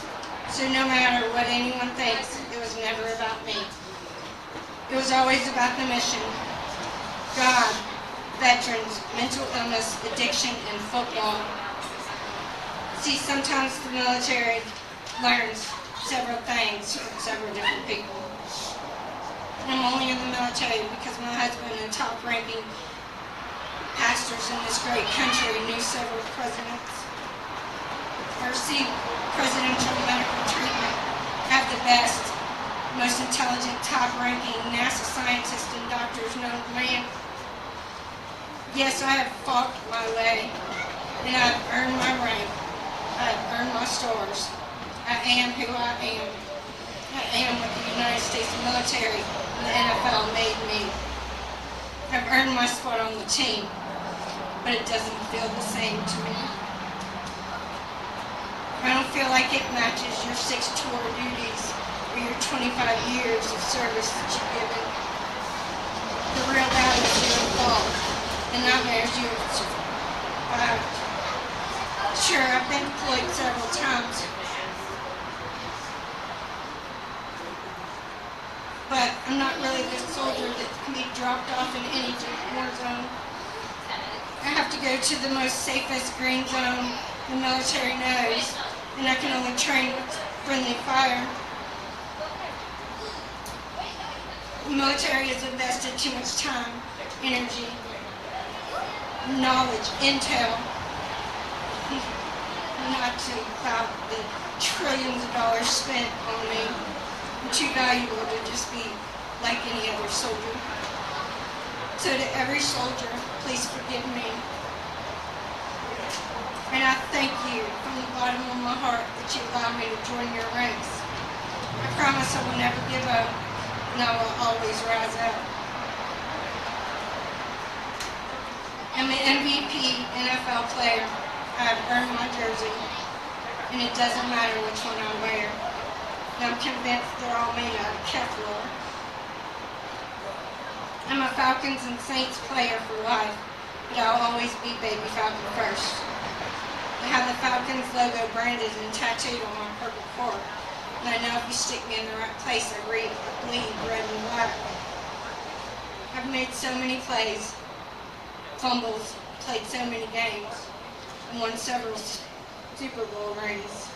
So no matter what anyone thinks, it was never about me. It was always about the mission. God, veterans, mental illness, addiction, and football. See, sometimes the military learns several things from several different people. I'm only in the military because my husband and top-ranking pastors in this great country knew several presidents, or received presidential medical treatment, have the best, most intelligent, top-ranking NASA scientists and doctors known to man. Yes, I have fought my way, and I've earned my rank. I've earned my stars. I am who I am. I am what the United States military and the NFL made me. I've earned my spot on the team, but it doesn't feel the same to me. I don't feel like it matches your 6 tour duties or your 25 years of service that you've given. The real battles you have fought, the nightmares you have survived. Sure, I've been deployed several times, but I'm not really the soldier that can be dropped off in any war zone. I have to go to the most safest green zone the military knows, and I can only train with friendly fire. The military has invested too much time, energy, knowledge, intel, not to about the trillions of dollars spent on me. I'm too valuable to just be like any other soldier. So to every soldier, please forgive me. And I thank you from the bottom of my heart that you allowed me to join your ranks. I promise I will never give up, and I will always rise up. I'm an MVP NFL player. I've earned my jersey, and it doesn't matter which one I wear. And I'm convinced they're all made out of Kevlar. I'm a Falcons and Saints player for life, but I'll always be Baby Falcon first. I have the Falcons logo branded and tattooed on my purple cord. And I know if you stick me in the right place, I bleed red and black. I've made so many plays, fumbles, played so many games, and won several Super Bowl rings.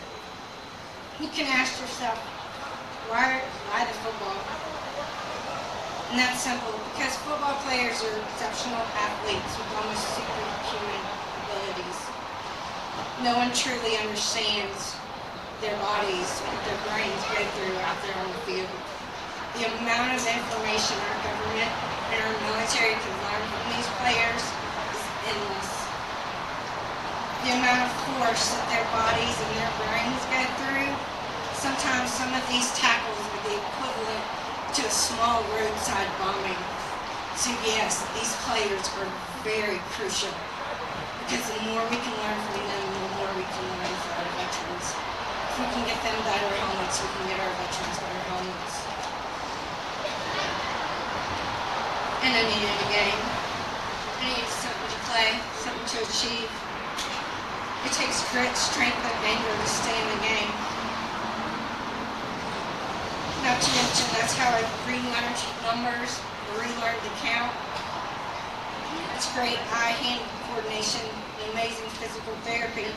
You can ask yourself, why the football? And that's simple, because football players are exceptional athletes with almost superhuman abilities. No one truly understands their bodies, what their brains go through out there on the field. The amount of information our government and our military can learn from these players is endless. The amount of force that their bodies and their brains go through, sometimes some of these tackles are the equivalent to a small roadside bombing. So yes, these players are very crucial, because the more we can learn from them, the more we can learn from our veterans. If we can get them better helmets, we can get our veterans better helmets. And I needed a game. I needed something to play, something to achieve. It takes grit, strength, and anger to stay in the game. Not to mention, that's how I relearned numbers, relearned to count. It's great eye-hand coordination and amazing physical therapy.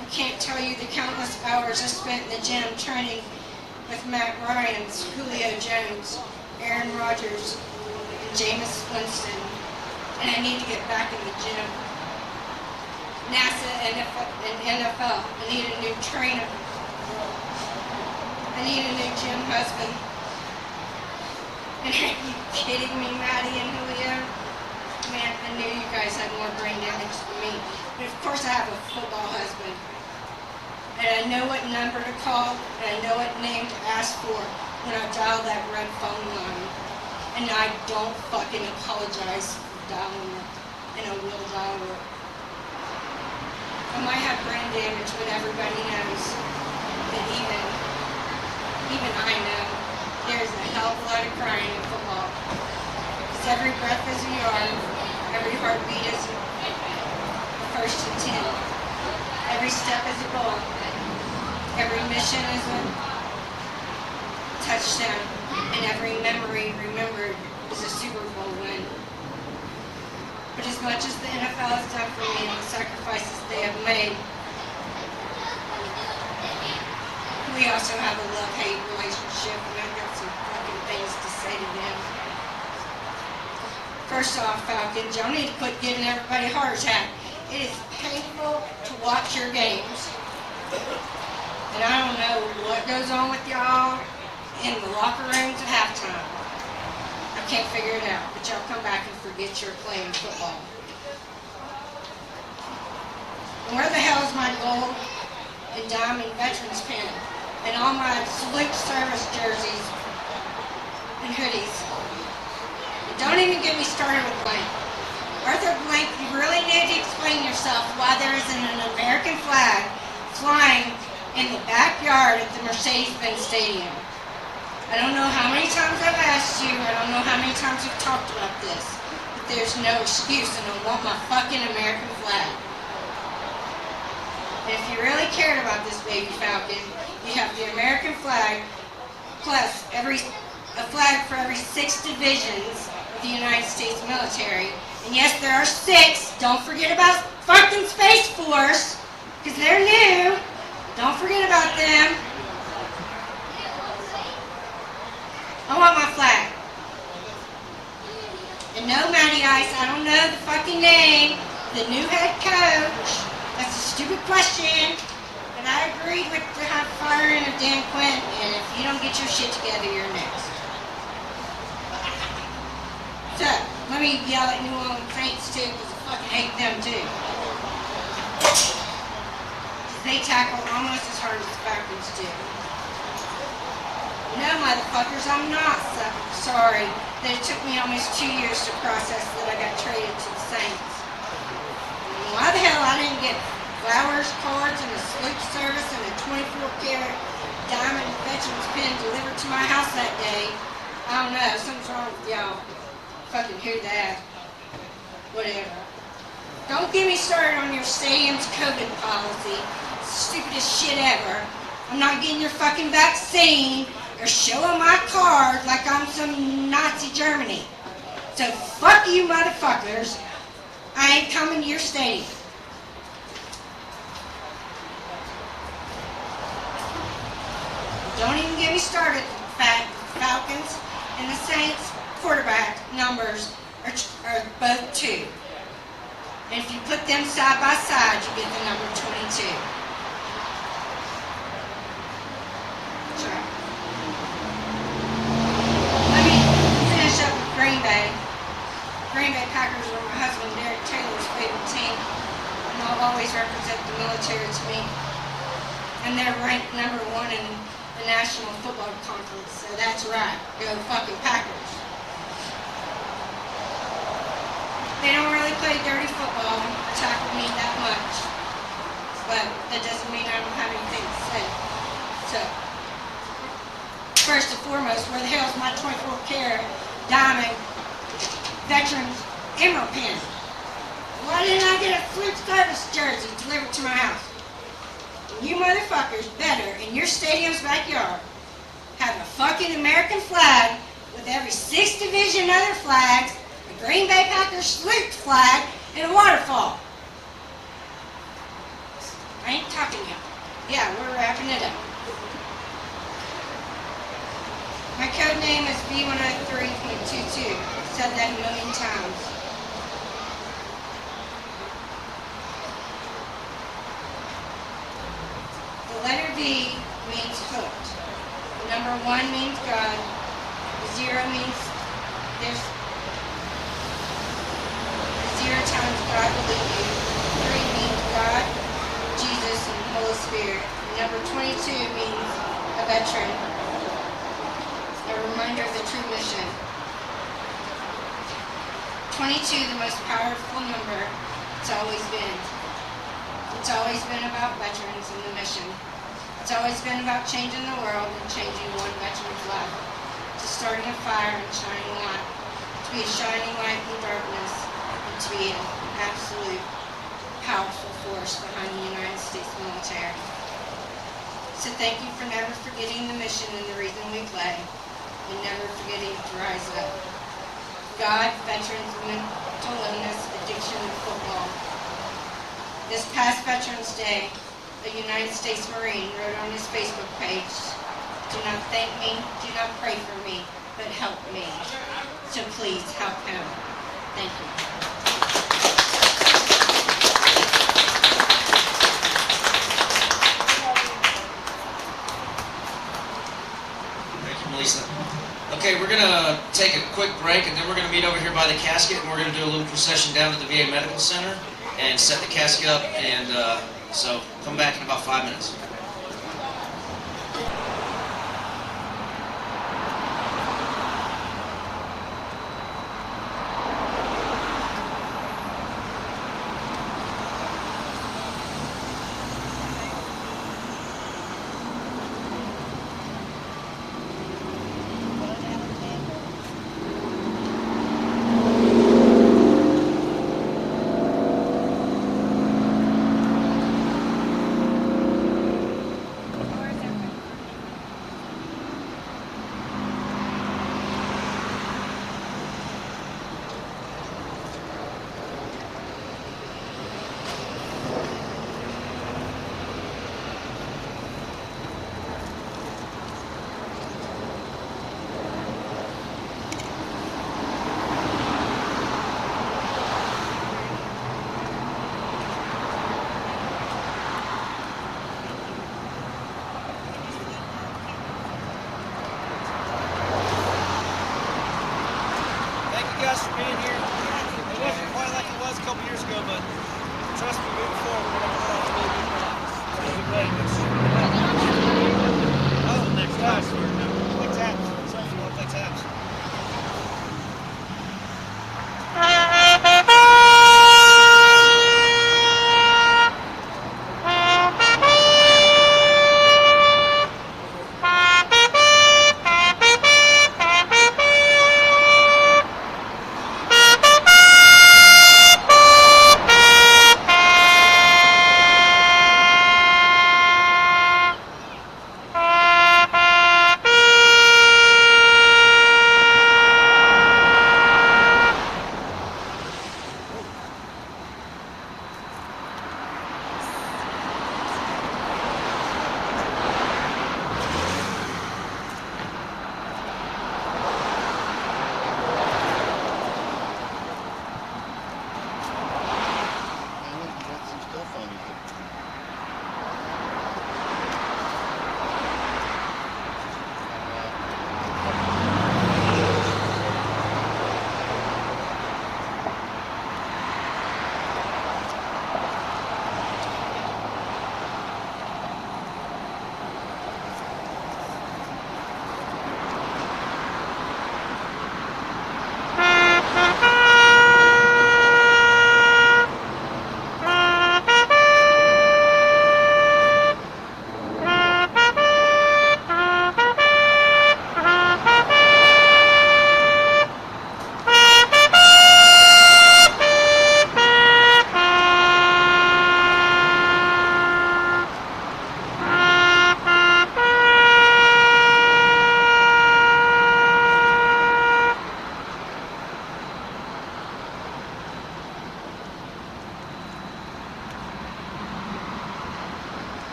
I can't tell you the countless hours I spent in the gym training with Matt Ryan's, Julio Jones, Aaron Rodgers, and Jameis Winston. And I need to get back in the gym. NASA and NFL, I need a new trainer. I need a new gym husband. And are you kidding me, Maddie and Julio? Man, I knew you guys had more brain damage than me. But of course I have a football husband. And I know what number to call, and I know what name to ask for when I dial that red phone line. And I don't fucking apologize for dialing it, and I will dial it. I might have brain damage, but everybody knows that even I know there's a hell of a lot of crying in football. Because every breath is a yard, every heartbeat is a first and 10. Every step is a goal. Every mission is a touchdown. And every memory remembered is a Super Bowl win. But as much as the NFL has done for me and the sacrifices they have made, we also have a love-hate relationship, and I've got some fucking things to say to them. First off, Falcons, y'all need to quit giving everybody a heart attack. It is painful to watch your games. And I don't know what goes on with y'all in the locker rooms at halftime. I can't figure it out, but y'all come back and forget you're playing football. And where the hell is my gold and diamond veterans pin and all my salute service jerseys and hoodies? And don't even get me started with Blank. Arthur Blank, you really need to explain yourself why there isn't an American flag flying in the backyard at the Mercedes-Benz Stadium. I don't know how many times I've asked you, I don't know how many times we've talked about this, but there's no excuse, and I want my fucking American flag. And if you really cared about this baby Falcon, you have the American flag plus a flag for every 6 divisions of the United States military. And yes, there are 6. Don't forget about fucking Space Force, because they're new. Don't forget about them. I want my flag. And no, Matty Ice, I don't know the fucking name. The new head coach. That's a stupid question. But I agreed with the firing of Dan Quinn, and if you don't get your shit together, you're next. So, let me yell at New Orleans Saints too, because I fucking hate them too. They tackle almost as hard as the Falcons do. No, motherfuckers, I'm not sorry that it took me almost 2 years to process that I got traded to the Saints. And why the hell I didn't get flowers, cards, and a salute service and a 24-karat diamond veterans pin delivered to my house that day, I don't know. Something's wrong with y'all. Fucking who that? Whatever. Don't get me started on your stadium's COVID policy. Stupidest shit ever. I'm not getting your fucking vaccine or showing my card like I'm some Nazi Germany. So fuck you motherfuckers. I ain't coming to your stadium. Don't even get me started, Falcons and the Saints quarterback numbers are both 2. And if you put them side by side, you get the number 22. Sure. Let me finish up with Green Bay. Green Bay Packers were my husband Derek Taylor's favorite team, and they'll always represent the military to me. And they're ranked number 1 in the National Football Conference, so that's right. Go fucking Packers. They don't really play dirty football or tackle me that much, but that doesn't mean I don't have anything to say. So, first and foremost, where the hell's my 24-karat diamond veterans emerald pin? Why didn't I get a Fleet Service jersey delivered to my house? And you motherfuckers better, in your stadium's backyard, have a fucking American flag with every 6th division other flags, a Green Bay Packers salute flag, and a waterfall. I ain't talking to you. Yeah, we're wrapping it up. My code name is B103.22. I've said that a million times. The letter V means hooked. The number 1 means God. The 0 means there's 0 times God will lead you. 3 means God, Jesus, and Holy Spirit. And number 22 means a veteran. A reminder of the true mission. 22, the most powerful number it's always been. It's always been about veterans and the mission. It's always been about changing the world and changing one veteran's life. To starting a fire and shining light. To be a shining light in darkness. And to be an absolute powerful force behind the United States military. So thank you for never forgetting the mission and the reason we play. And never forgetting to rise up. God, veterans, mental illness, addiction, and football. This past Veterans Day, a United States Marine wrote on his Facebook page, "Do not thank me, do not pray for me, but help me. So please help him." Thank you. Thank you, Melissa. Okay, we're going to take a quick break, and then we're going to meet over here by the casket, and we're going to do a little procession down to the VA Medical Center and set the casket up, and so come back in about 5 minutes.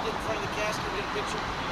get in front of the casket and get a picture?